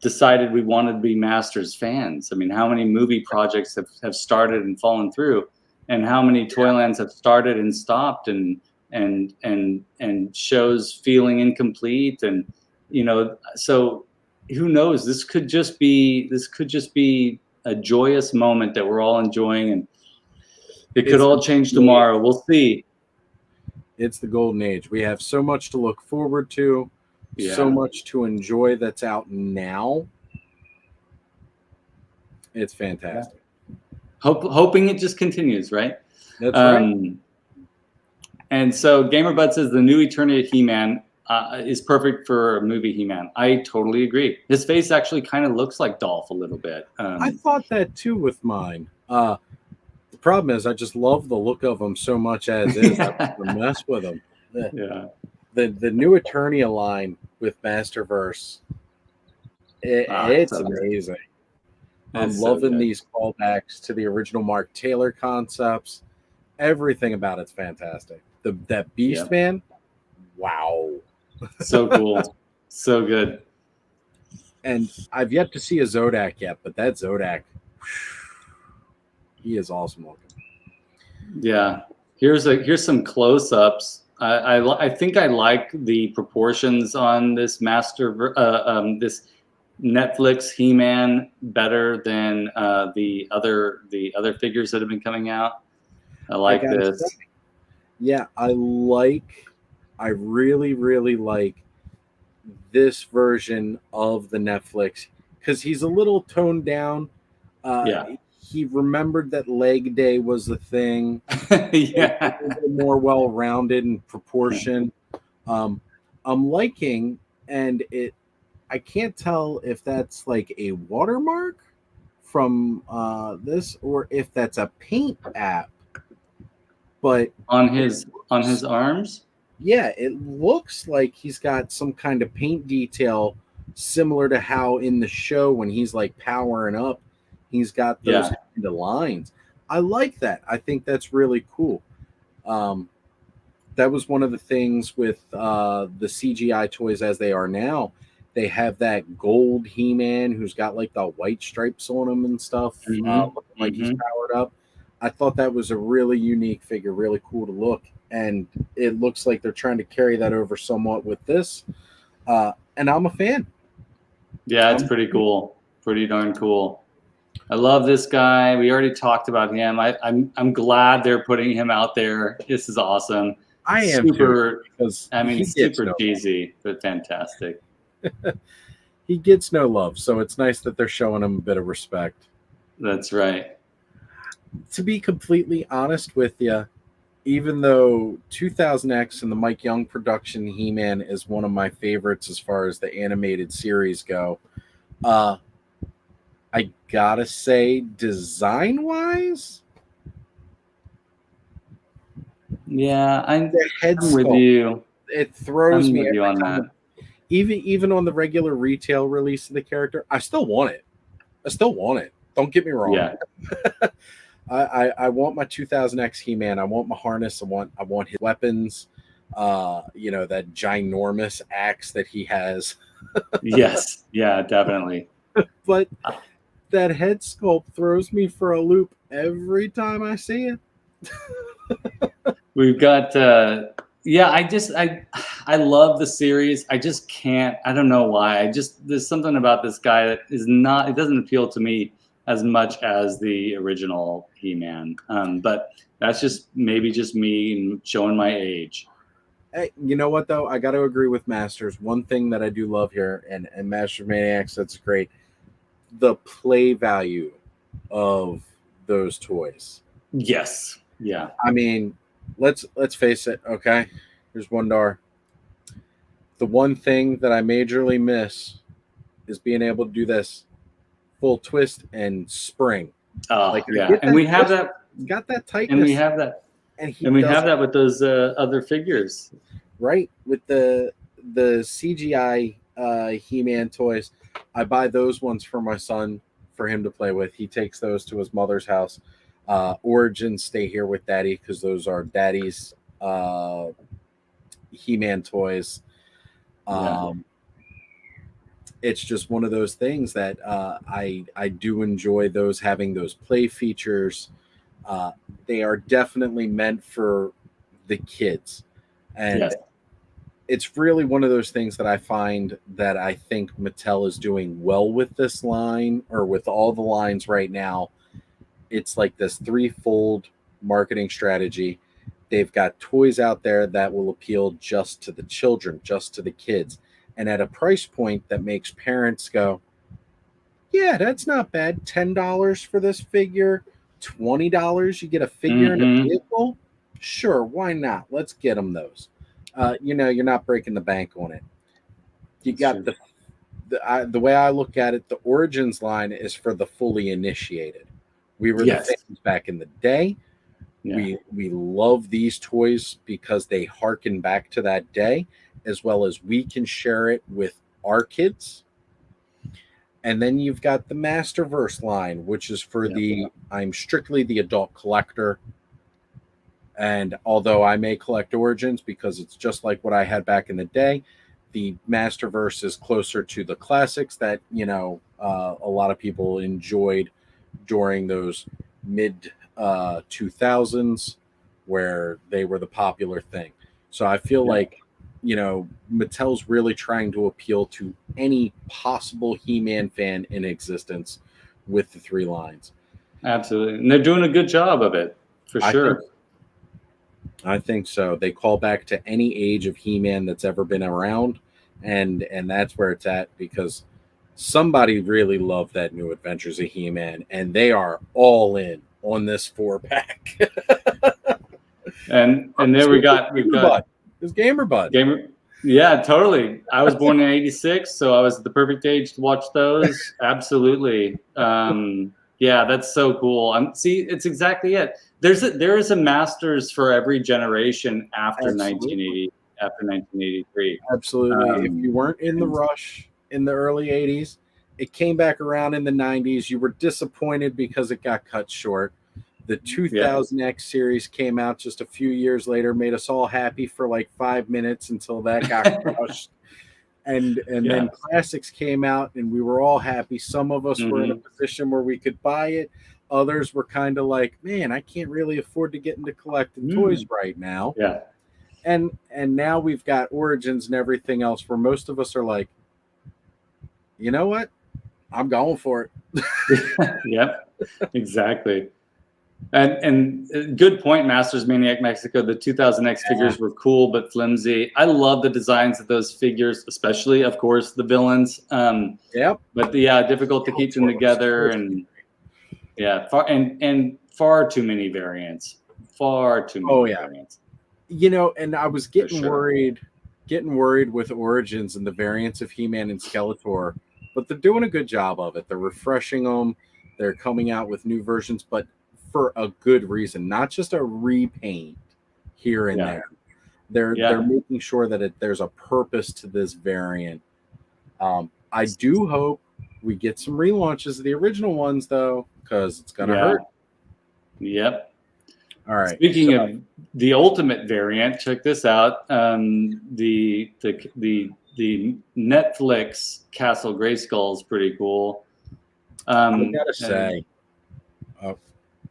decided we wanted to be Masters fans. I mean, how many movie projects have started and fallen through, and how many Toylands have started and stopped, and shows feeling incomplete, and so who knows? This could just be a joyous moment that we're all enjoying, and it could all change tomorrow. We'll see. It's the golden age. We have so much to look forward to, so much to enjoy that's out now. It's fantastic. Hoping it just continues, right? That's right. And so GamerBud says the new Eternity of He-Man is perfect for a movie He-Man. I totally agree. His face actually kind of looks like Dolph a little bit. I thought that too with mine. The problem is I just love the look of him so much as is. I don't want to mess with him. The new Eternia line with Masterverse, it's amazing. I'm It's so loving good. these callbacks to the original Mark Taylor concepts. Everything about it's fantastic. That Beast Yep. Man, wow. So cool. So good. And I've yet to see a Zodiac yet, but that Zodiac, he is awesome looking. Yeah. Here's some close-ups. I think I like the proportions on this this Netflix He-Man better than the other figures that have been coming out. I like this. Say, yeah, I really, really like this version of the Netflix because he's a little toned down. Yeah. He remembered that leg day was a thing. Yeah. A little more well-rounded in proportion. I'm liking, and I can't tell if that's like a watermark from this or if that's a paint app. But on his arms. yeah, it looks like he's got some kind of paint detail similar to how in the show when he's like powering up, he's got those kind of lines. I like that. I think that's really cool. That was one of the things with the CGI toys as they are now. They have that gold He-Man who's got like the white stripes on him and stuff, looking like he's powered up. I thought that was a really unique figure, really cool to look. And it looks like they're trying to carry that over somewhat with this. And I'm a fan. Yeah, it's pretty cool. Pretty darn cool. I love this guy. We already talked about him. I'm glad they're putting him out there. This is awesome. I am super, too, because super cheesy, but fantastic. He gets no love, so it's nice that they're showing him a bit of respect. That's right. To be completely honest with you, even though 2000X and the Mike Young production He-Man is one of my favorites as far as the animated series go, I gotta say, design-wise, yeah, I'm sculpt, with you. It throws me with you on that. Even on the regular retail release of the character, I still want it. Don't get me wrong. Yeah. I want my 2000X He-Man. I want my harness. I want his weapons. That ginormous axe that he has. Yes. Yeah, definitely. But that head sculpt throws me for a loop every time I see it. We've got I love the series. I just can't. I don't know why. There's something about this guy that it doesn't appeal to me as much as the original He-Man. But that's just maybe just me showing my age. Hey, you know what though? I got to agree with Masters. One thing that I do love here, and Master Maniacs, that's great. The play value of those toys. Yes. Yeah. I mean, let's face it. Okay, here's WUN-DAR. The one thing that I majorly miss is being able to do this full twist and spring. Yeah, and we have that. Got that tightness, and we have that, and we have that with those other figures, right? With the CGI He-Man toys, I buy those ones for my son for him to play with. He takes those to his mother's house. Origins stay here with Daddy because those are Daddy's He-Man toys. It's just one of those things that I do enjoy those, having those play features. They are definitely meant for the kids. And it's really one of those things that I find that I think Mattel is doing well with this line, or with all the lines right now. It's like this threefold marketing strategy. They've got toys out there that will appeal just to the children, just to the kids, and at a price point that makes parents go, yeah, that's not bad. $10 for this figure, $20, you get a figure and a vehicle. Sure, why not? Let's get them those. You're not breaking the bank on it. You got the way I look at it, the Origins line is for the fully initiated. We were the fans back in the day. Yeah. We love these toys because they harken back to that day, as well as we can share it with our kids. And then you've got the Masterverse line, which is for I'm strictly the adult collector. And although I may collect Origins because it's just like what I had back in the day, the Masterverse is closer to the classics that, a lot of people enjoyed during those mid 2000s where they were the popular thing. So I feel like, Mattel's really trying to appeal to any possible He-Man fan in existence with the 3 lines. Absolutely. And they're doing a good job of it, for sure. I think so. They call back to any age of He-Man that's ever been around, and that's where it's at, because somebody really loved that New Adventures of He-Man, and they are all in on this 4-pack. and there we got His gamer bud. Yeah, totally. I was born in '86, so I was at the perfect age to watch those. Absolutely. Yeah, that's so cool. See, it's exactly it. There is a Masters for every generation after 1980, after 1983. Absolutely. If you weren't in the rush in the early 80s, it came back around in the 90s. You were disappointed because it got cut short. The 2000X series came out just a few years later, made us all happy for like 5 minutes until that got crushed. And then Classics came out and we were all happy. Some of us were in a position where we could buy it. Others were kind of like, man, I can't really afford to get into collecting toys right now. Yeah. And now we've got Origins and everything else where most of us are like, you know what? I'm going for it. Yep, exactly. And good point, Masters Maniac Mexico. The 2000X figures were cool but flimsy. I love the designs of those figures, especially, of course, the villains. But difficult to keep them together, and far too many variants. Far too many variants. And I was getting worried with Origins and the variants of He-Man and Skeletor, but they're doing a good job of it. They're refreshing them. They're coming out with new versions, but for a good reason, not just a repaint here and there. They're making sure that there's a purpose to this variant. I do hope we get some relaunches of the original ones, though, because it's gonna hurt. Yep. All right. Speaking of the ultimate variant, check this out. The Netflix Castle Grayskull is pretty cool. I gotta say.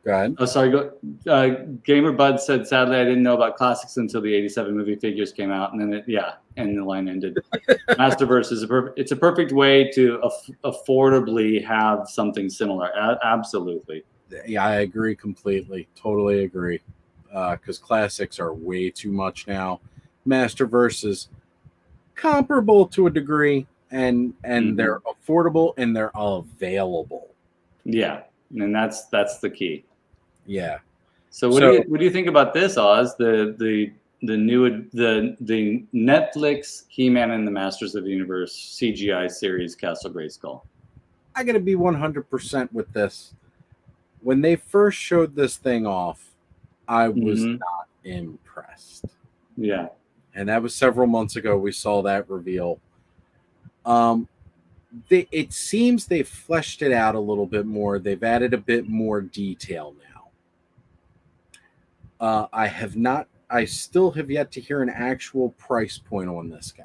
Go ahead. Oh, sorry. Gamer Bud said, sadly, I didn't know about Classics until the '87 movie figures came out, and then and the line ended. Masterverse is it's a perfect way to affordably have something similar. Absolutely. Yeah, I agree completely. Totally agree. Because Classics are way too much now. Masterverse is comparable to a degree, and they're affordable and they're available. Yeah, and that's the key. Yeah. So what do you think about this, Oz? The Netflix He-Man and the Masters of the Universe CGI series Castle Grayskull. I gotta be 100% with this. When they first showed this thing off, I was not impressed. Yeah. And that was several months ago. We saw that reveal. It seems they've fleshed it out a little bit more. They've added a bit more detail now. I still have yet to hear an actual price point on this guy.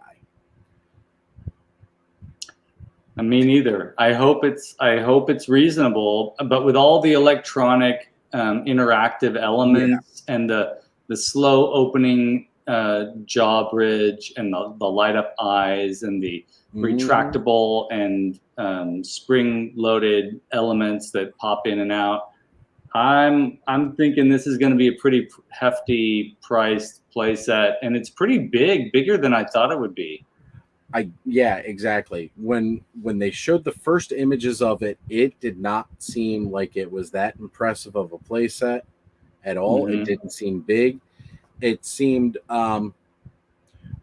Me neither. I hope it's reasonable, but with all the electronic interactive elements and the slow opening jaw bridge and the light up eyes and the retractable and spring loaded elements that pop in and out, I'm thinking this is going to be a pretty hefty priced playset, and it's pretty bigger than I thought it would be. Yeah, exactly. When they showed the first images of it, it did not seem like it was that impressive of a playset at all. It didn't seem big. It seemed well,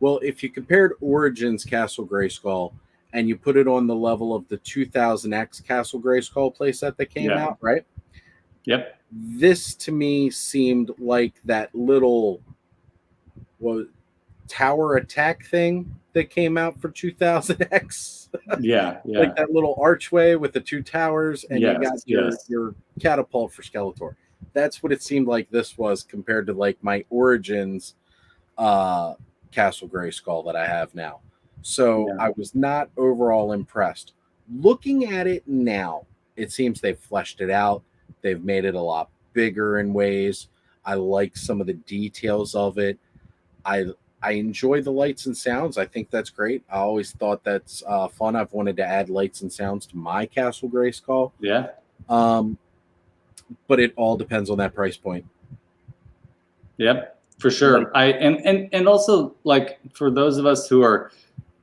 if you compared Origins Castle Grayskull and you put it on the level of the 2000X Castle Grayskull playset that came out, right? Yep. This to me seemed like that little tower attack thing that came out for 2000X. Yeah, yeah. Like that little archway with the two towers, and you got Yes. your catapult for Skeletor. That's what it seemed like this was compared to like my Origins Castle Grayskull that I have now. So Yeah. I was not overall impressed. Looking at it now, it seems they've fleshed it out. They've made it a lot bigger in ways. I like some of the details of it. I enjoy the lights and sounds. I think that's great. I always thought that's fun. I've wanted to add lights and sounds to my Castle Grayskull. Yeah. But it all depends on that price point. Yep, for sure. And also, like, for those of us who are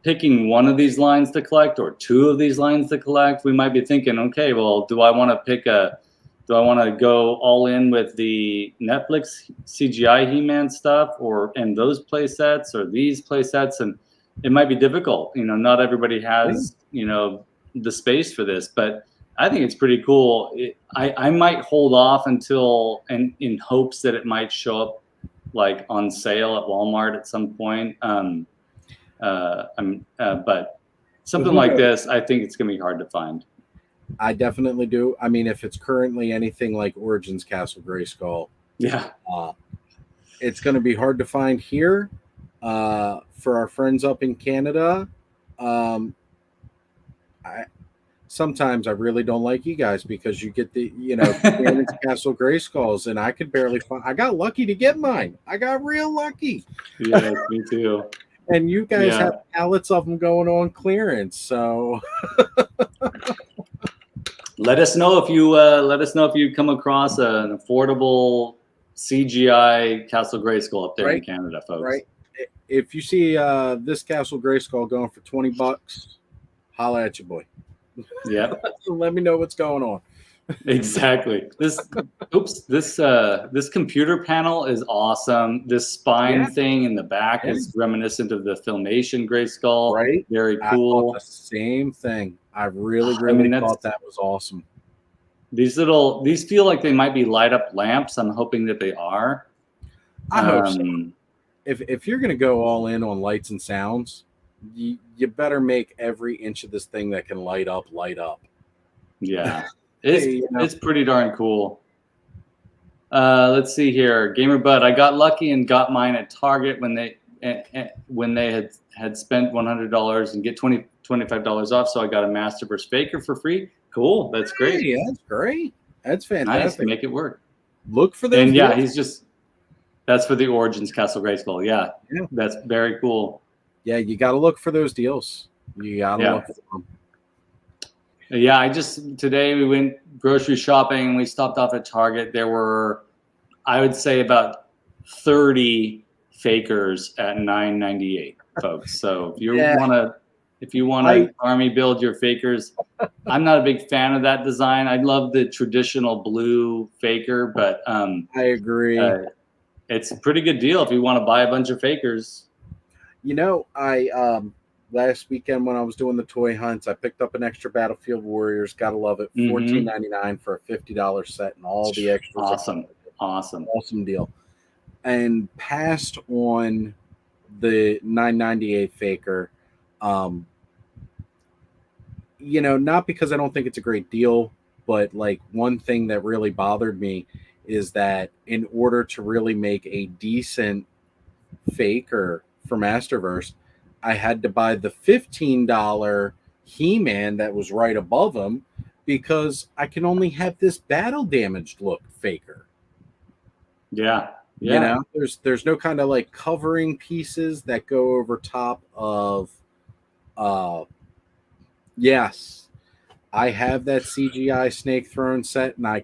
picking one of these lines to collect or two of these lines to collect, we might be thinking, okay, well, do I want to go all in with the Netflix CGI He-Man stuff and those play sets or these play sets? And it might be difficult. You know, not everybody has, you know, the space for this, but I think it's pretty cool. I might hold off until, and in hopes that it might show up like on sale at Walmart at some point. But something like this, I think it's going to be hard to find. I definitely do. I mean, if it's currently anything like Origins Castle Grayskull, yeah, it's going to be hard to find here. For our friends up in Canada, sometimes I really don't like you guys because you get the, you know, Castle Grayskulls, and I could barely find. I got lucky to get mine. I got real lucky. Yeah, me too. And you guys have pallets of them going on clearance, so. Let us know if you come across an affordable CGI Castle Grayskull up there in Canada, folks. Right. If you see this Castle Grayskull going for $20, holla at your boy. Yeah. Let me know what's going on. Exactly. This computer panel is awesome. This spine thing in the back is reminiscent of the Filmation Grayskull. Right. Very cool. I thought the same thing. I really thought that was awesome. These feel like they might be light up lamps. I'm hoping that they are. I hope so. If you're gonna go all in on lights and sounds, you better make every inch of this thing that can light up. Yeah. It's pretty darn cool. Let's see here. Gamer Bud, I got lucky and got mine at Target when they had spent $100 and get $25 off. So I got a Masterverse Faker for free. Cool. That's great. Hey, that's great. That's fantastic. Nice. Make it work. Look for those. And that's for the Origins Castle Grayskull. Yeah. That's very cool. Yeah, you got to look for those deals. You got to look for them. Yeah, today we went grocery shopping and we stopped off at Target. There were, I would say, about 30 fakers at $9.98, folks. So if you want to army build your fakers, I'm not a big fan of that design. I love the traditional blue faker, but I agree. It's a pretty good deal if you want to buy a bunch of fakers. You know, last weekend when I was doing the toy hunts, I picked up an extra Battlefield Warriors. Gotta love it. $14.99 for a $50 set and all the extras. Awesome deal. And passed on the $9.98 faker. You know, not because I don't think it's a great deal, but like one thing that really bothered me is that in order to really make a decent faker for Masterverse, I had to buy the $15 He-Man that was right above him because I can only have this battle damaged look faker. Yeah. You know, there's no kind of like covering pieces that go over top of yes. I have that CGI Snake Throne set, and I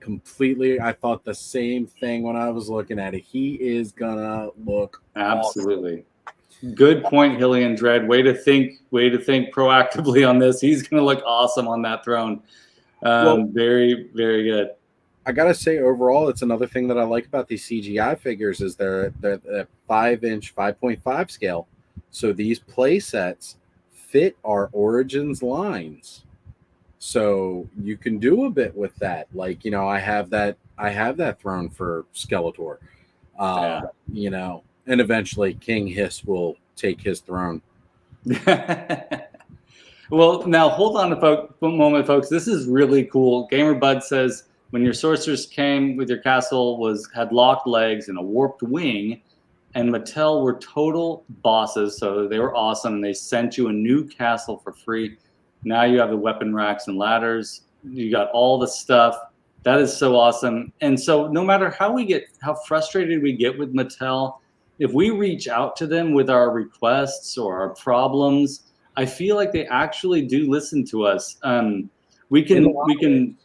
thought the same thing when I was looking at it. He is gonna look absolutely awesome. Good point, Hillian Dread. Way to think proactively on this. He's gonna look awesome on that throne. Very, very good. I gotta say, overall, it's another thing that I like about these CGI figures is they're 5-inch, 5.5 scale. So these play sets fit our Origins lines. So you can do a bit with that. Like, you know, I have that throne for Skeletor. You know, and eventually King Hiss will take his throne. Well, now hold on a moment, folks. This is really cool. Gamer Bud says, when your sorcerers came with your castle had locked legs and a warped wing, and Mattel were total bosses, so they were awesome, and they sent you a new castle for free. Now you have the weapon racks and ladders. You got all the stuff. That is so awesome. And so no matter how frustrated we get with Mattel, if we reach out to them with our requests or our problems, I feel like they actually do listen to us. We can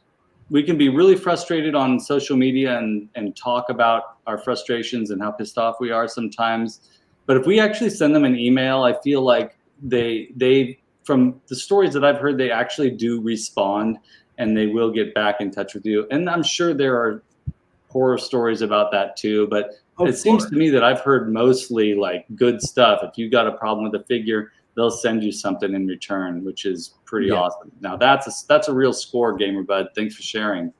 be really frustrated on social media and talk about our frustrations and how pissed off we are sometimes. But if we actually send them an email, I feel like they from the stories that I've heard, they actually do respond and they will get back in touch with you. And I'm sure there are horror stories about that too, but it seems to me that I've heard mostly like good stuff. If you got a problem with a figure, they'll send you something in return, which is pretty awesome. Now that's a real score, Gamer Bud. Thanks for sharing.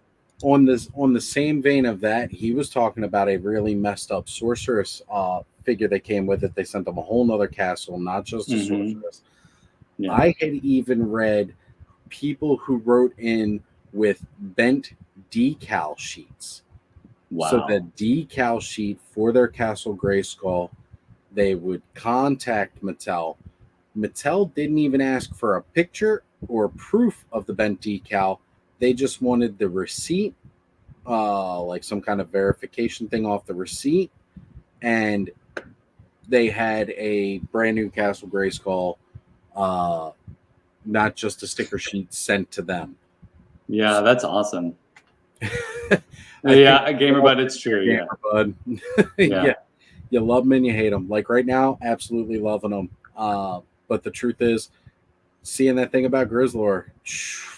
On the same vein of that, he was talking about a really messed up sorceress figure that came with it. They sent them a whole nother castle, not just a sorceress. Yeah. I had even read people who wrote in with bent decal sheets. Wow. So the decal sheet for their Castle Grayskull, they would contact Mattel. Mattel didn't even ask for a picture or proof of the bent decal. They just wanted the receipt, like some kind of verification thing off the receipt. And they had a brand new Castle Grayskull, not just a sticker sheet, sent to them. Yeah, that's awesome. Yeah, Gamer Bud, it's true. Gamer Bud. Yeah. You love them and you hate them. Like right now, absolutely loving them. But the truth is, seeing that thing about Grizzlor,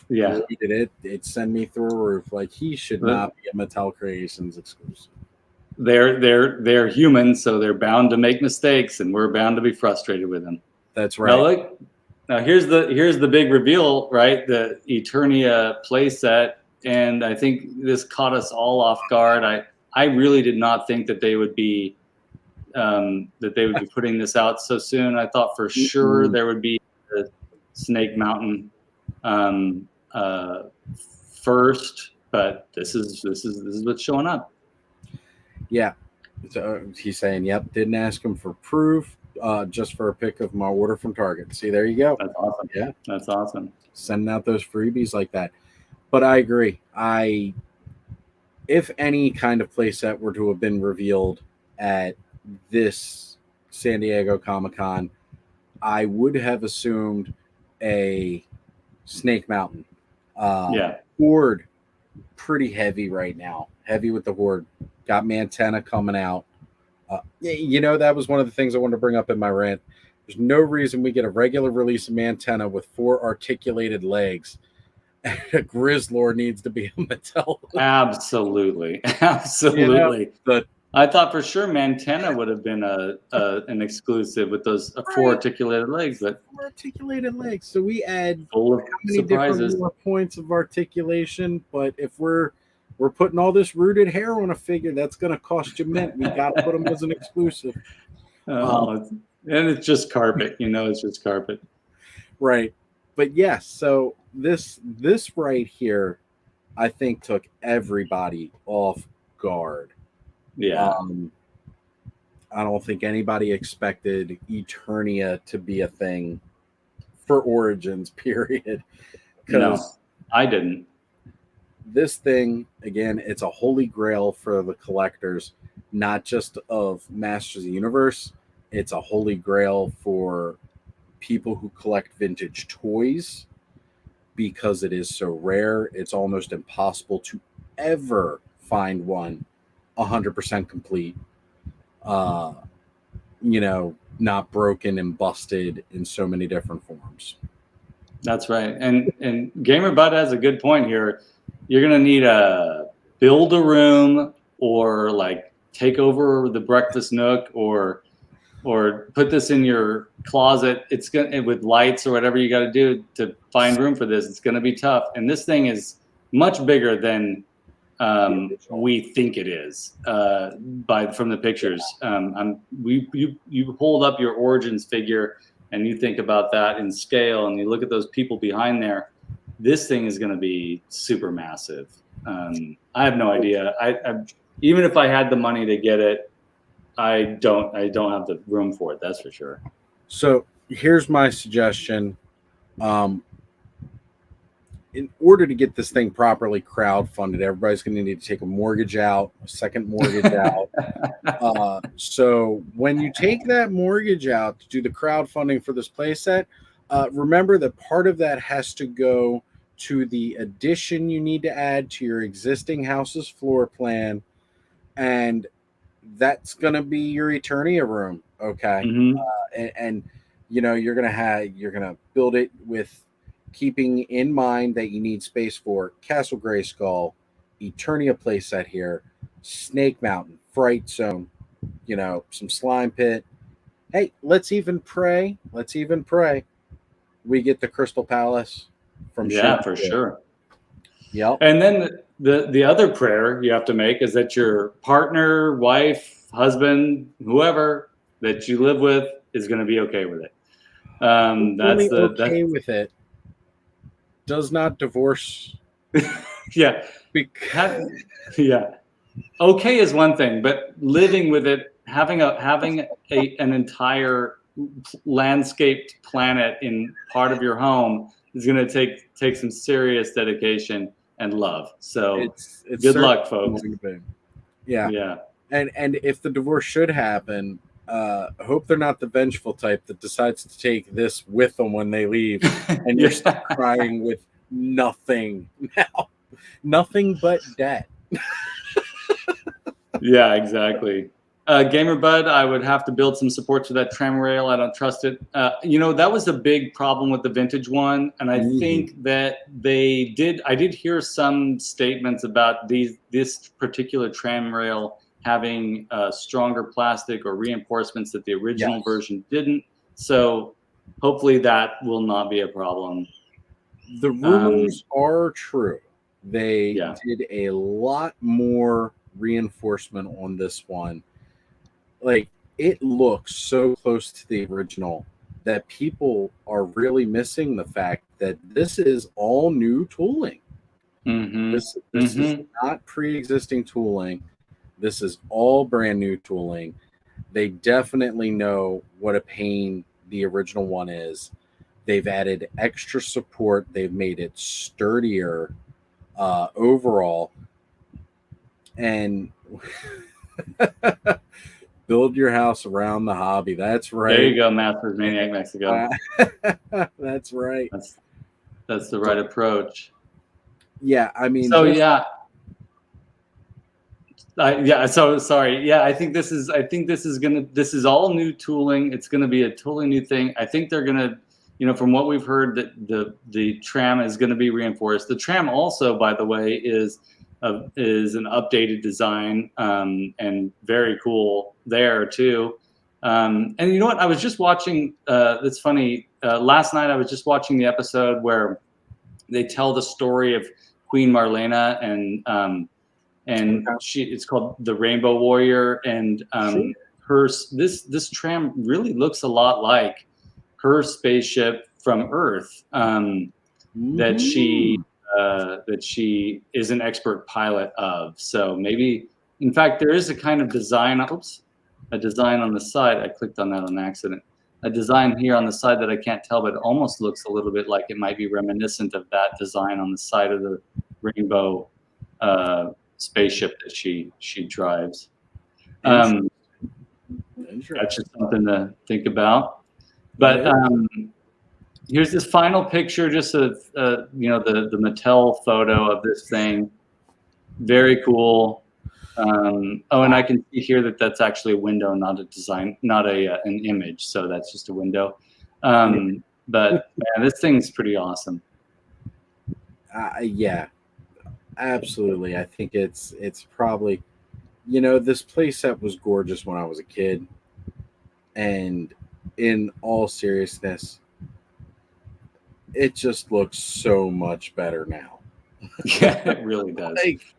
it sent me through a roof. Like he should not be a Mattel Creations exclusive. They're human, so they're bound to make mistakes, and we're bound to be frustrated with them. That's right. Now here's the big reveal, right? The Eternia playset, and I think this caught us all off guard. I really did not think that they would be putting this out so soon. I thought for sure there would be the Snake Mountain first, but this is what's showing up. Yeah, so he's saying, "Yep, didn't ask him for proof, just for a pic of my order from Target." See, there you go. That's awesome. Yeah, that's awesome. Sending out those freebies like that. But I agree. If any kind of playset were to have been revealed at this San Diego Camo Khan, I would have assumed a Snake Mountain. Horde, pretty heavy right now. Heavy with the Horde. Got Mantenna coming out. That was one of the things I wanted to bring up in my rant. There's no reason we get a regular release of Mantenna with 4 articulated legs. And a Grizzlor needs to be a Mattel. Absolutely. But I thought for sure Mantenna would have been an exclusive with those 4 articulated legs. But 4 articulated legs. So we add full of how many surprises. Different more points of articulation. But if we're putting all this rooted hair on a figure, that's going to cost you mint. We got to put them as an exclusive. And it's just carpet. It's just carpet. Right. But yes, so this right here, I think took everybody off guard. Yeah. I don't think anybody expected Eternia to be a thing for Origins, period. No, I didn't. This thing, again, it's a holy grail for the collectors, not just of Masters of the Universe. It's a holy grail for people who collect vintage toys because it is so rare. It's almost impossible to ever find one 100% complete, not broken and busted in so many different forms. That's right. And Gamer Bud has a good point here. You're going to need a build a room or like take over the breakfast nook or put this in your closet. It's going with lights or whatever you got to do to find room for this. It's going to be tough. And this thing is much bigger than we think it is from the pictures. You hold up your Origins figure and you think about that in scale, and you look at those people behind there, this thing is going to be super massive. I have no idea. I even if I had the money to get it, I don't have the room for it. That's for sure. So here's my suggestion. In order to get this thing properly crowdfunded, everybody's going to need to take a mortgage out, a second mortgage out. So when you take that mortgage out to do the crowdfunding for this playset, remember that part of that has to go to the addition you need to add to your existing house's floor plan, and that's going to be your Eternia room. Okay. And you know, you're going to build it with keeping in mind that you need space for Castle Grayskull, Eternia playset here, Snake Mountain, Fright Zone, you know, some Slime Pit. Hey, let's even pray we get the Crystal Palace from for sure. Yep. And then the other prayer you have to make is that your partner, wife, husband, whoever that you live with is going to be okay with it. With it. Does not divorce. Yeah. Yeah. Okay is one thing, but living with it, having an entire landscaped planet in part of your home is going to take some serious dedication and love. So it's good luck, folks. Yeah. And if the divorce should happen, hope they're not the vengeful type that decides to take this with them when they leave, and you're stuck crying with nothing now, nothing but debt. Yeah, exactly. Gamer Bud, I would have to build some support to that tram rail. I don't trust it. You know, that was a big problem with the vintage one, and I think that I did hear some statements about this particular tram rail having stronger plastic or reinforcements that the original version didn't. So hopefully that will not be a problem. The rumors are true. They did a lot more reinforcement on this one. Like, it looks so close to the original that people are really missing the fact that this is all new tooling. This is not pre-existing tooling. This is all brand new tooling. They definitely know what a pain the original one is. They've added extra support. They've made it sturdier overall. And build your house around the hobby. That's right. There you go, Masters Maniac Mexico. That's right. That's the right approach. Yeah, I mean. So So sorry. Yeah, I think this is all new tooling. It's gonna be a totally new thing. I think they're gonna, you know, from what we've heard, that the tram is gonna be reinforced. The tram also, by the way, is an updated design, and very cool there too. And you know what? I was just watching. It's funny. Last night I was just watching the episode where they tell the story of Queen Marlena, and it's called The Rainbow Warrior, and this tram really looks a lot like her spaceship from Earth, that she is an expert pilot of. So maybe, in fact, there is a kind of design. A design on the side. I clicked on that on accident. A design here on the side that I can't tell, but it almost looks a little bit like it might be reminiscent of that design on the side of the Rainbow spaceship that she drives. That's just something to think about. But here's this final picture, just of you know, the Mattel photo of this thing. Very cool. And I can see here that that's actually a window, not a design, not an image. So that's just a window. But man, this thing's pretty awesome. Yeah, absolutely. I think it's probably, you know, this playset was gorgeous when I was a kid, and in all seriousness, it just looks so much better now. Yeah, it really does. Like,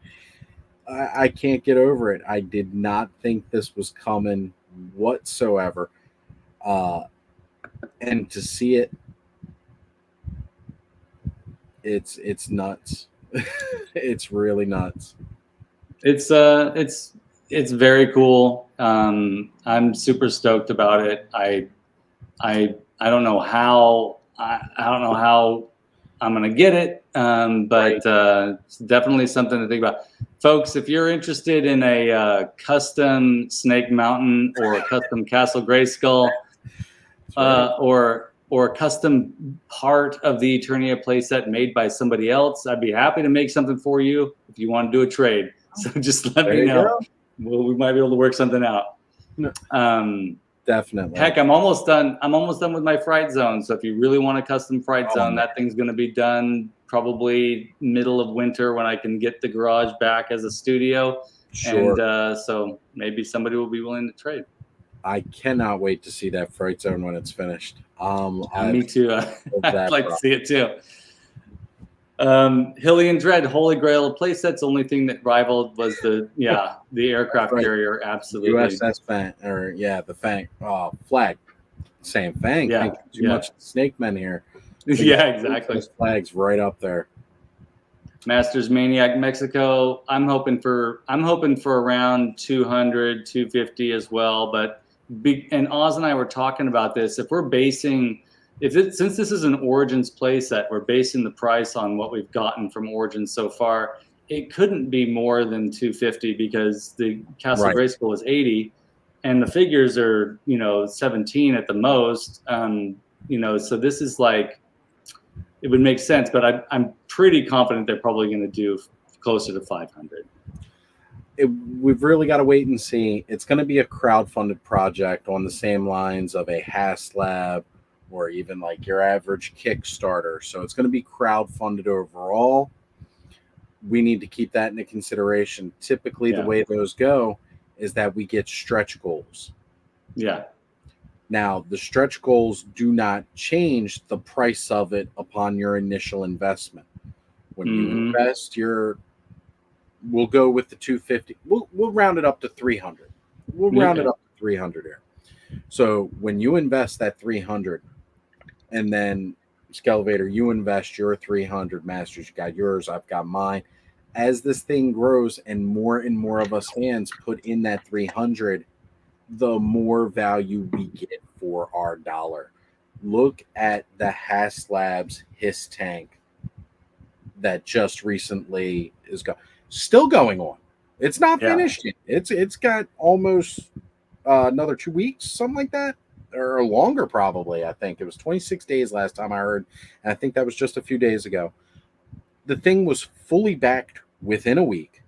I can't get over it. I did not think this was coming whatsoever. And to see it, it's nuts. It's really nuts. It's very cool. I'm super stoked about it. I don't know how I don't know how I'm gonna get it, but it's definitely something to think about, folks. If you're interested in a custom Snake Mountain or a custom Castle Grayskull, or a custom part of the Eternia playset made by somebody else, I'd be happy to make something for you if you want to do a trade. So just let me know. Well, we might be able to work something out. Definitely. Heck, I'm almost done. I'm almost done with my Fright Zone. So if you really want a custom Fright Zone, that thing's going to be done probably middle of winter when I can get the garage back as a studio. Sure. And so maybe somebody will be willing to trade. I cannot wait to see that Fright Zone when it's finished. Me too. I'd like to see it too. Hilly and Dread, Holy Grail of playsets. Only thing that rivaled was the aircraft carrier. Absolutely. USS Fang, or the Fang. Oh, flag. Same Fang. Yeah. Too much Snake Men here. Yeah, exactly. Those flags right up there. Masters Maniac Mexico. I'm hoping for around 200, 250 as well. But and Oz and I were talking about this. If we're basing, since this is an Origins playset, we're basing the price on what we've gotten from Origins so far. It couldn't be more than 250 because the Castle Grayskull is 80, and the figures are 17 at the most. So this is like, it would make sense, but I'm pretty confident they're probably going to do closer to 500. We've really got to wait and see. It's going to be a crowd-funded project on the same lines of a HasLab or even like your average Kickstarter. So it's going to be crowd-funded overall. We need to keep that into consideration. Typically, the way those go is that we get stretch goals. Yeah. Now, the stretch goals do not change the price of it upon your initial investment. When you invest, we'll go with the 250. We'll round it up to 300. We'll round it up to 300 here. So when you invest that 300, and then Skele Vader, you invest your 300. Masters, you got yours. I've got mine. As this thing grows and more of us hands put in that 300, the more value we get for our dollar. Look at the HasLabs Hiss tank that just recently is still going on. It's not finished yet. It's got almost another 2 weeks, something like that, or longer probably. I think it was 26 days last time I heard, and I think that was just a few days ago. The thing was fully backed within a week.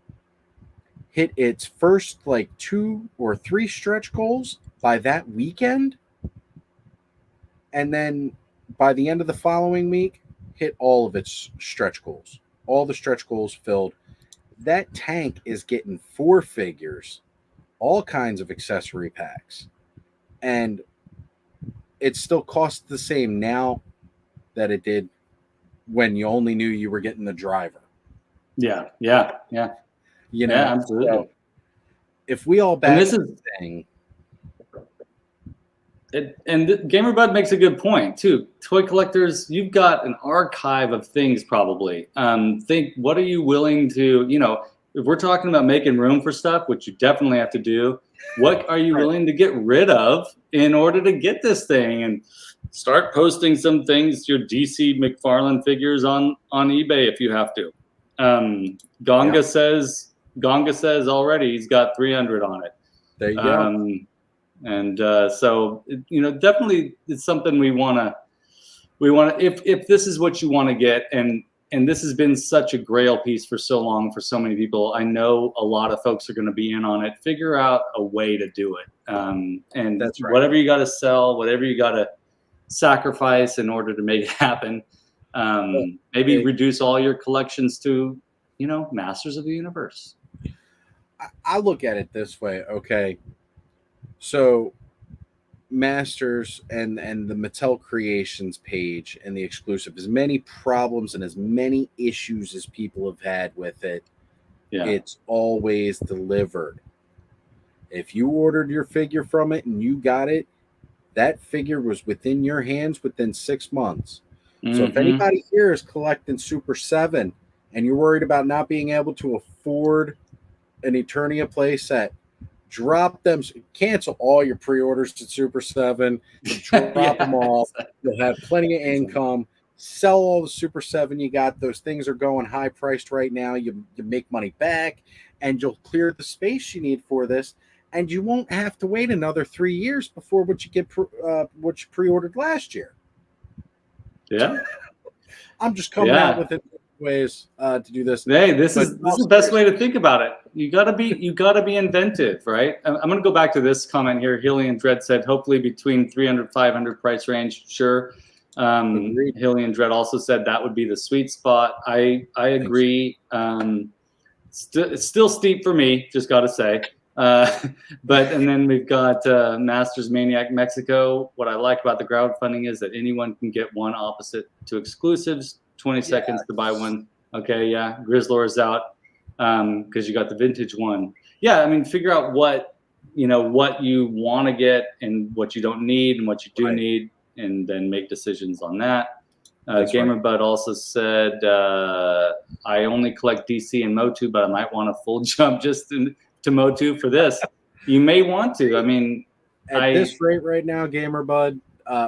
Hit its first like 2 or 3 stretch goals by that weekend. And then by the end of the following week, hit all of its stretch goals. All the stretch goals filled. That tank is getting 4 figures, all kinds of accessory packs. And it still costs the same now that it did when you only knew you were getting the driver. Yeah. Absolutely. So if we all back this thing, and GamerBud makes a good point too. Toy collectors, you've got an archive of things probably. Think, what are you willing to, if we're talking about making room for stuff, which you definitely have to do, what are you willing to get rid of in order to get this thing? And start posting some things, your DC McFarlane figures on eBay if you have to. Gonga says already he's got 300 on it. There you go. And so definitely it's something we want to if this is what you want to get, and this has been such a grail piece for so long for so many people. I know a lot of folks are going to be in on it. Figure out a way to do it, and that's right. Whatever you got to sell, whatever you got to sacrifice in order to make it happen. Maybe reduce all your collections to Masters of the Universe. I look at it this way, okay? So Masters and the Mattel Creations page and the exclusive, as many problems and as many issues as people have had with it, it's always delivered. If you ordered your figure from it and you got it, that figure was within your hands within 6 months. So if Mhm. anybody here is collecting Super 7 and you're worried about not being able to afford an Eternia playset, drop them, cancel all your pre-orders to Super 7, drop Yeah, them all. exactly. You'll have plenty of income. Sell all the Super 7 you got. Those things are going high priced right now. You make money back, and you'll clear the space you need for this, and you won't have to wait another 3 years before what you what you pre-ordered last year. Yeah. I'm just coming out with it ways to do this. Hey, this is the best way to think about it. You gotta be inventive, right? I'm gonna go back to this comment here. Hillian Dread said, hopefully between 300, 500 price range. Sure. Hillian Dread also said that would be the sweet spot. I agree. It's still steep for me, just gotta say. But and then we've got Masters Maniac Mexico. What I like about the crowdfunding is that anyone can get one opposite to exclusives. 20 seconds to buy one. Okay, yeah. Grizzlor's out because you got the vintage one. Yeah, I mean, figure out what you want to get and what you don't need and what you do need, and then make decisions on that. GamerBud also said, I only collect DC and MOTU, but I might want a full jump just to MOTU for this. You may want to. I mean, at this rate right now, GamerBud,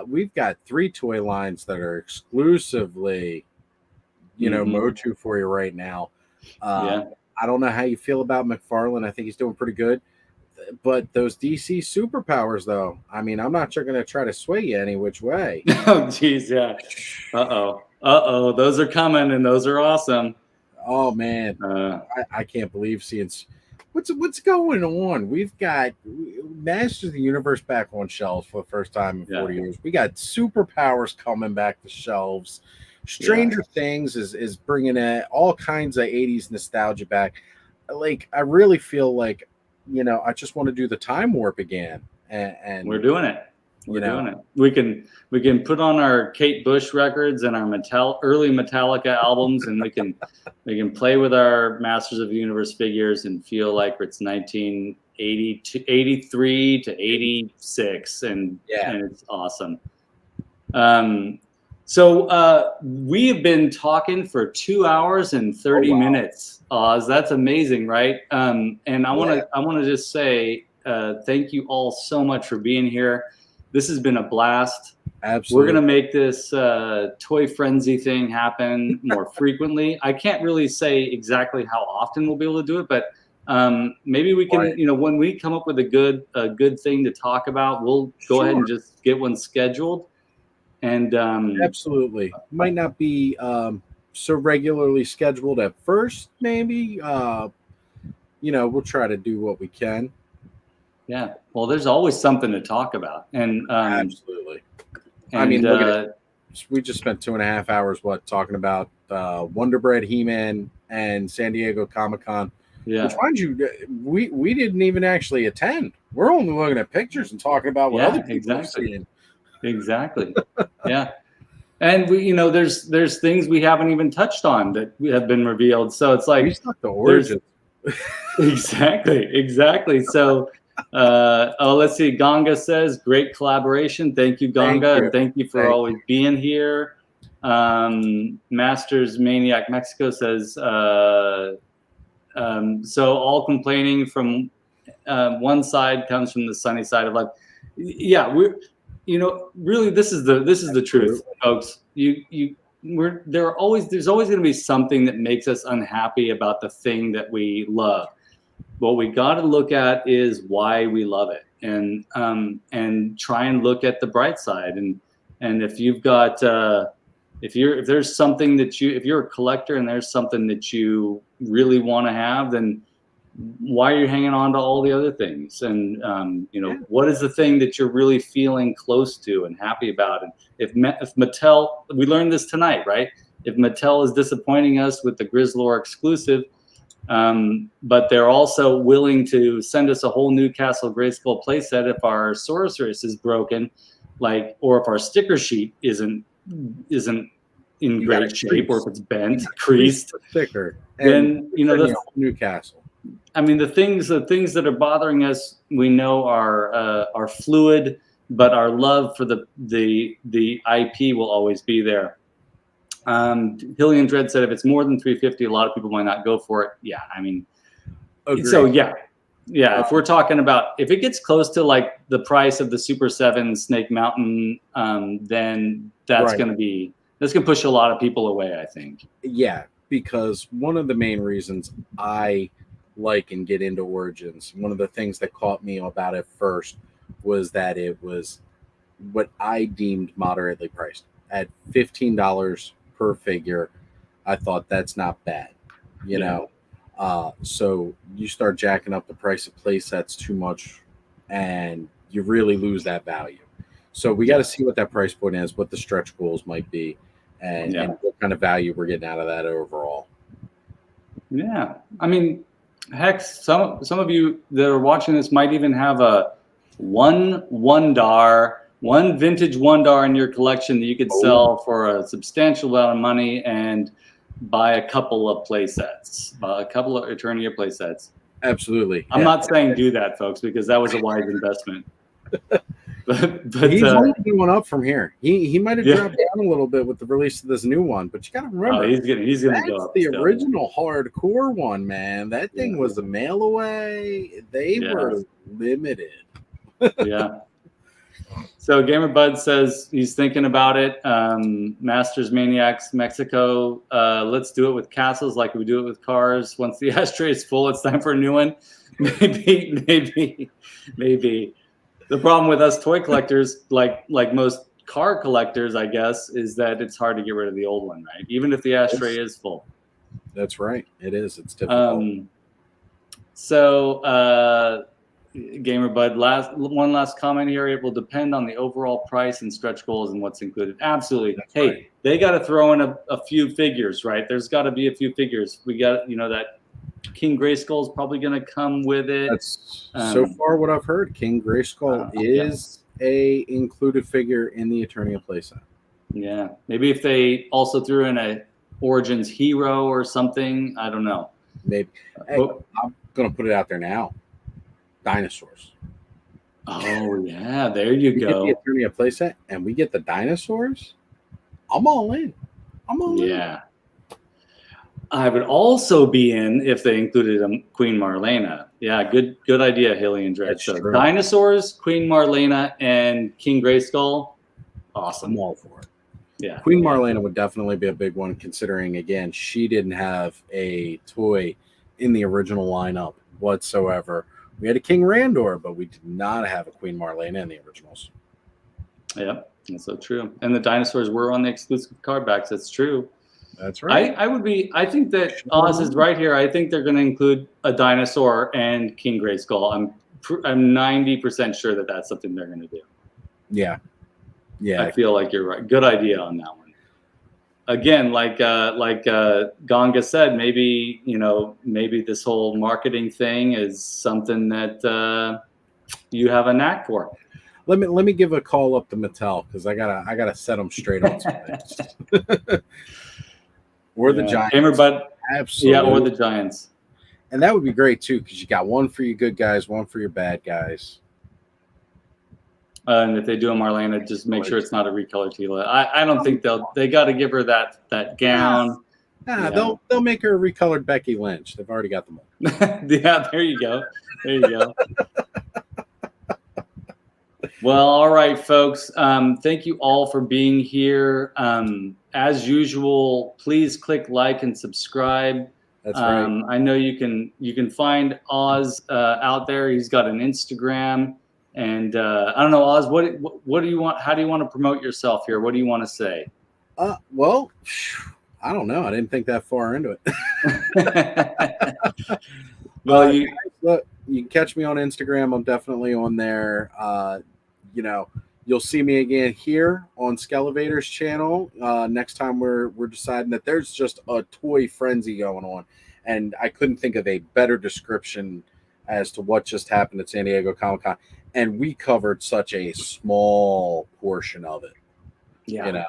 we've got 3 toy lines that are exclusively, MOTU for you right now. I don't know how you feel about McFarlane. I think he's doing pretty good. But those DC superpowers, though, I mean, I'm not sure going to try to sway you any which way. Oh, geez, yeah. Uh-oh. Those are coming, and those are awesome. Oh, man. I can't believe seeing what's going on. We've got Masters of the Universe back on shelves for the first time in 40 years. We got superpowers coming back to shelves. Stranger Things is bringing all kinds of 80s nostalgia back. Like, I really feel like, I just want to do the time warp again. And we're doing it. We're doing it. We can put on our Kate Bush records and our early Metallica albums, and we can play with our Masters of the Universe figures and feel like it's 1980 to 83 to 86, and it's awesome. So we have been talking for 2 hours and 30 minutes, Oz. That's amazing, right? And I want to just say thank you all so much for being here. This has been a blast. Absolutely. We're going to make this toy frenzy thing happen more frequently. I can't really say exactly how often we'll be able to do it, but maybe we can, when we come up with a good thing to talk about, we'll go ahead and just get one scheduled. And absolutely, might not be so regularly scheduled at first. Maybe we'll try to do what we can. Yeah, well, there's always something to talk about, and absolutely. And, I mean, look at it. We just spent 2.5 hours talking about Wonder Bread, He-Man, and San Diego Camo Khan. Yeah, which, mind you, we didn't even actually attend. We're only looking at pictures and talking about what other people are seeing. Exactly. Yeah. And we, there's things we haven't even touched on that have been revealed. So it's like the origin. Exactly. So let's see. Ganga says, great collaboration. Thank you, Ganga. And thank you for always being here. Masters Maniac Mexico says, so all complaining from one side comes from the sunny side of life. Yeah, really, this is the truth, folks. There's always going to be something that makes us unhappy about the thing that we love. What we got to look at is why we love it, and try and look at the bright side. And if you've got if there's something that if you're a collector and there's something that you really want to have, then why are you hanging on to all the other things? And what is the thing that you're really feeling close to and happy about? And if Mattel, we learned this tonight, right? If Mattel is disappointing us with the Grizzlor exclusive, but they're also willing to send us a whole Newcastle Grayskull playset if our Sorceress is broken, or if our sticker sheet isn't in great shape, or if it's bent, creased, sticker, then the Newcastle. I mean, the things that are bothering us, we know are fluid. but our love for the IP will always be there. Hillian Dread said if it's more than 350, a lot of people might not go for it. Yeah, I mean, Agreed. so yeah. If we're talking about, if it gets close to like the price of the Super 7 Snake Mountain, then that's going to push a lot of people away, I think. Yeah, because one of the main reasons I like and get into Origins, one of the things that caught me about it first was that it was what I deemed moderately priced at $15 per figure. I thought that's not bad, you know. So you start jacking up the price of play sets too much and you really lose that value. So we got to see what that price point is, what the stretch goals might be, and what kind of value we're getting out of that overall. Yeah. I mean, heck, some of you that are watching this might even have a one vintage WUN-DAR in your collection that you could sell for a substantial amount of money and buy a couple of play sets, a couple of Eternia play sets. Absolutely. I'm not saying do that, folks, because that was a wise investment. but he's only going up from here. He might have dropped down a little bit with the release of this new one, but you got to remember, he's gonna go up. The original hardcore one, man. That thing was a mail away. They were limited. Yeah. So Gamer Bud says he's thinking about it. Masters Maniacs Mexico. Let's do it with castles like we do it with cars. Once the ashtray is full, it's time for a new one. Maybe. The problem with us toy collectors, like most car collectors, I guess, is that it's hard to get rid of the old one, right? Even if the ashtray is full. That's right. It is. It's difficult. Gamer Bud, one last comment here. It will depend on the overall price and stretch goals and what's included. Absolutely. Hey, they got to throw in a few figures, right? There's got to be a few figures. We got, that King Grayskull is probably going to come with it. That's so far what I've heard. King Grayskull is a included figure in the Eternia playset. Yeah, maybe if they also threw in a Origins hero or something, I don't know. Maybe. Hey, I'm going to put it out there now. Dinosaurs. Oh yeah, there you go. Get the Eternia playset and we get the dinosaurs. I'm all in. Yeah. I would also be in if they included a Queen Marlena. Yeah, good idea, Hillian Dread. So true. Dinosaurs, Queen Marlena, and King Grayskull. Awesome. I'm all for it. Yeah. Queen Marlena would definitely be a big one, considering again she didn't have a toy in the original lineup whatsoever. We had a King Randor, but we did not have a Queen Marlena in the originals. Yeah, that's so true. And the dinosaurs were on the exclusive card backs. That's true. That's right. I think that Oz is right here. I think they're going to include a dinosaur and King Grayskull. I'm 90% sure that that's something they're going to do. Yeah. I feel like you're right. Good idea on that one. Again, like Ganga said, maybe this whole marketing thing is something that you have a knack for. Let me give a call up to Mattel because I gotta set them straight on some things. Or the Giants. Gamer Bud. Absolutely. Yeah, or the Giants. And that would be great too because you got one for your good guys, one for your bad guys. And if they do a Marlena, just make sure it's not a recolored Tila. I don't think they got to give her that gown. They'll make her a recolored Becky Lynch. They've already got them all. Yeah, there you go. Well, all right, folks. Thank you all for being here. As usual, please click like and subscribe. That's right. I know you can find Oz out there. He's got an Instagram. And I don't know, Oz, what do you want? How do you want to promote yourself here? What do you want to say? Well, I don't know. I didn't think that far into it. Well, you can catch me on Instagram. I'm definitely on there. You'll see me again here on Skele Vader's channel. Next time we're deciding that there's just a toy frenzy going on. And I couldn't think of a better description as to what just happened at San Diego Camo Khan. And we covered such a small portion of it. Yeah.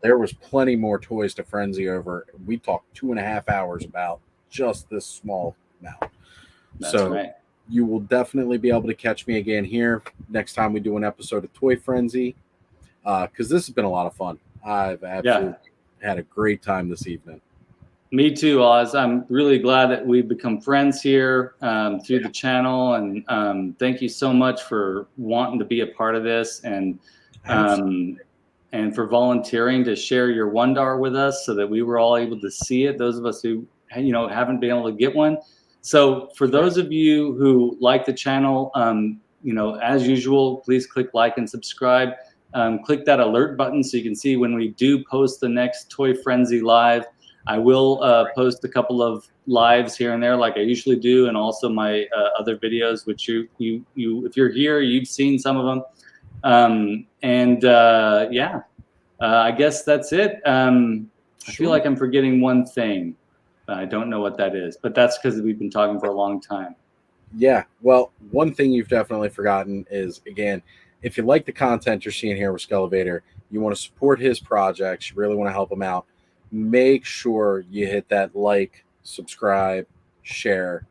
There was plenty more toys to frenzy over. We talked 2.5 hours about just this small amount. That's right. you will definitely be able to catch me again here next time we do an episode of Toy Frenzy, because this has been a lot of fun. I've absolutely had a great time this evening. Me too, Oz. I'm really glad that we've become friends here through the channel, and thank you so much for wanting to be a part of this, and for volunteering to share your WUN-DAR with us, so that we were all able to see it. Those of us who haven't been able to get one. So for those of you who like the channel, as usual, please click like and subscribe. Click that alert button so you can see when we do post the next Toy Frenzy live. I will post a couple of lives here and there, like I usually do, and also my other videos, which you if you're here, you've seen some of them. I guess that's it. I feel like I'm forgetting one thing. I don't know what that is, but that's because we've been talking for a long time. Yeah, well, one thing you've definitely forgotten is, again, if you like the content you're seeing here with Skele Vader, you want to support his projects, you really want to help him out, make sure you hit that like, subscribe, share.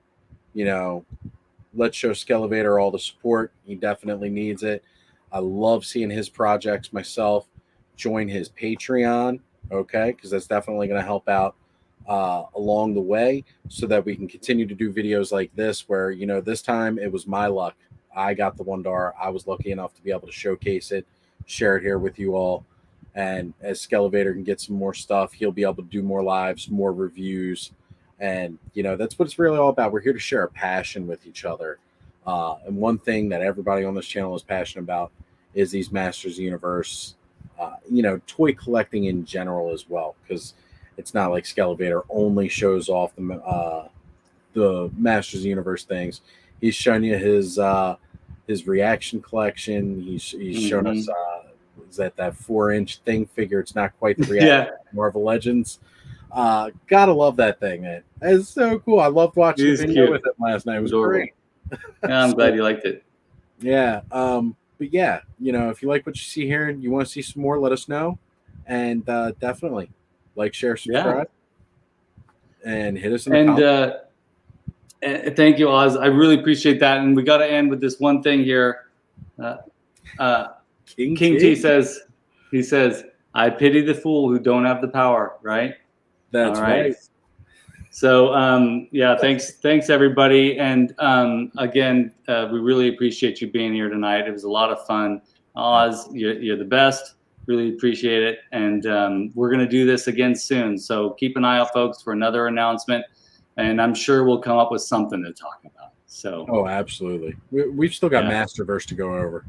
Let's show Skele Vader all the support. He definitely needs it. I love seeing his projects myself. Join his Patreon, okay, because that's definitely going to help out along the way, so that we can continue to do videos like this, where this time it was my luck. I got the WUN-DAR. I was lucky enough to be able to showcase it, share it here with you all. And as Skele Vader can get some more stuff, he'll be able to do more lives, more reviews. And, that's what it's really all about. We're here to share a passion with each other. And one thing that everybody on this channel is passionate about is these Masters of the Universe, toy collecting in general as well. Because it's not like Skele Vader only shows off the Masters of the Universe things. He's shown you his reaction collection. He's shown us that 4-inch thing figure. It's not quite the reaction Marvel Legends. Gotta love that thing, man. It's so cool. I loved watching the video with it last night. It was great. Yeah, I'm glad you liked it. Yeah. But yeah, if you like what you see here and you want to see some more, let us know. And definitely like, share, subscribe, and hit us in the comments. And thank you, Oz. I really appreciate that. And we got to end with this one thing here. King T says, I pity the fool who don't have the power, right? That's right. So, thanks everybody. And again, we really appreciate you being here tonight. It was a lot of fun. Oz, you're the best. Really appreciate it. And we're going to do this again soon. So keep an eye out, folks, for another announcement. And I'm sure we'll come up with something to talk about. So. Oh, absolutely. We've still got Masterverse to go over.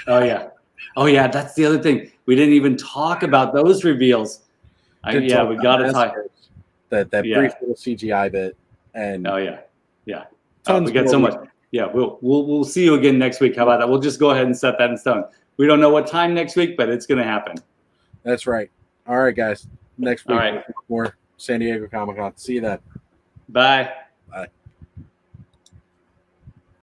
Oh yeah. That's the other thing. We didn't even talk about those reveals. We got to talk. That brief little CGI bit. And we got so much. Yeah, we'll see you again next week. How about that? We'll just go ahead and set that in stone. We don't know what time next week, but it's going to happen. That's right. All right, guys. Next week, all right. more San Diego Camo Khan. See you then. Bye.